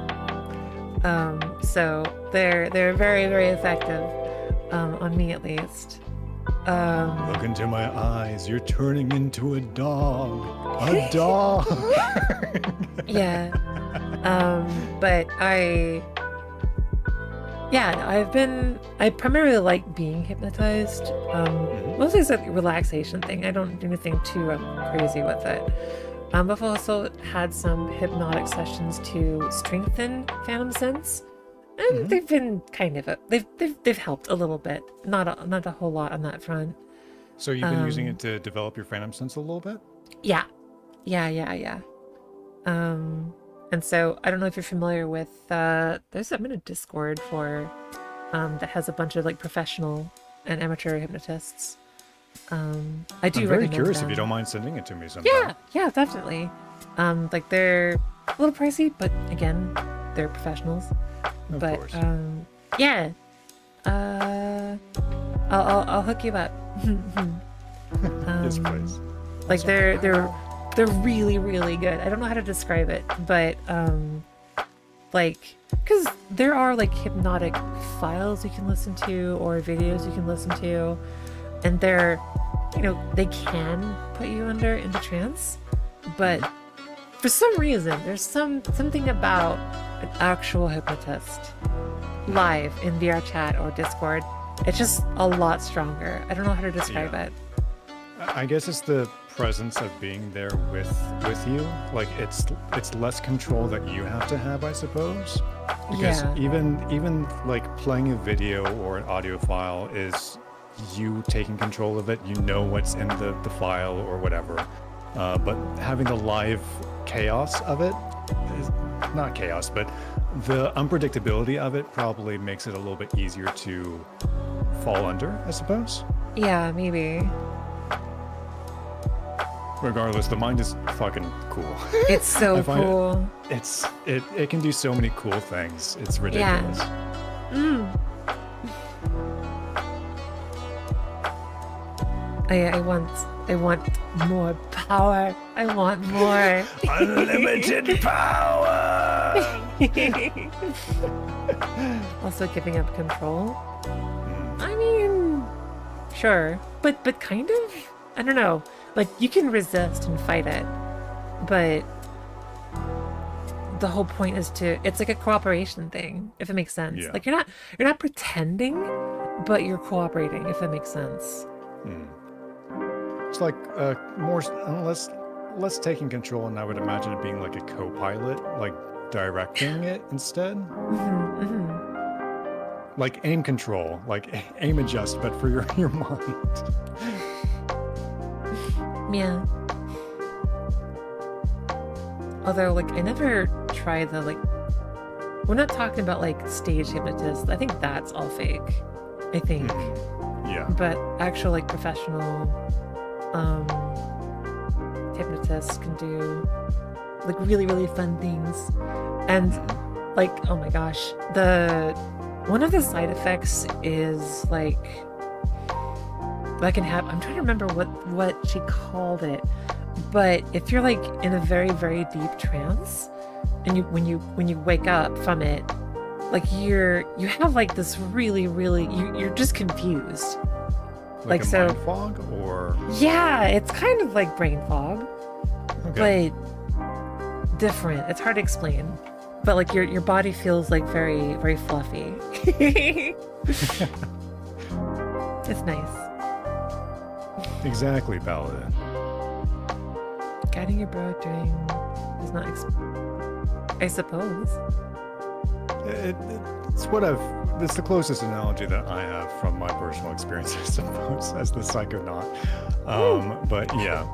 So they're very, very effective, on me at least. Look into my eyes, you're turning into a dog. A dog. Yeah. But I primarily like being hypnotized. Mostly it's a relaxation thing. I don't do anything too crazy with it. I've also had some hypnotic sessions to strengthen phantom sense, and they've been kind of they've helped a little bit, not a whole lot on that front. So you've been using it to develop your phantom sense a little bit? Yeah. And so I don't know if you're familiar with I'm in a Discord for that has a bunch of professional and amateur hypnotists. I'm very curious them. If you don't mind sending it to me sometime. Yeah, definitely. They're a little pricey, but again, they're professionals. Of course. I'll hook you up. Yes, please. They're really, really good. I don't know how to describe it, but because there are hypnotic files you can listen to or videos you can listen to, and they're, they can put you into trance, but for some reason there's something about an actual hypnotist live in VR chat or Discord. It's just a lot stronger. I don't know how to describe it. I guess it's the presence of being there with you. It's less control that you have to have, I suppose. Because even playing a video or an audio file is you taking control of it. You know what's in the file or whatever. But having the live chaos of it is not chaos, but the unpredictability of it probably makes it a little bit easier to fall under, I suppose. Yeah, maybe. Regardless, the mind is fucking cool. It's so I find cool. It can do so many cool things. It's ridiculous. I want more power. I want more. Unlimited power. Also giving up control. I mean, sure, but kind of. I don't know. Like, you can resist and fight it, but the whole point is it's like a cooperation thing, if it makes sense. Yeah. Like, you're not pretending, but you're cooperating, if that makes sense. It's like more less taking control, and I would imagine it being like a co-pilot, like directing it instead. Like aim control, like aim adjust, but for your mind. Yeah. Although, like, I never tried the, like, we're not talking about, like, stage hypnotists. I think that's all fake. I think. Yeah. But actual, like, professional hypnotists can do, like, really, really fun things. And, like, oh my gosh, one of the side effects is, like, I'm trying to remember what she called it, but if you're like in a very, very deep trance, and when you wake up from it, like you have like this really, really, you're just confused. Like a mind fog, or yeah, it's kind of like brain fog, okay. but different. It's hard to explain, but like your body feels like very, very fluffy. It's nice. Exactly, Paladin. Guiding your broad dream is not, I suppose. It's the closest analogy that I have from my personal experience, I suppose, as the psychonaut. But yeah.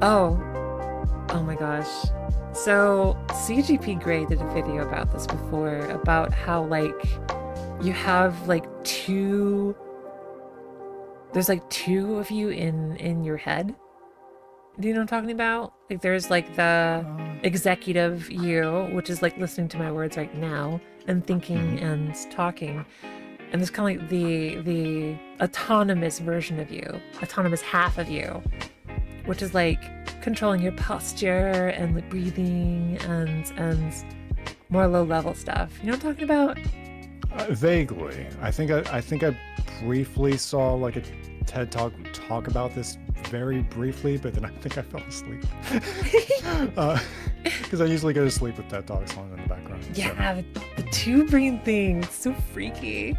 Oh my gosh. So CGP Grey did a video about this before, about how like you have like there's like two of you in your head. Do you know what I'm talking about? Like there's like the executive you, which is like listening to my words right now and thinking and talking. And there's kind of like the autonomous version of you, autonomous half of you, which is like controlling your posture and like breathing and more low level stuff. You know what I'm talking about? Vaguely. I think I briefly saw like a TED talk about this very briefly, but then I think I fell asleep. Because I usually go to sleep with TED Talks on in the background. Yeah, so. The two brain thing, so freaky.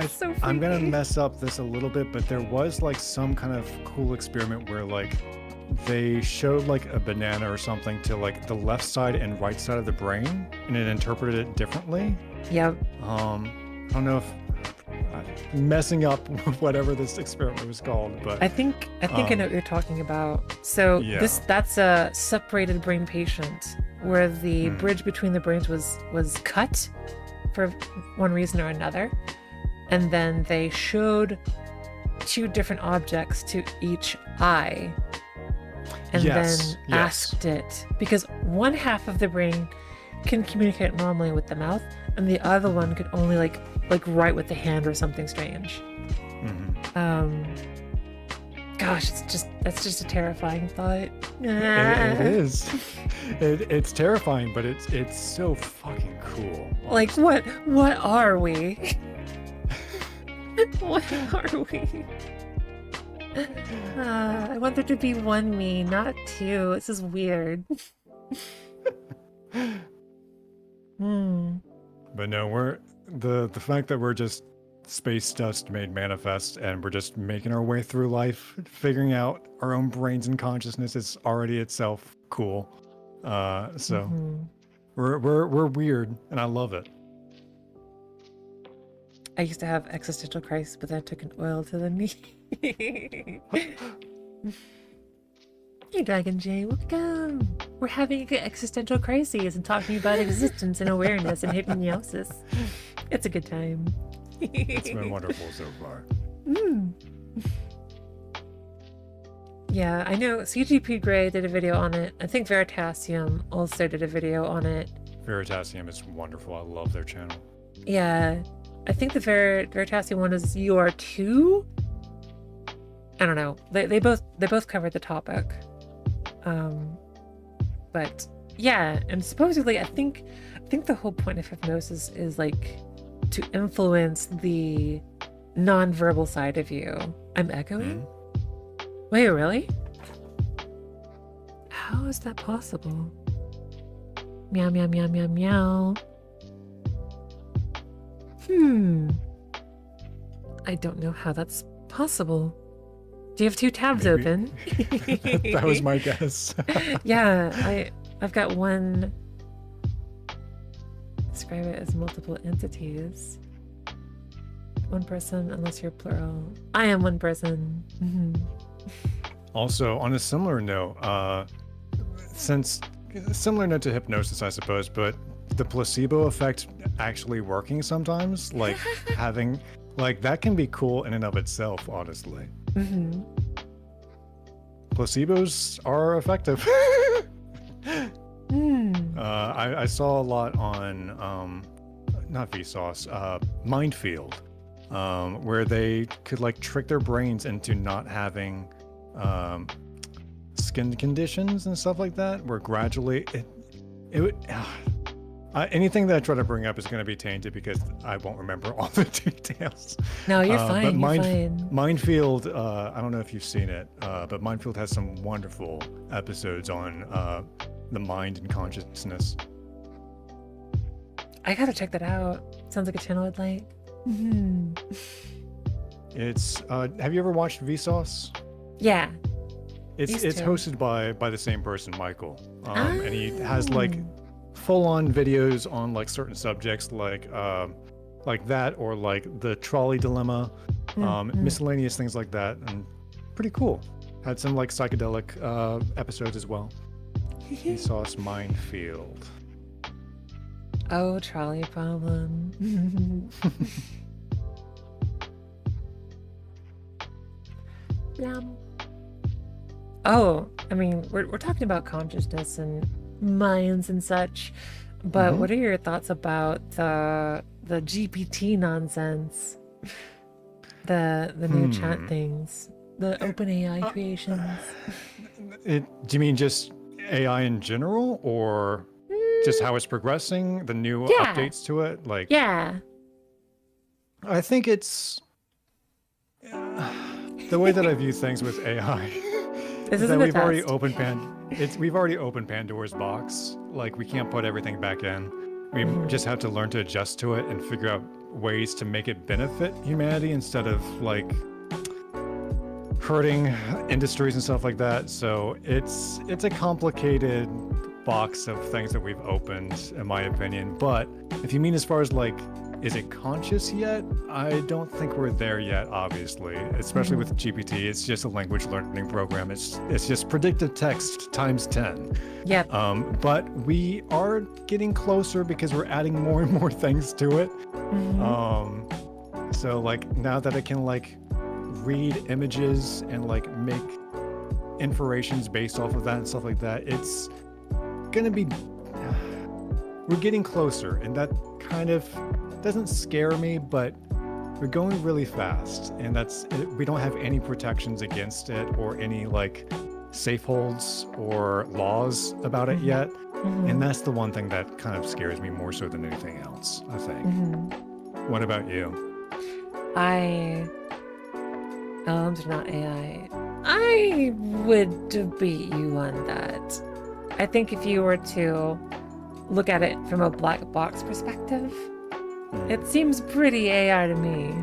So freaky. I'm gonna mess up this a little bit, but there was like some kind of cool experiment where like they showed like a banana or something to like the left side and right side of the brain, and it interpreted it differently. Yep. I don't know if I'm messing up whatever this experiment was called, but I think I know what you're talking about. So yeah. that's a separated brain patient where the bridge between the brains was cut for one reason or another, and then they showed two different objects to each eye, and then asked it, because one half of the brain can communicate normally with the mouth, and the other one could only like write with the hand or something strange. Gosh, that's just a terrifying thought. It is. It's terrifying, but it's so fucking cool. Like what are we? What are we? I want there to be one me, not two. This is weird. But no, we're the fact that we're just space dust made manifest, and we're just making our way through life, figuring out our own brains and consciousness is already itself cool. So we're weird, and I love it. I used to have existential crisis, but then I took an oil to the knee. Hey, Dragon Jay, welcome. We're having an existential crisis and talking about existence and awareness and hypnosis. It's a good time. It's been wonderful so far. Yeah, I know CGP Grey did a video on it. I think Veritasium also did a video on it. Veritasium is wonderful. I love their channel. Yeah, I think the Veritasium one is UR2. I don't know. They both covered the topic. But yeah, and supposedly I think the whole point of hypnosis is like to influence the non-verbal side of you. I'm echoing? Wait, really? How is that possible? Meow, meow, meow, meow, meow. I don't know how that's possible. Do you have two tabs open? That was my guess. Yeah, I've got one. Describe it as multiple entities. One person, unless you're plural. I am one person. Also, on a similar note, similar note to hypnosis, I suppose, but the placebo effect actually working sometimes, like having, like that can be cool in and of itself, honestly. Placebos are effective. I saw a lot on, not Vsauce, Mindfield, where they could like trick their brains into not having skin conditions and stuff like that, where gradually it would anything that I try to bring up is going to be tainted because I won't remember all the details. No, you're fine. But you're fine. Mindfield, I don't know if you've seen it, but Mindfield has some wonderful episodes on the mind and consciousness. I gotta check that out. Sounds like a channel I'd like. It's have you ever watched Vsauce? Yeah. It's Used to. hosted by the same person, Michael, and he has like full-on videos on like certain subjects like that, or like the trolley dilemma, miscellaneous things like that, and pretty cool. Had some like psychedelic episodes as well. Vsauce Mindfield. Oh, trolley problem. Yum. Oh, I mean, we're talking about consciousness and minds and such, but what are your thoughts about the GPT nonsense? The new chat things, the open AI creations. Do you mean just AI in general, or just how it's progressing, the new updates to it? Like, Yeah. I think it's the way that I view things with AI. This That isn't we've a already test. opened Pandora's box. Like, we can't put everything back in. We just have to learn to adjust to it and figure out ways to make it benefit humanity instead of like hurting industries and stuff like that. So it's a complicated box of things that we've opened, in my opinion. But if you mean as far as like, is it conscious yet? I don't think we're there yet, obviously, especially with GPT. It's just a language learning program. It's just predictive text times 10. Yep. But we are getting closer because we're adding more and more things to it. So like now that I can like read images and like make inferences based off of that and stuff like that, it's gonna be, we're getting closer, and that kind of doesn't scare me, but we're going really fast, and we don't have any protections against it or any like safe holds or laws about it yet. And that's the one thing that kind of scares me more so than anything else, I think. What about you? LLMs are not AI. I would debate you on that. I think if you were to look at it from a black box perspective, it seems pretty AI to me.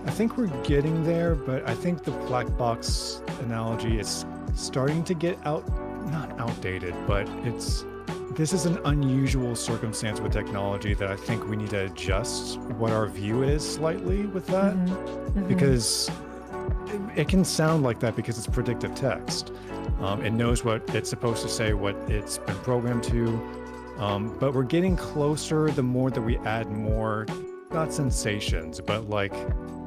I think we're getting there, but I think the black box analogy is starting to get not outdated, but this is an unusual circumstance with technology that I think we need to adjust what our view is slightly with that, because it can sound like that because it's predictive text. It knows what it's supposed to say, what it's been programmed to. But we're getting closer the more that we add more, not sensations, but like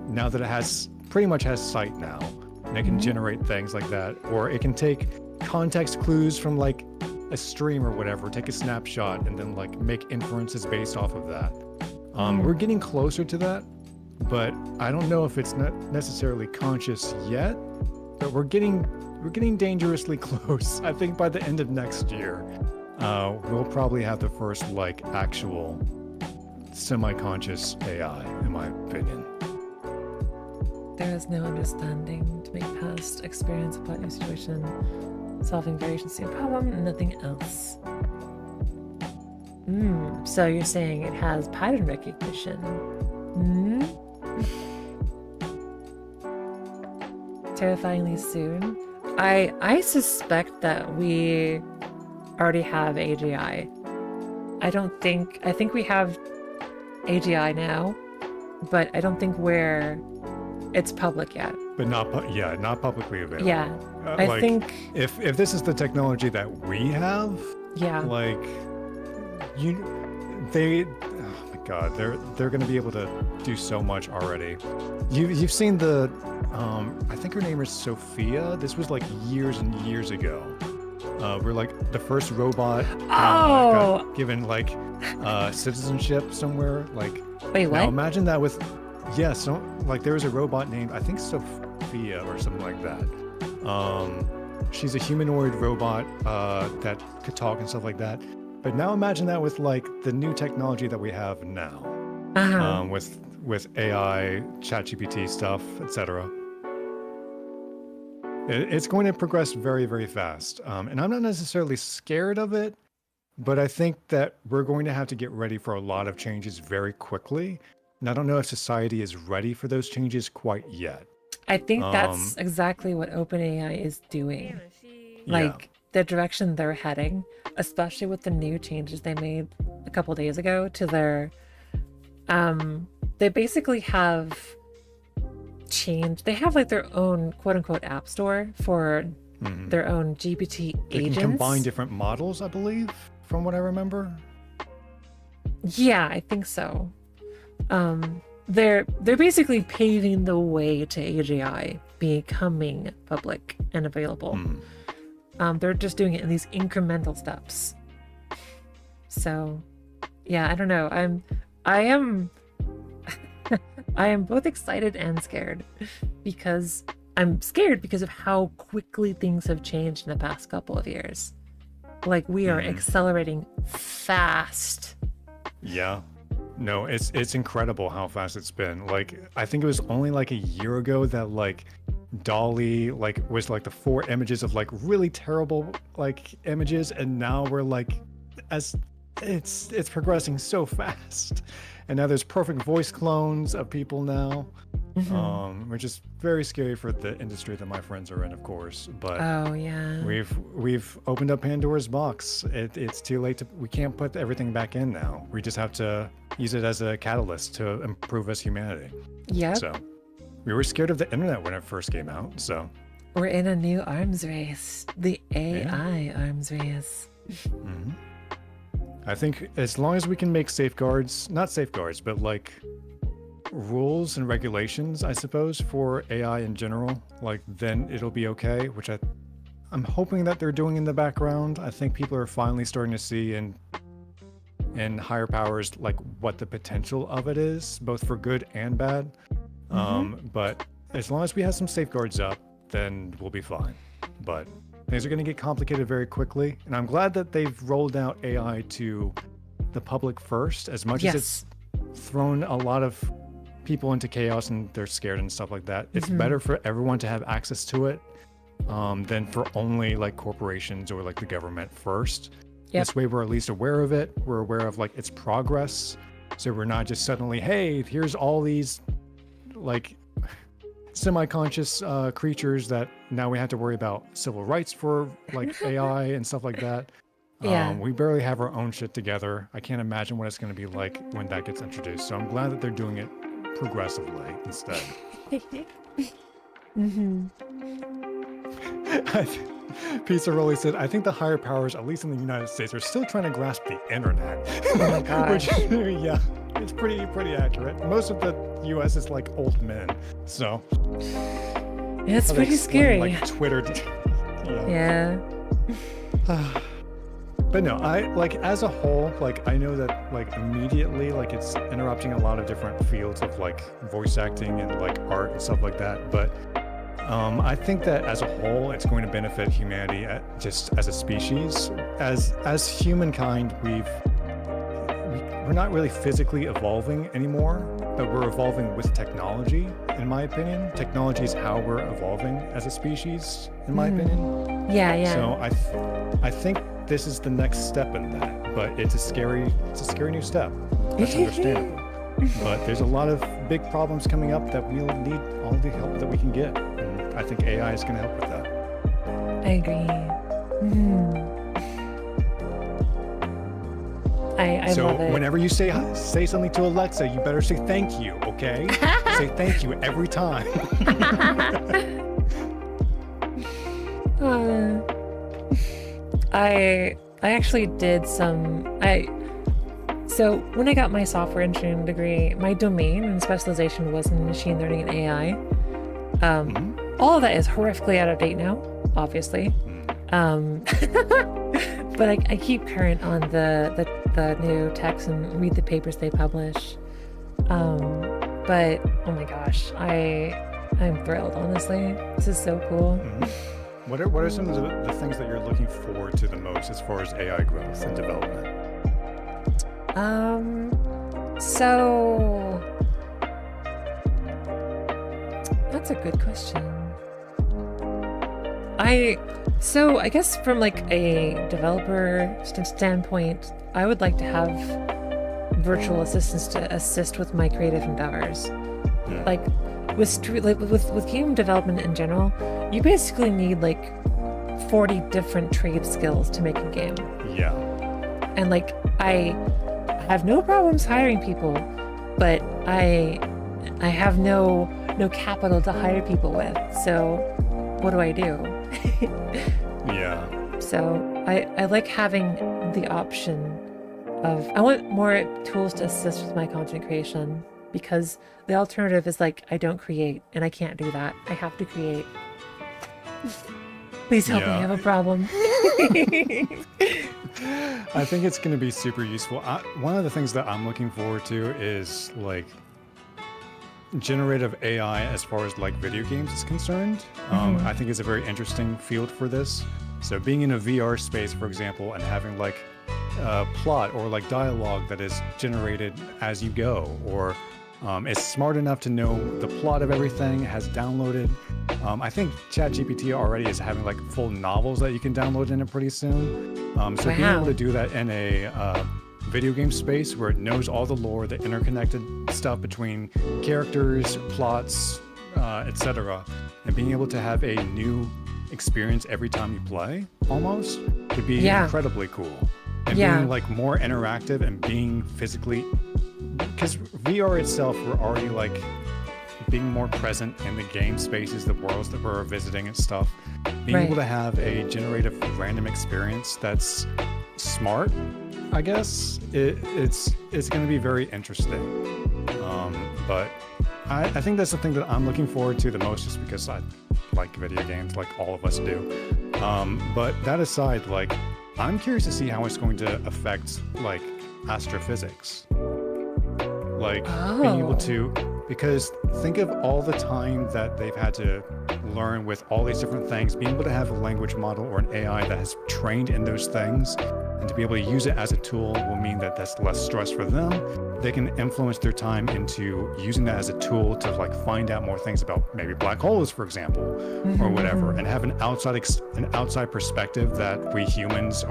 now that it has pretty much has sight now, and it can generate things like that, or it can take context clues from like a stream or whatever, take a snapshot, and then like make inferences based off of that. We're getting closer to that, but I don't know if it's not necessarily conscious yet. But we're getting dangerously close. I think by the end of next year, we'll probably have the first like actual semi-conscious AI, in my opinion. There is no understanding to make past experience apply new situation, solving variation same problem, nothing else. So you're saying it has pattern recognition. Terrifyingly soon. I suspect that we already have AGI. I think we have AGI now, but I don't think it's public yet. But not publicly available. Yeah, I like, think if this is the technology that we have, yeah, like oh my god, they're going to be able to do so much already. You've seen the I think her name is Sophia. This was like years and years ago. We're like the first robot got given like citizenship somewhere. Like, wait, what? Now imagine that with like there was a robot named, I think, Sophia or something like that. She's a humanoid robot that could talk and stuff like that. But now imagine that with like the new technology that we have now, with AI, ChatGPT stuff, etc. It's going to progress very, very fast. And I'm not necessarily scared of it, but I think that we're going to have to get ready for a lot of changes very quickly. And I don't know if society is ready for those changes quite yet. I think that's exactly what OpenAI is doing. Like the direction they're heading, especially with the new changes they made a couple days ago to their they basically have changed. They have like their own quote unquote app store for their own GPT agents. They can combine different models, I believe, from what I remember. Yeah, I think so. They're basically paving the way to AGI becoming public and available. They're just doing it in these incremental steps. So, yeah, I don't know. I am I am both excited and scared because I'm scared because of how quickly things have changed in the past couple of years. Like we are accelerating fast. Yeah. No, it's incredible how fast it's been. Like, I think it was only like a year ago that like Dolly like was like the 4 images of like really terrible like images, and now we're like it's progressing so fast. And now there's perfect voice clones of people now, which is very scary for the industry that my friends are in, of course. But oh yeah, we've opened up Pandora's box. It's too late we can't put everything back in now. We just have to use it as a catalyst to improve as humanity. Yeah. So we were scared of the internet when it first came out. So we're in a new arms race, the AI arms race. I think as long as we can make not safeguards, but like rules and regulations, I suppose, for AI in general, like then it'll be okay, which I'm hoping that they're doing in the background. I think people are finally starting to see in higher powers like what the potential of it is, both for good and bad. But as long as we have some safeguards up, then we'll be fine. But things are going to get complicated very quickly, and I'm glad that they've rolled out AI to the public first, as much as it's thrown a lot of people into chaos and they're scared and stuff like that. It's better for everyone to have access to it than for only like corporations or like the government first. This way we're at least aware of it. We're aware of like its progress. So we're not just suddenly, hey, here's all these like semi-conscious creatures that now we have to worry about civil rights for like AI and stuff like that. We barely have our own shit together. I can't imagine what it's going to be like when that gets introduced. So I'm glad that they're doing it progressively instead. Pizza Rolly said, I think the higher powers, at least in the United States, are still trying to grasp the internet. Oh my gosh. Which, yeah, it's pretty accurate. Most of the US is like old men, so. It's how they pretty explain, scary. Like Twitter. Yeah. But no, I like as a whole, like I know that like immediately, like it's interrupting a lot of different fields of like voice acting and like art and stuff like that. But I think that as a whole, it's going to benefit humanity just as a species. As humankind, we're not really physically evolving anymore, but we're evolving with technology. In my opinion, technology is how we're evolving as a species. In my opinion. Yeah. So I think this is the next step in that, but it's a scary new step. That's understandable. But there's a lot of big problems coming up that we'll need all the help that we can get. And I think AI is going to help with that. I agree. I so love it. whenever you say something to Alexa, you better say thank you, okay? Say thank you every time. I actually did so when I got my software engineering degree, my domain and specialization was in machine learning and AI. All of that is horrifically out of date now, obviously. But I keep current on the new techs and read the papers they publish. But oh my gosh, I'm thrilled, honestly. This is so cool. What are some of the things that you're looking forward to the most as far as AI growth and development? So that's a good question. I guess from like a developer standpoint, I would like to have virtual assistants to assist with my creative endeavors. Like with game development in general, you basically need like 40 different trade skills to make a game. Yeah. And like I have no problems hiring people, but I have no capital to hire people with. So what do I do? Yeah. So I like having the option of, I want more tools to assist with my content creation, because the alternative is like I don't create, and I can't do that. I have to create. Please help me, I have a problem. I think it's going to be super useful. One of the things that I'm looking forward to is like generative AI as far as like video games is concerned. I think it's a very interesting field for this. So being in a VR space, for example, and having like a plot or like dialogue that is generated as you go, or is smart enough to know the plot of everything, has downloaded. I think ChatGPT already is having like full novels that you can download in it pretty soon. So being able to do that in a video game space where it knows all the lore, the interconnected stuff between characters, plots, etc., and being able to have a new experience every time you play, almost, could be incredibly cool. And being like more interactive and being physically, because VR itself, we're already like being more present in the game spaces, the worlds that we're visiting and stuff. Being able to have a generative random experience that's smart, I guess, it's going to be very interesting. But I think that's the thing that I'm looking forward to the most, just because I like video games, like all of us do. But that aside, like, I'm curious to see how it's going to affect like astrophysics. Like being able to, because think of all the time that they've had to learn with all these different things, being able to have a language model or an AI that has trained in those things, and to be able to use it as a tool will mean that that's less stress for them. They can influence their time into using that as a tool to like find out more things about maybe black holes, for example, or whatever, and have an outside perspective that we humans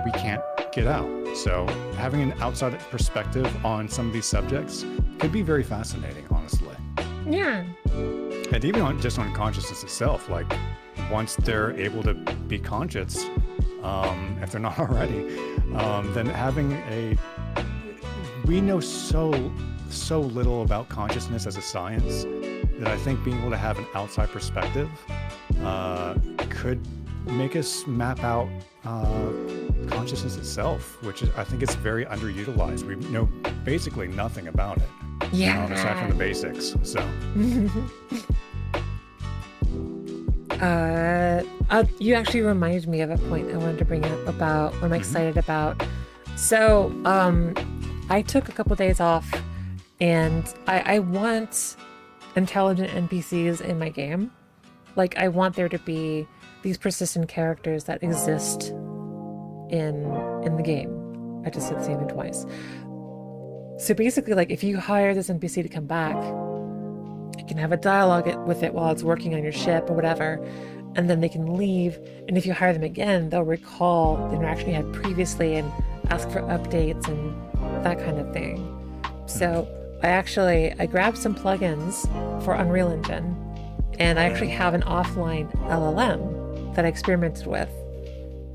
we can't get out. So having an outside perspective on some of these subjects could be very fascinating, honestly. Yeah. And even just on consciousness itself, like once they're able to be conscious, if they're not already, then having we know so so little about consciousness as a science that I think being able to have an outside perspective could make us map out consciousness itself, which is, I think it's very underutilized. We know basically nothing about it. Yeah. Aside from the basics. So. You actually reminded me of a point I wanted to bring up about what I'm excited about. So, I took a couple days off, and I want intelligent NPCs in my game. Like, I want there to be these persistent characters that exist in the game. I just said the same thing twice. So basically, like, if you hire this NPC to come back, you can have a dialogue with it while it's working on your ship or whatever, and then they can leave. And if you hire them again, they'll recall the interaction you had previously and ask for updates and that kind of thing. So I grabbed some plugins for Unreal Engine, and I actually have an offline LLM that I experimented with.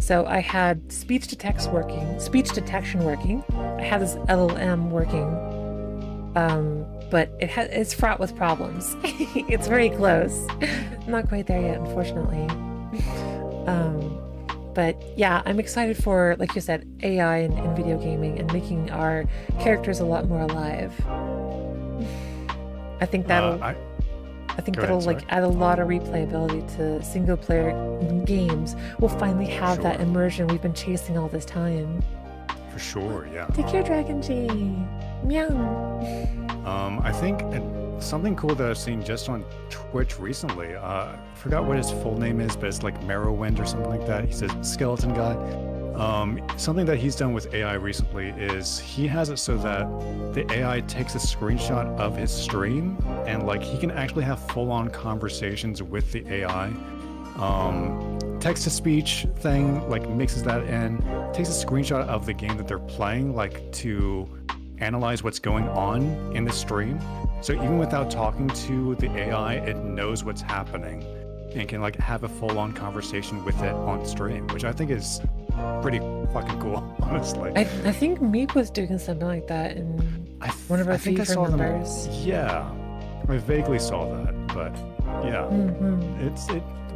So I had speech detection working. I had this LLM working, but it's fraught with problems. It's very close. Not quite there yet, unfortunately. But yeah, I'm excited for, like you said, AI in video gaming and making our characters a lot more alive. I think that'll add a lot of replayability to single player games. We'll finally have that immersion we've been chasing all this time. For sure, yeah. Take care, Dragon G. Meow. I think something cool that I've seen just on Twitch recently, I forgot what his full name is, but it's like Merrowwind or something like that. He's a skeleton guy. Something that he's done with AI recently is he has it so that the AI takes a screenshot of his stream, and like he can actually have full-on conversations with the AI. Text-to-speech thing, like mixes that in, takes a screenshot of the game that they're playing, like to analyze what's going on in the stream. So even without talking to the AI, it knows what's happening and can like have a full-on conversation with it on stream, which I think is pretty fucking cool, honestly. I think Meep was doing something like that in one of our FIFA numbers. Yeah, I vaguely saw that, but yeah,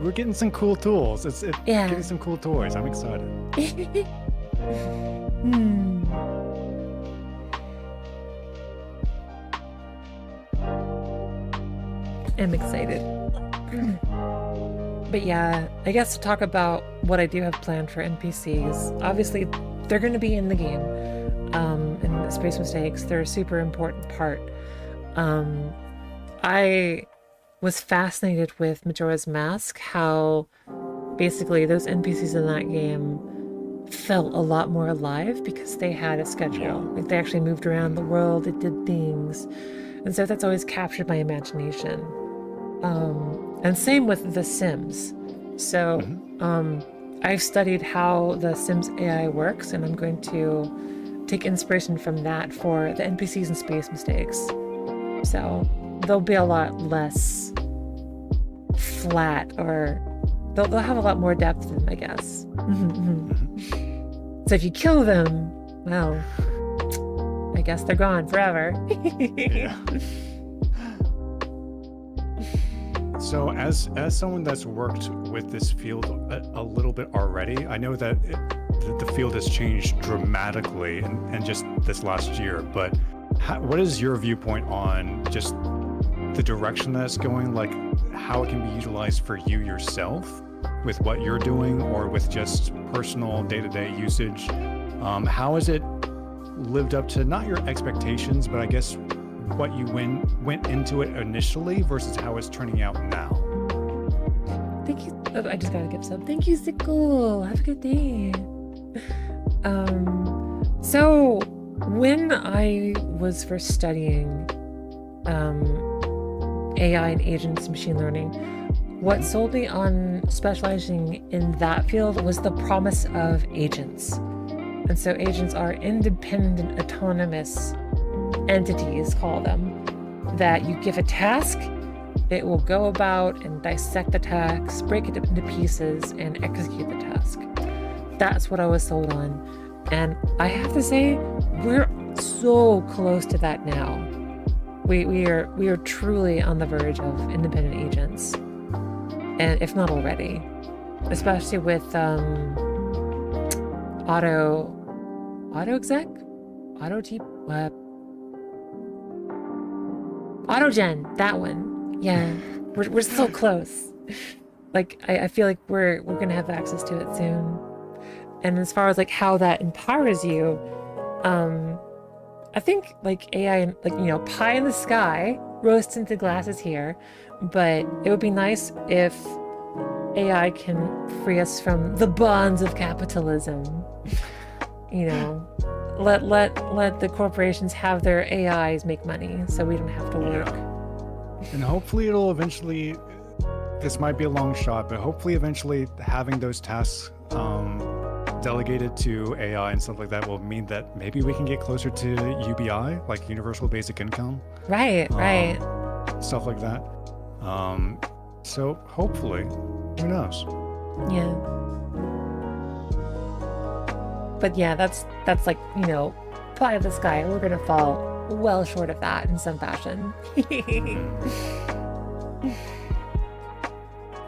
we're getting some cool tools. It's getting some cool toys. I'm excited. I'm excited. But yeah, I guess to talk about what I do have planned for NPCs, obviously they're going to be in the game, and the space mistakes, they're a super important part. I was fascinated with Majora's Mask, how basically those NPCs in that game felt a lot more alive because they had a schedule. Like they actually moved around the world, they did things. And so that's always captured my imagination. And same with The Sims. So I've studied how the Sims AI works, and I'm going to take inspiration from that for the NPCs and space mistakes. So they'll be a lot less flat, or they'll have a lot more depth to them, I guess. So if you kill them, well, I guess they're gone forever. Yeah. So as someone that's worked with this field a little bit already, I know that the field has changed dramatically in just this last year, but what is your viewpoint on just the direction that it's going, like how it can be utilized for you yourself with what you're doing or with just personal day-to-day usage? How has it lived up to not your expectations, but I guess what you went into it initially versus how it's turning out now? Thank you. Oh, I just gotta give some. Thank you, Sickle. Have a good day. So when I was first studying AI and agents, machine learning, what sold me on specializing in that field was the promise of agents. And so agents are independent, autonomous entities, call them, that you give a task, it will go about and dissect the task, break it into pieces, and execute the task. That's what I was sold on. And I have to say, we're so close to that now. We are truly on the verge of independent agents, and if not already, especially with auto exec, auto G, autogen, that one. Yeah, we're so close. Like I feel like we're gonna have access to it soon. And as far as like how that empowers you, I think like AI, like, you know, pie in the sky, rose tinted glasses here, but it would be nice if AI can free us from the bonds of capitalism. You know, let the corporations have their AIs make money so we don't have to work. Yeah. And hopefully it'll eventually, this might be a long shot, but hopefully eventually having those tasks delegated to AI and stuff like that will mean that maybe we can get closer to UBI, like Universal Basic Income. Right. Stuff like that. So hopefully, who knows? Yeah. But yeah, that's like, you know, pie in the sky. We're gonna fall well short of that in some fashion.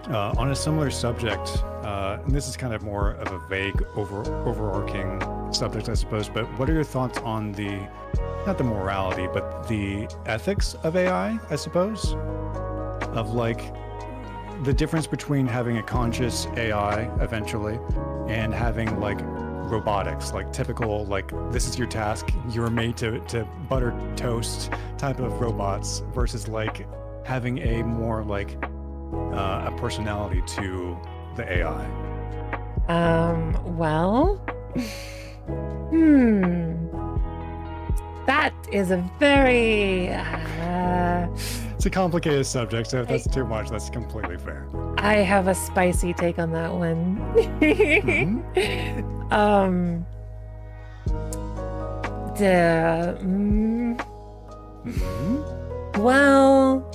On a similar subject, and this is kind of more of a vague, overarching subject, I suppose, but what are your thoughts on not the morality, but the ethics of AI, I suppose? Of like, the difference between having a conscious AI eventually and having like robotics, like typical, like, this is your task, you're made to butter toast type of robots, versus like having a more like a personality to the AI. Well, that is a very It's a complicated subject, so if that's too much, that's completely fair. I have a spicy take on that one. Well,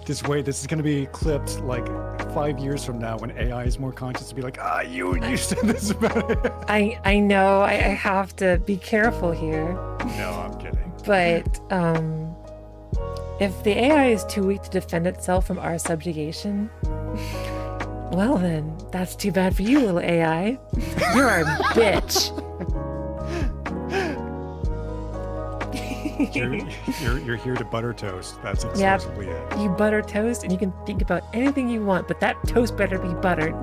just wait, this is going to be clipped like 5 years from now when AI is more conscious to be like, you said this about it. I know I have to be careful here. No, I'm kidding. But if the AI is too weak to defend itself from our subjugation, well then, that's too bad for you, little AI. You're a bitch. You're here to butter toast. That's exclusively it. You butter toast, and you can think about anything you want, but that toast better be buttered.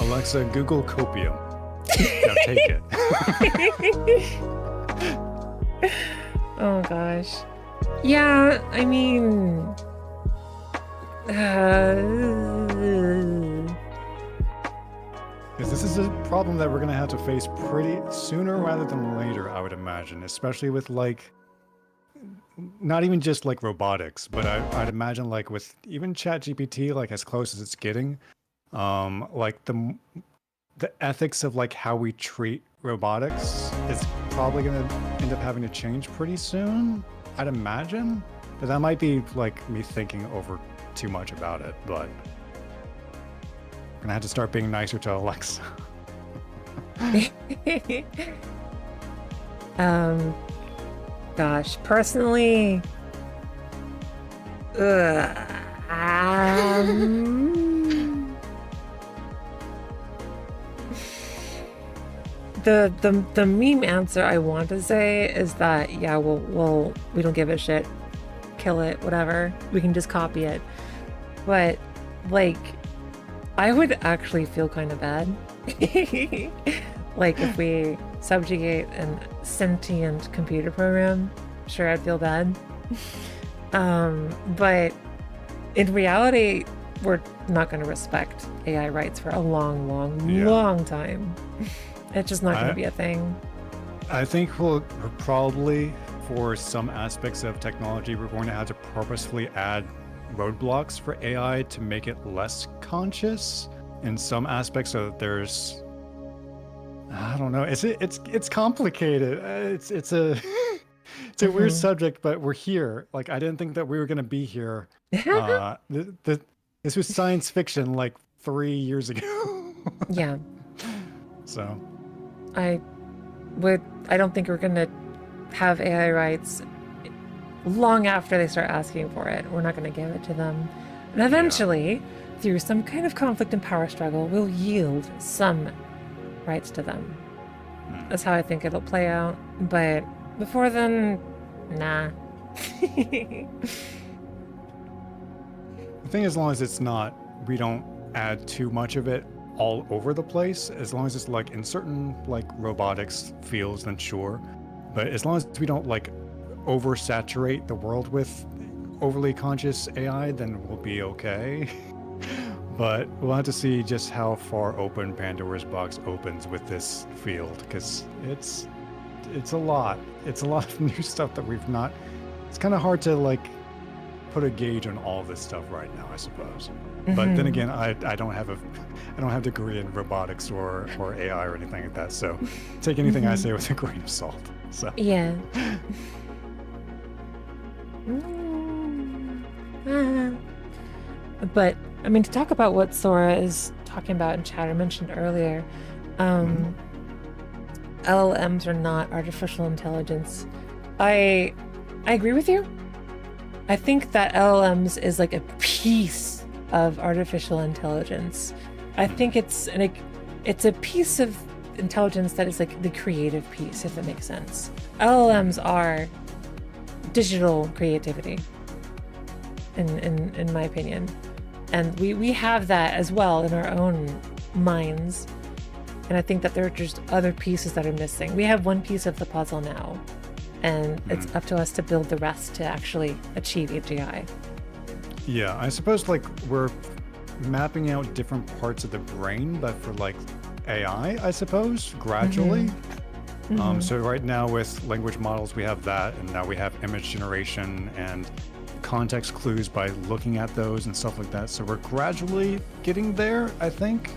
Alexa, Google copium. Now take it. Oh gosh. Yeah, I mean, because this is a problem that we're going to have to face pretty sooner rather than later, I would imagine, especially with like, not even just like robotics, but I'd imagine like with even ChatGPT, like as close as it's getting, like the ethics of like how we treat robotics is probably going to end up having to change pretty soon, I'd imagine. But that might be like me thinking over too much about it, but we're gonna have to start being nicer to Alexa. Gosh, personally, the meme answer I want to say is that, yeah, we don't give a shit, kill it, whatever, we can just copy it. But like, I would actually feel kind of bad. Like if we subjugate a sentient computer program, sure, I'd feel bad. But in reality, we're not going to respect AI rights for a long time. It's just not going to be a thing. I think we're probably, for some aspects of technology, we're going to have to purposefully add roadblocks for AI to make it less conscious in some aspects. So there's, I don't know. It's complicated. It's a weird subject, but we're here. Like, I didn't think that we were going to be here. This was science fiction like 3 years ago. Yeah. So I don't think we're gonna have AI rights long after they start asking for it. We're not going to give it to them. And eventually, through some kind of conflict and power struggle, we'll yield some rights to them. That's how I think it'll play out. But before then, nah. The thing, as long as it's not, we don't add too much of it all over the place, as long as it's like in certain like robotics fields, then sure. But as long as we don't like oversaturate the world with overly conscious AI, then we'll be okay. But we'll have to see just how far open Pandora's box opens with this field, because it's a lot. It's a lot of new stuff that we've not. It's kind of hard to like put a gauge on all this stuff right now, I suppose. But then again, I don't have a degree in robotics or AI or anything like that. So take anything I say with a grain of salt. So Yeah. But I mean, to talk about what Sora is talking about in chat, I mentioned earlier, LLMs are not artificial intelligence. I agree with you. I think that LLMs is like a piece of artificial intelligence. I think it's a piece of intelligence that is like the creative piece, if that makes sense. LLMs are digital creativity, in my opinion. And we have that as well in our own minds. And I think that there are just other pieces that are missing. We have one piece of the puzzle now, and it's up to us to build the rest to actually achieve AGI. yeah, I suppose like we're mapping out different parts of the brain, but for like AI, I suppose, gradually. So right now with language models, we have that, and now we have image generation and context clues by looking at those and stuff like that. So we're gradually getting there, I think,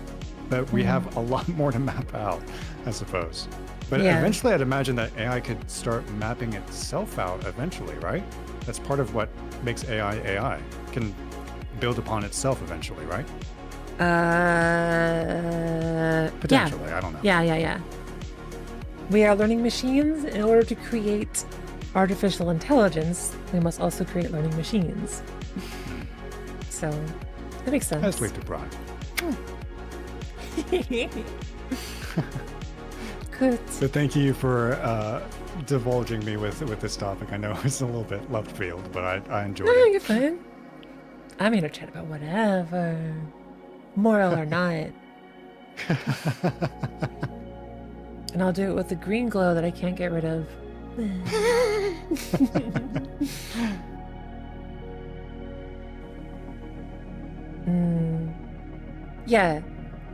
but we have a lot more to map out, I suppose. But eventually I'd imagine that AI could start mapping itself out eventually, right? That's part of what makes AI AI. Can build upon itself eventually, right? Potentially, I don't know. Yeah. We are learning machines. In order to create artificial intelligence, we must also create learning machines. So that makes sense. That's way too broad. Good. But thank you for divulging me with this topic. I know it's a little bit left field, but I enjoyed No, it. you're fine. I'm here to chat about whatever, moral or not. And I'll do it with the green glow that I can't get rid of. Yeah.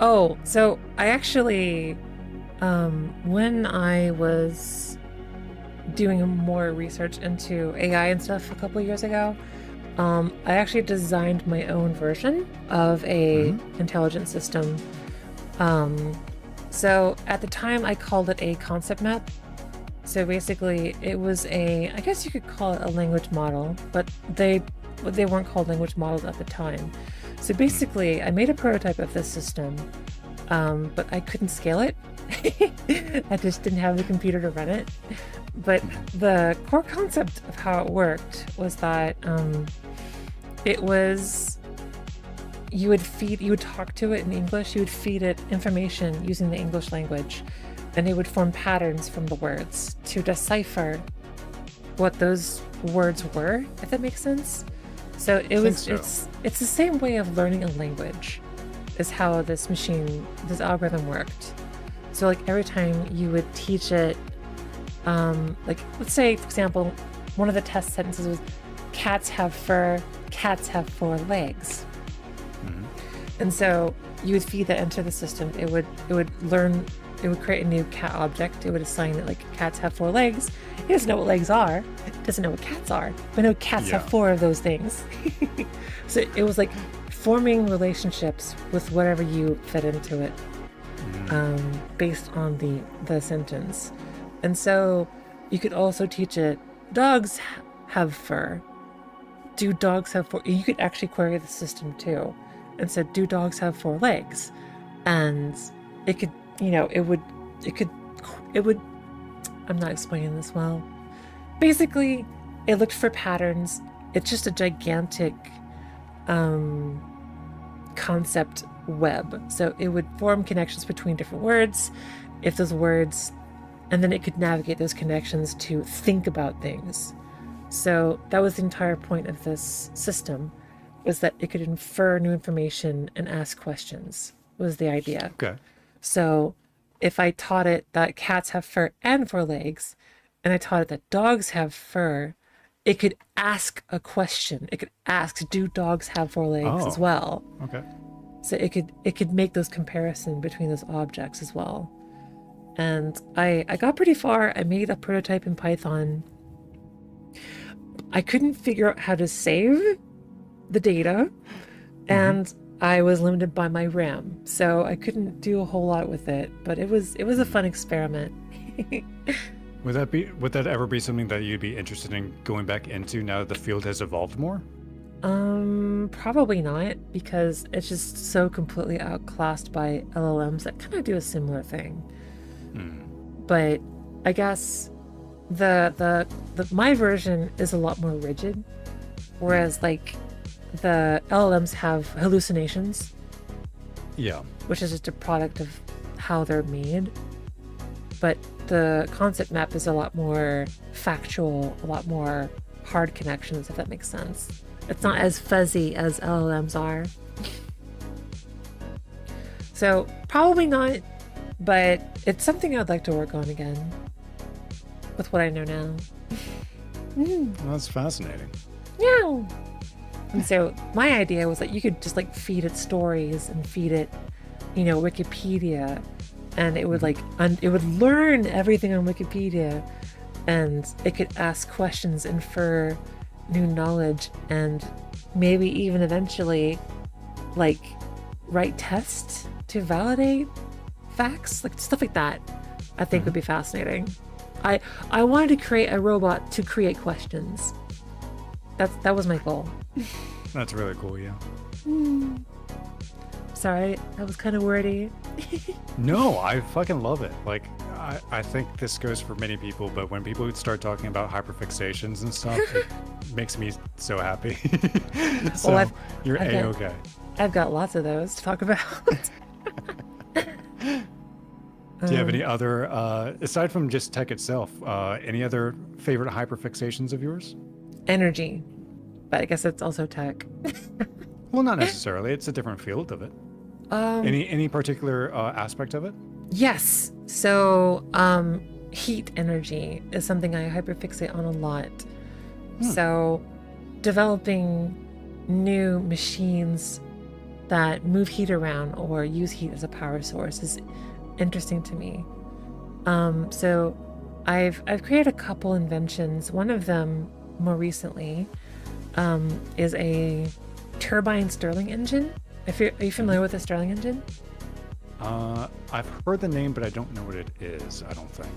Oh, so I actually, when I was doing more research into AI and stuff a couple of years ago, I actually designed my own version of a intelligent system. So at the time I called it a concept map. So basically it was I guess you could call it a language model, but they weren't called language models at the time. So basically I made a prototype of this system, but I couldn't scale it. I just didn't have the computer to run it. But the core concept of how it worked was that it was, you would talk to it in English, you would feed it information using the English language, and it would form patterns from the words to decipher what those words were, if that makes sense. So it's the same way of learning a language is how this algorithm worked. So like every time you would teach it, like let's say, for example, one of the test sentences was, cats have fur, cats have 4 legs. And so you would feed that into the system. It would create a new cat object. It would assign it like cats have 4 legs. It doesn't know what legs are. It doesn't know what cats are. But no, cats have 4 of those things. So it was like forming relationships with whatever you fed into it, based on the sentence. And so you could also teach it, dogs have fur. Do dogs have 4? You could actually query the system too. And said, do dogs have 4 legs? And it could, it would, I'm not explaining this well. basically, it looked for patterns. It's just a gigantic concept web. So it would form connections between different words. If those words, and then it could navigate those connections to think about things. So that was the entire point of this system, was that it could infer new information and ask questions, was the idea. Okay. So if I taught it that cats have fur and 4 legs, and I taught it that dogs have fur, it could ask a question. It could ask, do dogs have 4 legs as well? Okay. So it could make those comparisons between those objects as well. And I got pretty far. I made a prototype in Python. I couldn't figure out how to save the data, and I was limited by my RAM, so I couldn't do a whole lot with it. But it was a fun experiment. Would that ever be something that you'd be interested in going back into now that the field has evolved more? Probably not, because it's just so completely outclassed by LLMs that kind of do a similar thing. But I guess the my version is a lot more rigid, whereas like the LLMs have hallucinations. Yeah. Which is just a product of how they're made. But the concept map is a lot more factual, a lot more hard connections, if that makes sense. It's not as fuzzy as LLMs are. So probably not, but it's something I'd like to work on again with what I know now. That's fascinating. Yeah. And so my idea was that you could just like feed it stories and feed it, Wikipedia, and it would it would learn everything on Wikipedia, and it could ask questions, infer new knowledge, and maybe even eventually like write tests to validate facts, like stuff like that. I think would be fascinating. I wanted to create a robot to create questions. That was my goal. That's really cool, yeah. Sorry, that was kind of wordy. No, I fucking love it. Like, I think this goes for many people, but when people start talking about hyperfixations and stuff, it makes me so happy. So Well, you're A-okay. I've got lots of those to talk about. Do you have any other, aside from just tech itself, any other favorite hyperfixations of yours? Energy, but I guess it's also tech. Well, not necessarily. It's a different field of it. Any particular aspect of it? Yes. So, heat energy is something I hyperfixate on a lot. So, developing new machines that move heat around or use heat as a power source is interesting to me. So, I've created a couple inventions. One of them, more recently, is a turbine Stirling engine. Are you familiar with a Stirling engine? I've heard the name, but I don't know what it is, I don't think.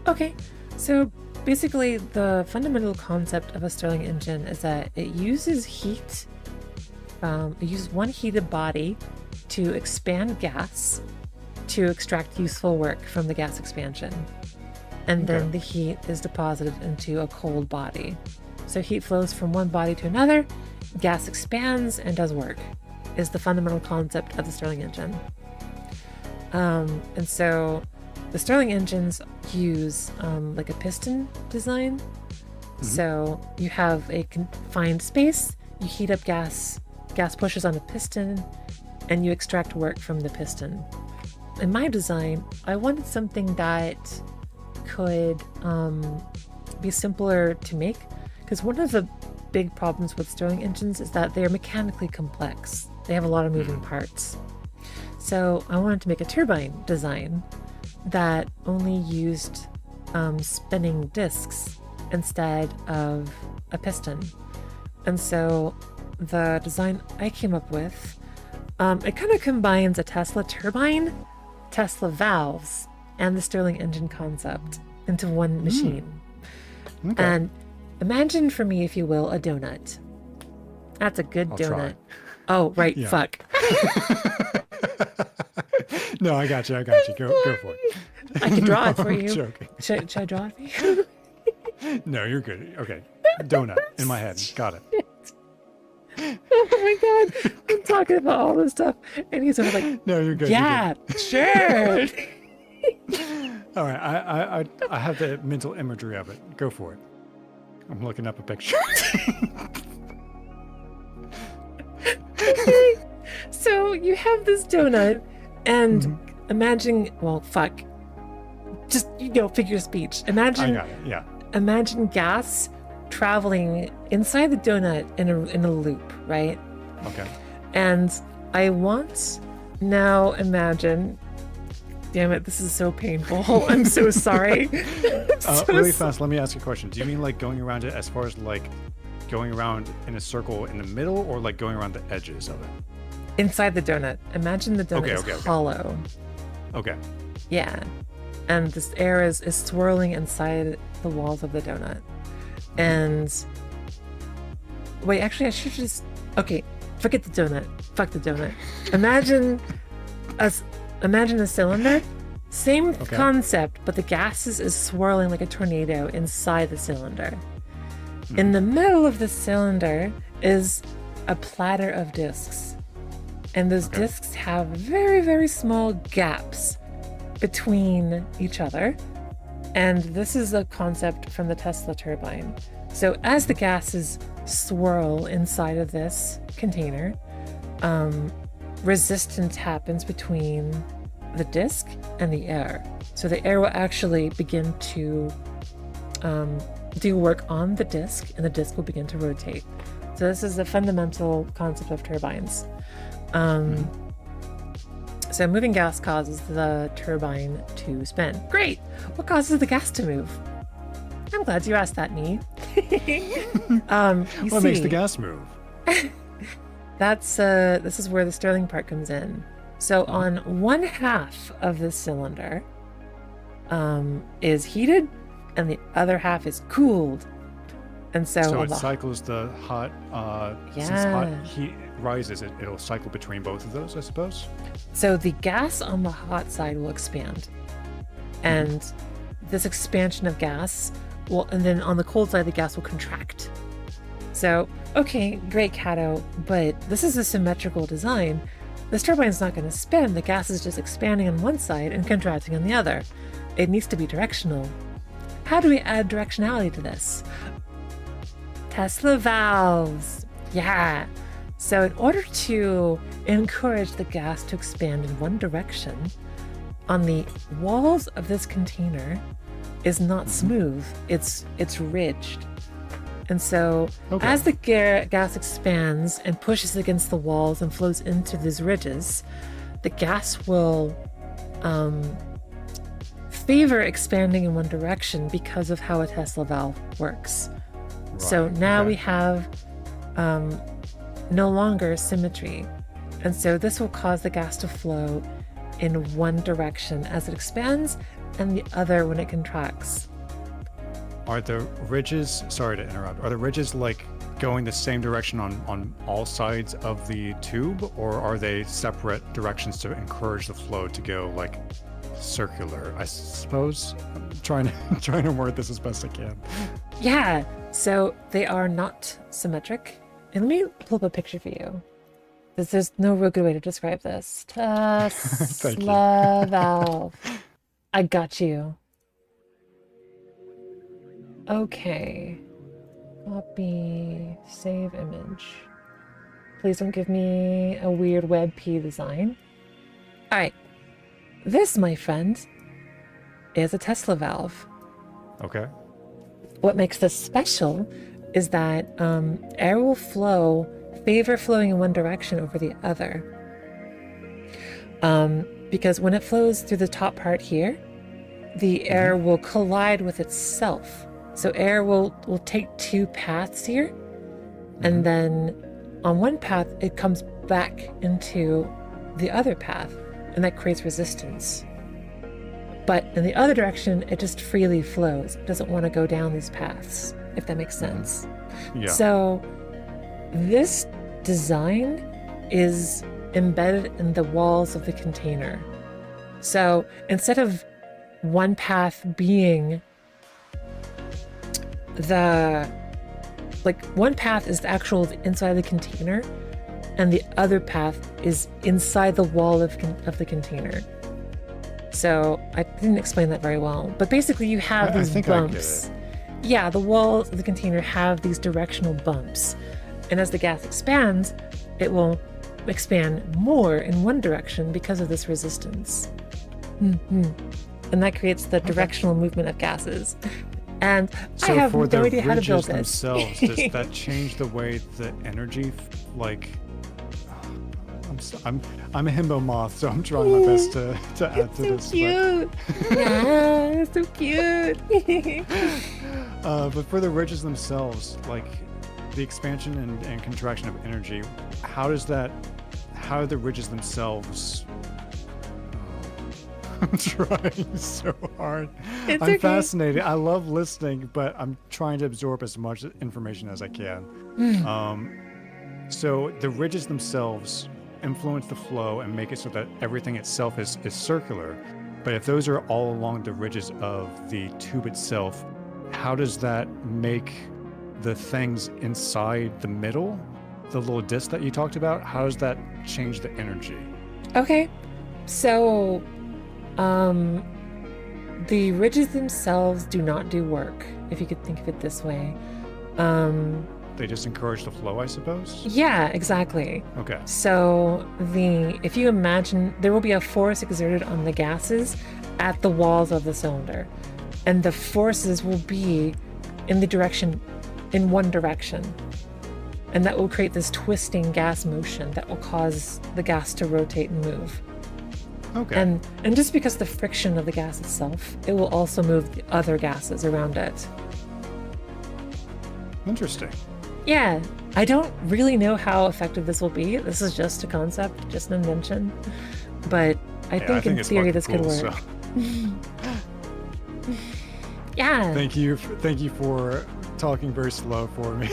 Okay, so basically the fundamental concept of a Stirling engine is that it uses heat. It uses one heated body to expand gas to extract useful work from the gas expansion. And then the heat is deposited into a cold body. So heat flows from one body to another, gas expands and does work, is the fundamental concept of the Stirling engine. And so the Stirling engines use like a piston design. So you have a confined space, you heat up gas pushes on a piston, and you extract work from the piston. In my design, I wanted something that could be simpler to make, because one of the big problems with Stirling engines is that they are mechanically complex. They have a lot of moving parts. So I wanted to make a turbine design that only used spinning discs instead of a piston. And so the design I came up with, it kind of combines a Tesla turbine, Tesla valves, and the Stirling engine concept into one machine. Okay. And imagine for me, if you will, a donut. That's a good donut. Try. Oh, right. Yeah. Fuck. No, I got you. Go for it. I can draw it for you. Joking. Should I draw it for you? No, you're good. Okay. Donut in my head. Got it. Oh my god, I'm talking about all this stuff, and he's sort of like, No, you're good. yeah, sure. All right. I have the mental imagery of it. Go for it. I'm looking up a picture. Okay. So you have this donut, and imagine, well, fuck. Just, figure of speech. Imagine, I got it. Yeah. imagine gas traveling inside the donut in a loop, right? Okay. And I want now imagine. Damn it, this is so painful. I'm so sorry. Really fast, let me ask you a question. Do you mean like going around it as far as like going around in a circle in the middle, or like going around the edges of it? Inside the donut. Imagine the donut is hollow. Okay. Yeah. And this air is swirling inside the walls of the donut. And wait, actually I should just forget the donut. Fuck the donut. Imagine a cylinder. Same concept, but the gas is swirling like a tornado inside the cylinder. In the middle of the cylinder is a platter of discs. And those discs have very, very small gaps between each other. And this is a concept from the Tesla turbine. So as the gases swirl inside of this container, resistance happens between the disk and the air. So the air will actually begin to do work on the disk, and the disk will begin to rotate. So this is the fundamental concept of turbines. So moving gas causes the turbine to spin. Great! What causes the gas to move? I'm glad you asked that, Nee. What makes the gas move? This is where the Stirling part comes in. So on one half of the cylinder is heated, and the other half is cooled. And so it cycles the hot, since hot heat rises, it'll cycle between both of those, I suppose? So the gas on the hot side will expand. And this expansion of gas and then on the cold side, the gas will contract. So, okay, great, Cato, but this is a symmetrical design. This turbine's not going to spin. The gas is just expanding on one side and contracting on the other. It needs to be directional. How do we add directionality to this? Tesla valves. Yeah. So in order to encourage the gas to expand in one direction, on the walls of this container is not smooth. It's ridged. And so as the gas expands and pushes against the walls and flows into these ridges, the gas will favor expanding in one direction because of how a Tesla valve works. Right. So now we have no longer symmetry. And so this will cause the gas to flow in one direction as it expands and the other when it contracts. Are the ridges, sorry to interrupt, are the ridges like going the same direction on all sides of the tube, or are they separate directions to encourage the flow to go like circular, I suppose? I'm trying to word this as best I can. Yeah, so they are not symmetric. And let me pull up a picture for you. There's no real good way to describe this. Tesla valve. I got you. Okay. Copy, save image. Please don't give me a weird WebP design. All right. This, my friend, is a Tesla valve. Okay. What makes this special is that air will favor flowing in one direction over the other. Because when it flows through the top part here, the air will collide with itself. So air will take two paths here, and then on one path, it comes back into the other path, and that creates resistance. But in the other direction, it just freely flows. It doesn't want to go down these paths, if that makes sense. Yeah. So this design is embedded in the walls of the container. So instead of one path being the like one path is the actual inside the container, and the other path is inside the wall of the container. So I didn't explain that very well, but basically you have these bumps. Yeah, the walls of the container have these directional bumps, and as the gas expands, it will expand more in one direction because of this resistance. And that creates the directional movement of gases. And so I have for no the idea how to build ridges this. themselves, does that change the way the energy, like, I'm a himbo moth, so I'm trying my best to add to this. Cute. Yeah, so cute. But for the ridges themselves, like the expansion and contraction of energy, how do the ridges themselves? I'm trying so hard. It's I'm okay. fascinated. I love listening, but I'm trying to absorb as much information as I can. So the ridges themselves influence the flow and make it so that everything itself is circular. But if those are all along the ridges of the tube itself, how does that make the things inside the middle, the little disc that you talked about, how does that change the energy? Okay, so the ridges themselves do not do work, if you could think of it this way. They just encourage the flow, I suppose? Yeah, exactly. Okay. So if you imagine, there will be a force exerted on the gases at the walls of the cylinder, and the forces will be in one direction. And that will create this twisting gas motion that will cause the gas to rotate and move. Okay. And just because the friction of the gas itself, it will also move the other gases around it. Interesting. Yeah, I don't really know how effective this will be. This is just a concept, just an invention. But I think in it's theory fucking this could cool, work. so. Yeah. Thank you for talking very slow for me.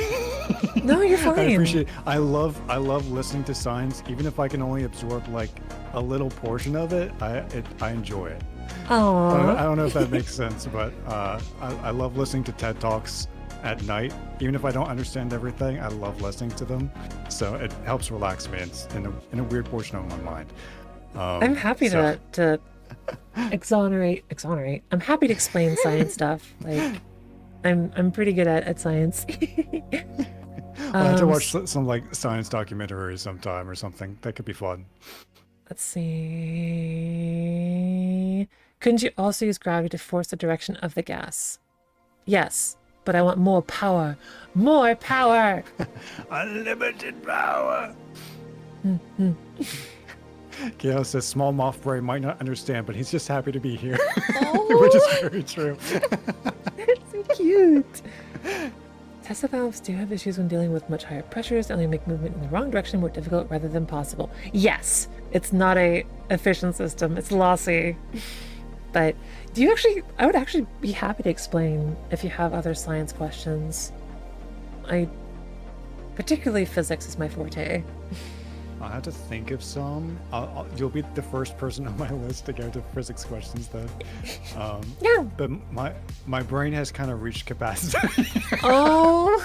No, you're fine. I appreciate it. I love listening to science, even if I can only absorb like a little portion of it. I enjoy it. Aww. I don't know if that makes sense, but I love listening to TED Talks at night. Even if I don't understand everything, I love listening to them. So it helps relax me in a weird portion of my mind. I'm happy to exonerate. I'm happy to explain science stuff. Like, I'm pretty good at science. I'll have to watch some like science documentaries sometime or something. That could be fun. Let's see. Couldn't you also use gravity to force the direction of the gas? Yes, but I want more power. More power! Unlimited power! Gail says small moth brain might not understand, but he's just happy to be here. Oh. Which is very true. That's so cute. Tesla valves do have issues when dealing with much higher pressures. They only make movement in the wrong direction more difficult rather than possible. Yes, it's not a efficient system. It's lossy. But I would actually be happy to explain if you have other science questions. Particularly physics is my forte. I'll have to think of some. You'll be the first person on my list to go to physics questions then. Yeah. But my brain has kind of reached capacity. Oh.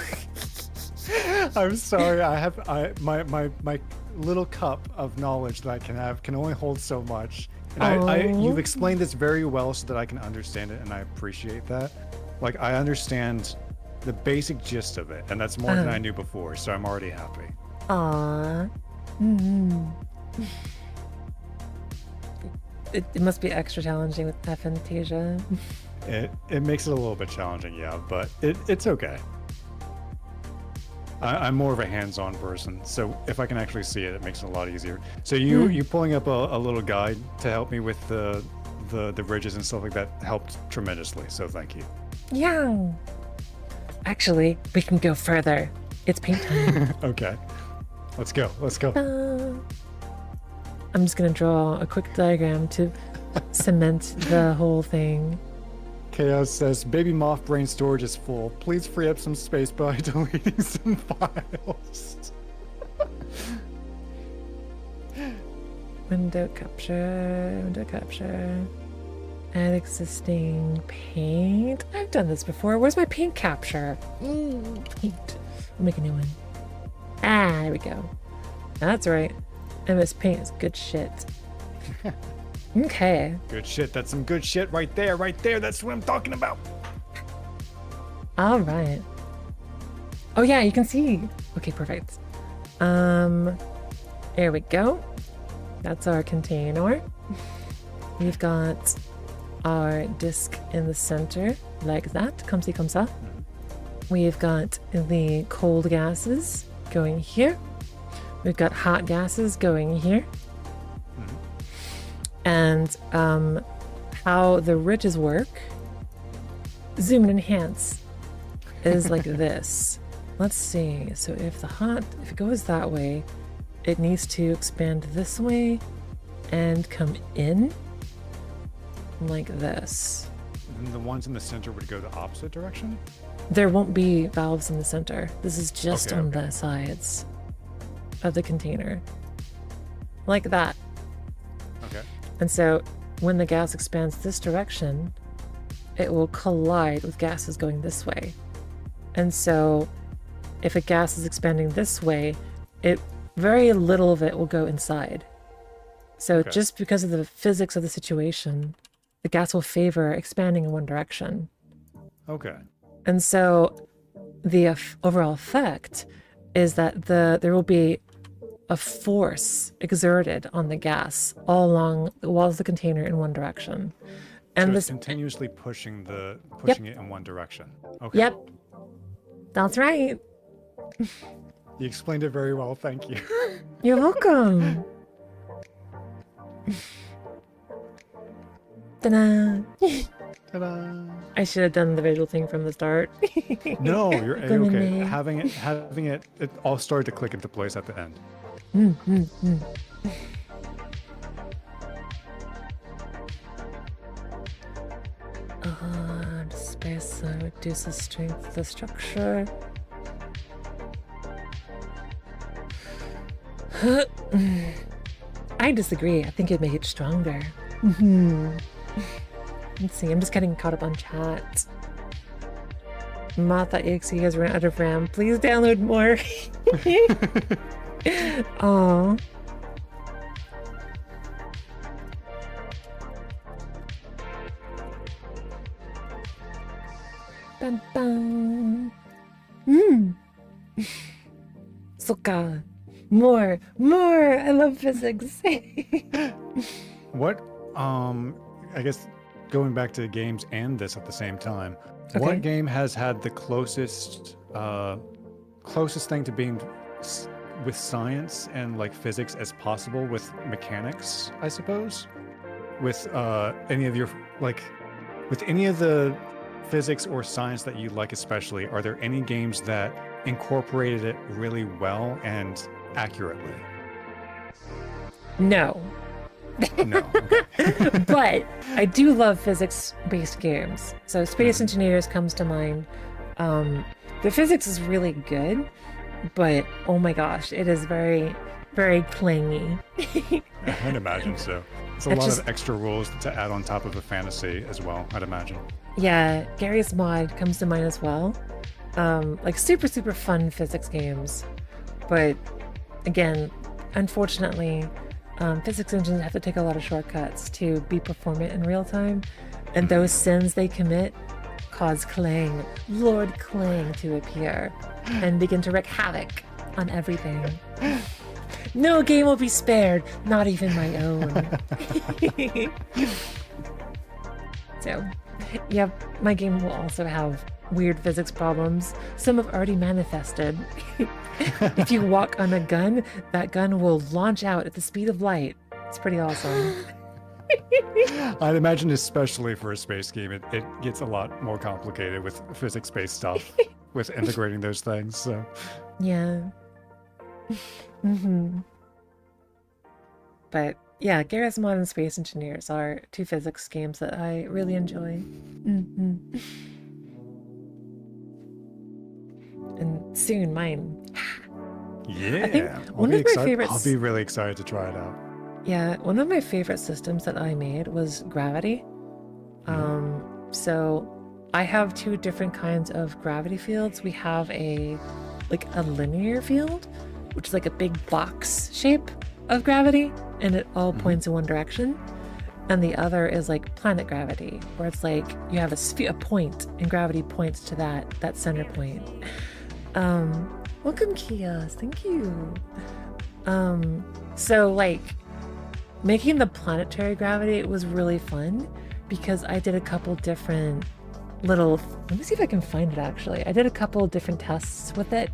I'm sorry. My little cup of knowledge that I can have can only hold so much. And you've explained this very well so that I can understand it, and I appreciate that. Like, I understand the basic gist of it, and that's more than I knew before, so I'm already happy. Aww. It must be extra challenging with aphantasia. It makes it a little bit challenging, yeah, but it's okay. I'm more of a hands-on person, so if I can actually see it, it makes it a lot easier. So you pulling up a little guide to help me with the ridges and stuff like that helped tremendously, so thank you. Yeah. Actually, we can go further. It's paint time. Okay. Let's go. I'm just gonna draw a quick diagram to cement the whole thing. Chaos says, baby moth brain storage is full. Please free up some space by deleting some files. Window capture. Add existing paint. I've done this before. Where's my paint capture? Paint. I'll make a new one. Ah, there we go. That's right. MS Paint is good shit. Okay. Good shit. That's some good shit right there. Right there. That's what I'm talking about. All right. Oh yeah, you can see. Okay, perfect. There we go. That's our container. We've got our disc in the center, like that. Comme ci, comme ça. We've got the cold gases going here. We've got hot gases going here. And how the ridges work, zoom and enhance, is like this. Let's see. So if it goes that way, it needs to expand this way and come in like this. And the ones in the center would go the opposite direction? There won't be valves in the center. This is just Okay, on the sides of the container. Like that. Okay. And so when the gas expands this direction, it will collide with gases going this way. And so if a gas is expanding this way, very little of it will go inside. So just because of the physics of the situation, the gas will favor expanding in one direction. Okay. And so the overall effect is that there will be a force exerted on the gas all along the walls of the container in one direction. And so this it's continuously pushing it in one direction. Okay. Yep. That's right. You explained it very well. Thank you. You're welcome. Ta-da. Ta-da. I should have done the visual thing from the start. No, you're Lemonade. okay. Having it all started to click into place at the end. Space reduces strength of the structure. I disagree. I think it'd make it stronger. Let's see. I'm just getting caught up on chat. Moth.exe has run out of RAM. Please download more. Oh. Bum, bum. Soka. More. I love physics. What? I guess going back to games and this at the same time. Okay. What game has had the closest thing to being with science and like physics as possible with mechanics? I suppose. With any of the physics or science that you like especially, are there any games that incorporated it really well and accurately? No. No. Okay. But I do love physics-based games. So Space Engineers comes to mind. The physics is really good, but oh my gosh, it is very, very clingy. I'd imagine so. It's a lot of extra rules to add on top of a fantasy as well, I'd imagine. Yeah, Gary's Mod comes to mind as well. Like super, super fun physics games. But again, unfortunately, physics engines have to take a lot of shortcuts to be performant in real time. And those sins they commit cause Clang, Lord Clang, to appear and begin to wreak havoc on everything. No game will be spared, not even my own. So, yep, my game will also have weird physics problems. Some have already manifested. If you walk on a gun, that gun will launch out at the speed of light. It's pretty awesome. I'd imagine, especially for a space game, it gets a lot more complicated with physics-based stuff, with integrating those things. So, Yeah. But yeah, Garry's Mod and Space Engineers are two physics games that I really enjoy. And soon mine. yeah, I think one of my favorites. I'll be really excited to try it out. Yeah, one of my favorite systems that I made was Gravity. So I have two different kinds of gravity fields. We have a linear field, which is like a big box shape of gravity, and it all points in one direction. And the other is like planet gravity, where it's like you have a point, and gravity points to that center point. Welcome, Kias. Thank you. So like making the planetary gravity was really fun because I did a couple different let me see if I can find it actually. I did a couple different tests with it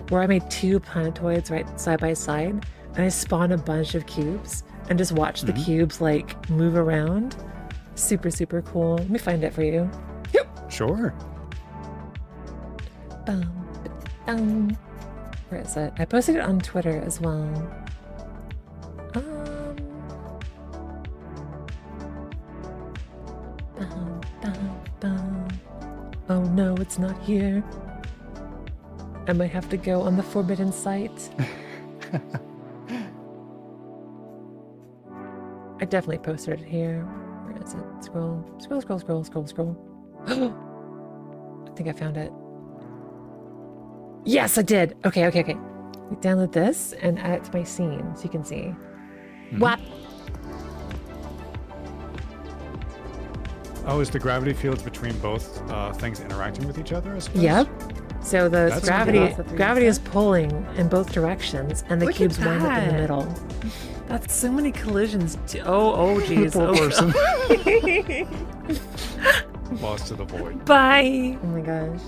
where I made two planetoids right side by side, and I spawned a bunch of cubes and just watched the cubes like move around. Super, super cool. Let me find it for you. Yep. Sure. Where is it? I posted it on Twitter as well. Oh no, it's not here. I might have to go on the forbidden site. I definitely posted it here. Where is it? Scroll. I think I found it. Yes, I did. Okay. We download this and add it to my scene so you can see. What? Oh, is the gravity fields between both things interacting with each other, I suppose? Yep. So the That's gravity is pulling in both directions, and the cubes wind up in the middle. That's so many collisions. Oh, geez. Poor person. Lost to the void. Bye. Oh my gosh.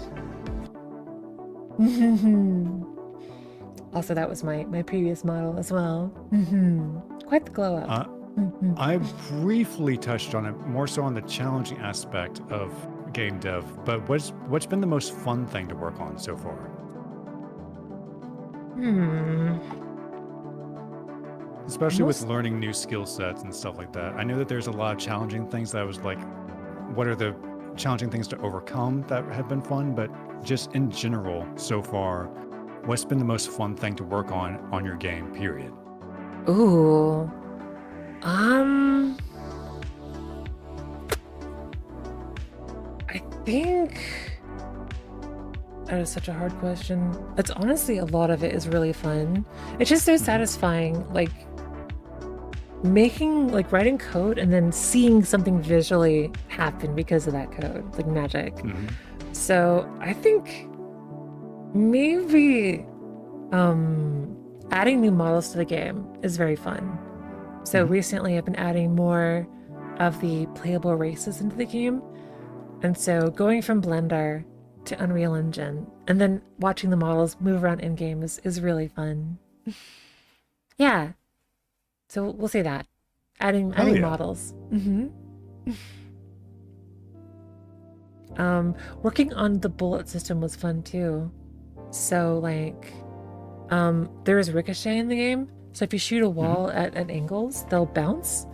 Also, that was my previous model as well. Quite the glow up. I briefly touched on it, more so on the challenging aspect of game dev, but what's been the most fun thing to work on so far? Especially with learning new skill sets and stuff like that. I know that there's a lot of challenging things that I was like, what are the challenging things to overcome that have been fun? But just in general, so far, what's been the most fun thing to work on your game, period? Ooh. I think that is such a hard question. It's honestly, a lot of it is really fun. It's just so satisfying, like writing code and then seeing something visually happen because of that code, like magic. So I think maybe adding new models to the game is very fun. So recently I've been adding more of the playable races into the game. And so going from Blender to Unreal Engine and then watching the models move around in game is really fun. Yeah. So we'll say that. Adding models. Working on the bullet system was fun too. So like there is ricochet in the game. So if you shoot a wall at angles, they'll bounce.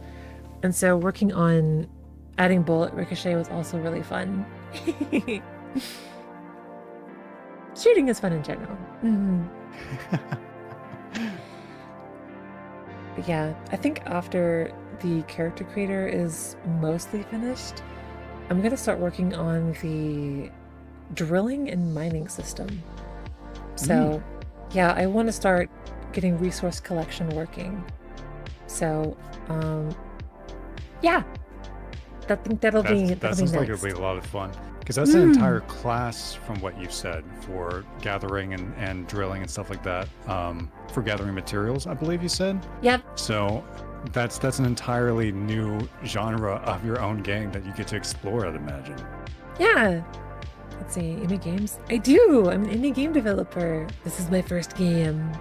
And so working on adding bullet ricochet was also really fun. Shooting is fun in general. But yeah, I think after the character creator is mostly finished, I'm going to start working on the drilling and mining system. So yeah, I want to start getting resource collection working. So yeah, I think that'll be that sounds like it'll be a lot of fun, because that's an entire class from what you've said for gathering and drilling and stuff like that, for gathering materials, I believe you said. Yep. So that's an entirely new genre of your own game that you get to explore, I'd imagine. Yeah. Let's see, indie games? I do! I'm an indie game developer. This is my first game.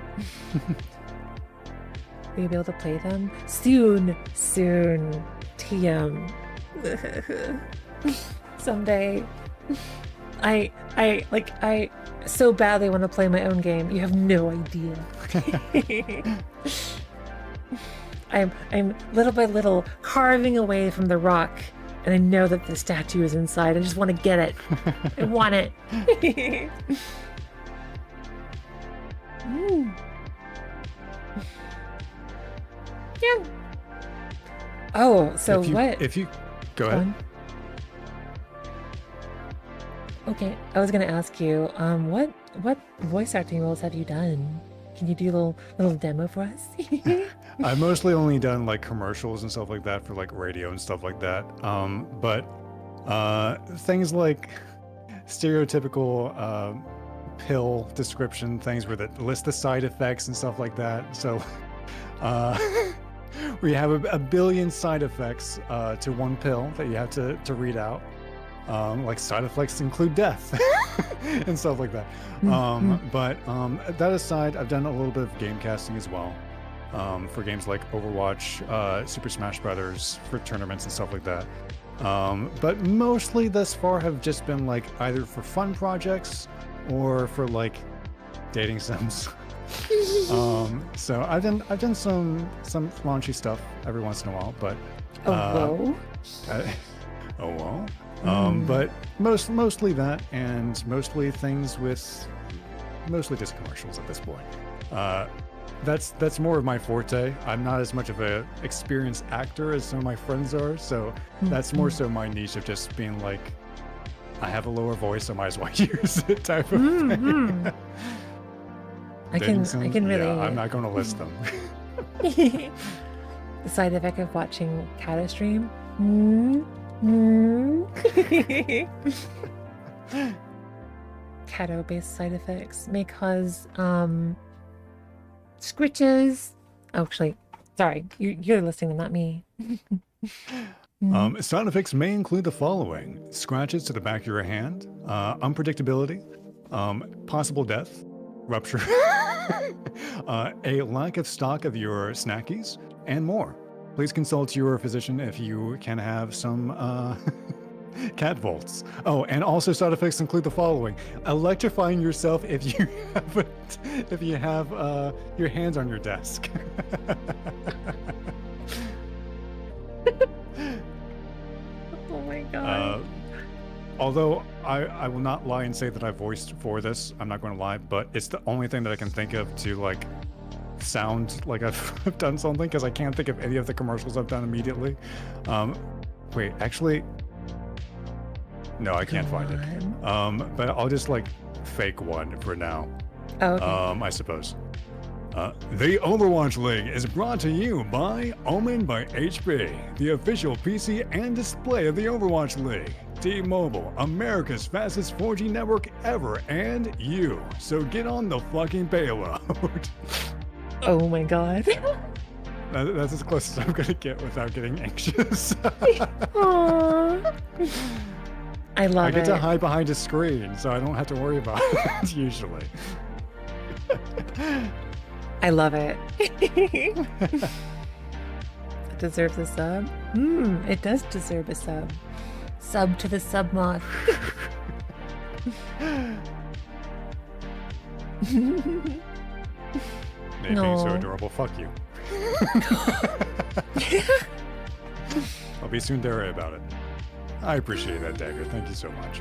Will you be able to play them? Soon. TM. Someday. I so badly want to play my own game. You have no idea. I'm little by little carving away from the rock, and I know that the statue is inside. I just want to get it. I want it. Yeah. Oh, so if you go ahead. Okay, I was gonna ask you, what voice acting roles have you done? Can you do a little demo for us? I've mostly only done like commercials and stuff like that for like radio and stuff like that. But things like stereotypical pill description things where that list the side effects and stuff like that. So we have a billion side effects to one pill that you have to read out. Like side effects include death and stuff like that. But that aside, I've done a little bit of game casting as well for games like Overwatch, Super Smash Brothers, for tournaments and stuff like that. But mostly thus far have just been like either for fun projects or for like dating sims. So I've done some raunchy stuff every once in a while, but Oh, whoa. But mostly that, and mostly things with mostly just commercials at this point. That's more of my forte. I'm not as much of a experienced actor as some of my friends are, so that's more so my niche of just being like, I have a lower voice, I might as well use it type of thing. I can really. Yeah, I'm not going to list them. The side effect of watching Kata stream. Kato-based side effects may cause scritches. Oh, actually, sorry, you're listening, not me. Side effects may include the following: scratches to the back of your hand, unpredictability, possible death, rupture, a lack of stock of your snackies, and more. Please consult your physician if you can have some cat volts. Oh, and also side effects include the following: electrifying yourself if you have your hands on your desk. Oh my god. Although I will not lie and say that I voiced for this, I'm not going to lie, but it's the only thing that I can think of to like sound like I've done something, because I can't think of any of the commercials I've done immediately. Wait, actually, no, I can't find it. But I'll just like fake one for now. Oh, okay. I suppose. The Overwatch League is brought to you by Omen by HP, the official PC and display of the Overwatch League. T-Mobile, America's fastest 4G network ever, and you. So get on the fucking payload. Oh my god. That's as close as I'm gonna get without getting anxious. Aww. I love it. I get to hide behind a screen, so I don't have to worry about it usually. I love it. It deserves a sub. It does deserve a sub. Sub to the sub moth. Nate being so adorable, fuck you. I'll be tsundere about it. I appreciate that, Dagger. Thank you so much.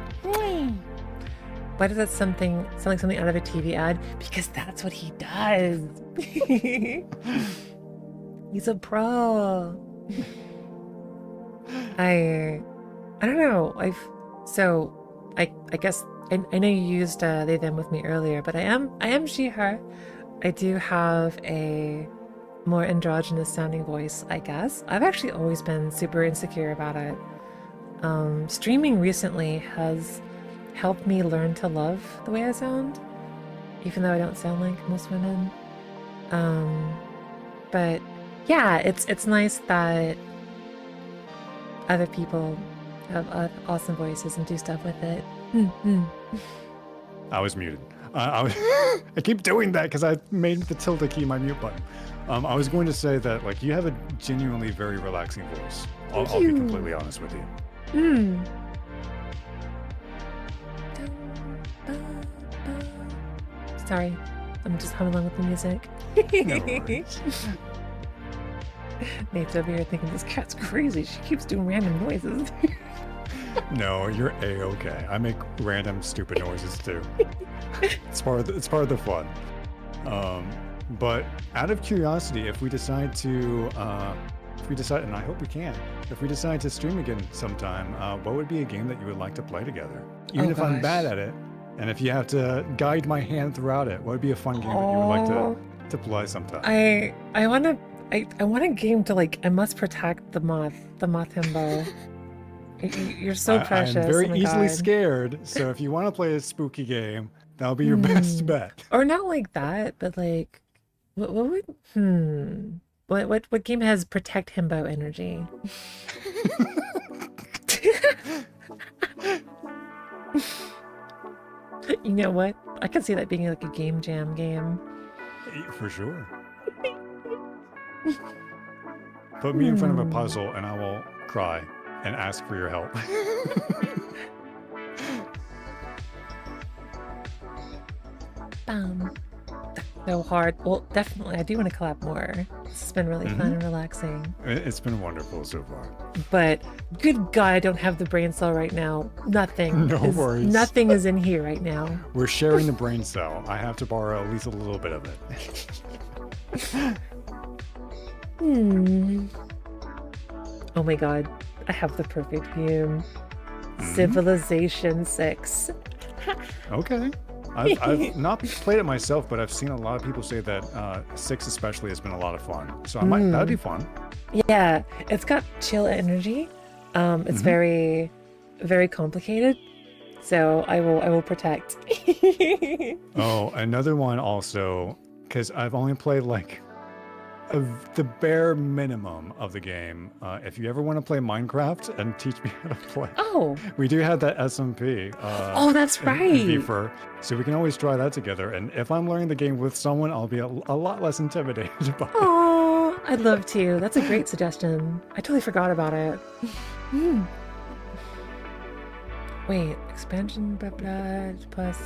Why does that something sound like something out of a TV ad? Because that's what he does. He's a pro. I don't know. I guess I know you used they them with me earlier, but I am she her. I do have a more androgynous sounding voice, I guess. I've actually always been super insecure about it. Streaming recently has helped me learn to love the way I sound, even though I don't sound like most women. But yeah, it's nice that other people have awesome voices and do stuff with it. I was muted. I keep doing that because I made the tilde key my mute button. I was going to say that like you have a genuinely very relaxing voice. I'll be completely honest with you. Sorry, I'm just humming along with the music. No worries. Nate's over here thinking this cat's crazy. She keeps doing random noises. No, you're a-okay. I make random stupid noises too. It's part of the fun. But out of curiosity, if we decide to if we decide, and I hope we can, if we decide to stream again sometime, what would be a game that you would like to play together? Even if I'm bad at it, and if you have to guide my hand throughout it, what would be a fun game that you would like to play sometime? I want a game to I must protect the moth himbo. You're so precious. I'm very easily scared, so if you want to play a spooky game, that'll be your best bet. Or not like that, but what game has protect himbo energy? You know what? I can see that being like a game jam game. For sure. Put me in front of a puzzle and I will cry and ask for your help. So hard. Well, definitely. I do want to collab more. This has been really fun and relaxing. It's been wonderful so far. But good God, I don't have the brain cell right now. Nothing. No worries. Nothing is in here right now. We're sharing the brain cell. I have to borrow at least a little bit of it. Oh my God. I have the perfect game. Civilization 6. Okay. I've not played it myself, but I've seen a lot of people say that 6 especially has been a lot of fun. So I might that'd be fun. Yeah, it's got chill energy. It's very, very complicated. So I will protect. Oh, another one also, because I've only played the bare minimum of the game. If you ever want to play Minecraft and teach me how to play, we do have that SMP. That's right. So we can always try that together. And if I'm learning the game with someone, I'll be a lot less intimidated by it. Oh, I'd love to. That's a great suggestion. I totally forgot about it. Wait, expansion, blah, blah, plus,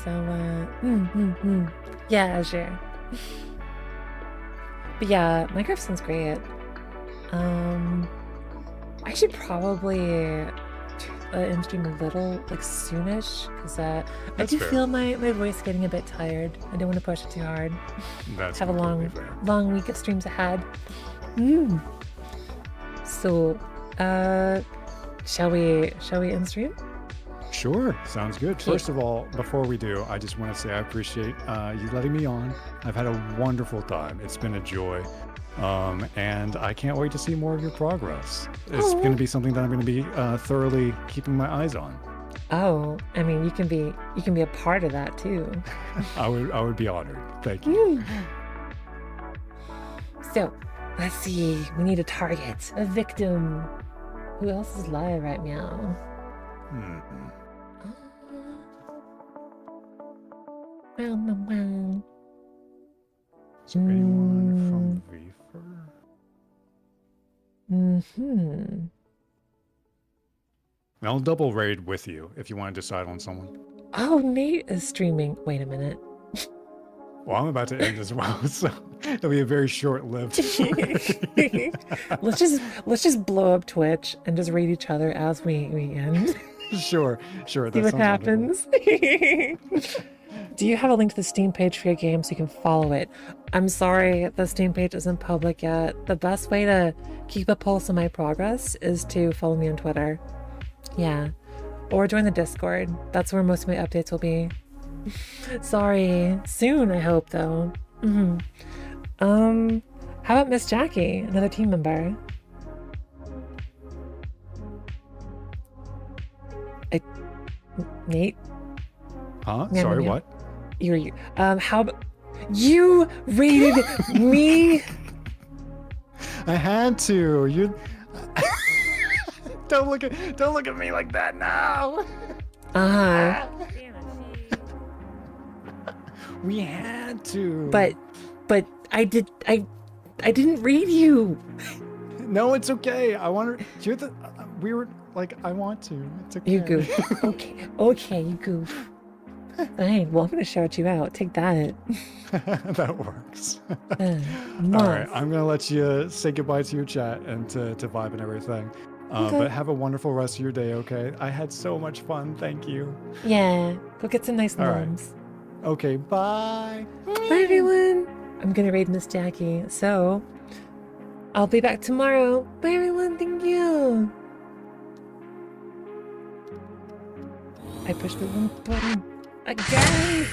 yeah, sure. But yeah, Minecraft sounds great. I should probably stream a little, soonish, because I do feel my voice getting a bit tired. I don't want to push it too hard. That's have a long week of streams ahead. So, shall we end stream? Sure, sounds good. First of all, before we do, I just want to say I appreciate you letting me on. I've had a wonderful time. It's been a joy. And I can't wait to see more of your progress. It's going to be something that I'm going to be thoroughly keeping my eyes on. Oh, I mean, you can be a part of that too. I would be honored. Thank you. So, let's see. We need a target, a victim. Who else is live right now? Is there anyone from VFR? I'll double raid with you if you want to decide on someone. Oh, Nate is streaming. Wait a minute. Well, I'm about to end as well, so it'll be a very short-lived. let's just blow up Twitch and just raid each other as we end. Sure. See what happens. Do you have a link to the Steam page for your game so you can follow it? I'm sorry, the Steam page isn't public yet. The best way to keep a pulse on my progress is to follow me on Twitter. Yeah. Or join the Discord. That's where most of my updates will be. Sorry. Soon, I hope, though. How about Miss Jackie, another team member? Nate? Huh? Sorry, what? You. How about you rated me? I had to. You don't look at me like that now. We had to. But I didn't read you. No, it's okay. I want to. We were I want to. It's okay. You goof. Okay, you goof. Fine. Well, I'm gonna shout you out. Take that. That works. Moth. All right, I'm gonna let you say goodbye to your chat and to vibe and everything. Okay. But have a wonderful rest of your day. Okay. I had so much fun. Thank you. Yeah. Go get some nice moms. Right. Okay. Bye. Bye, everyone. I'm gonna raid Miss Jackie. So, I'll be back tomorrow. Bye, everyone. Thank you. I pushed the wrong button again.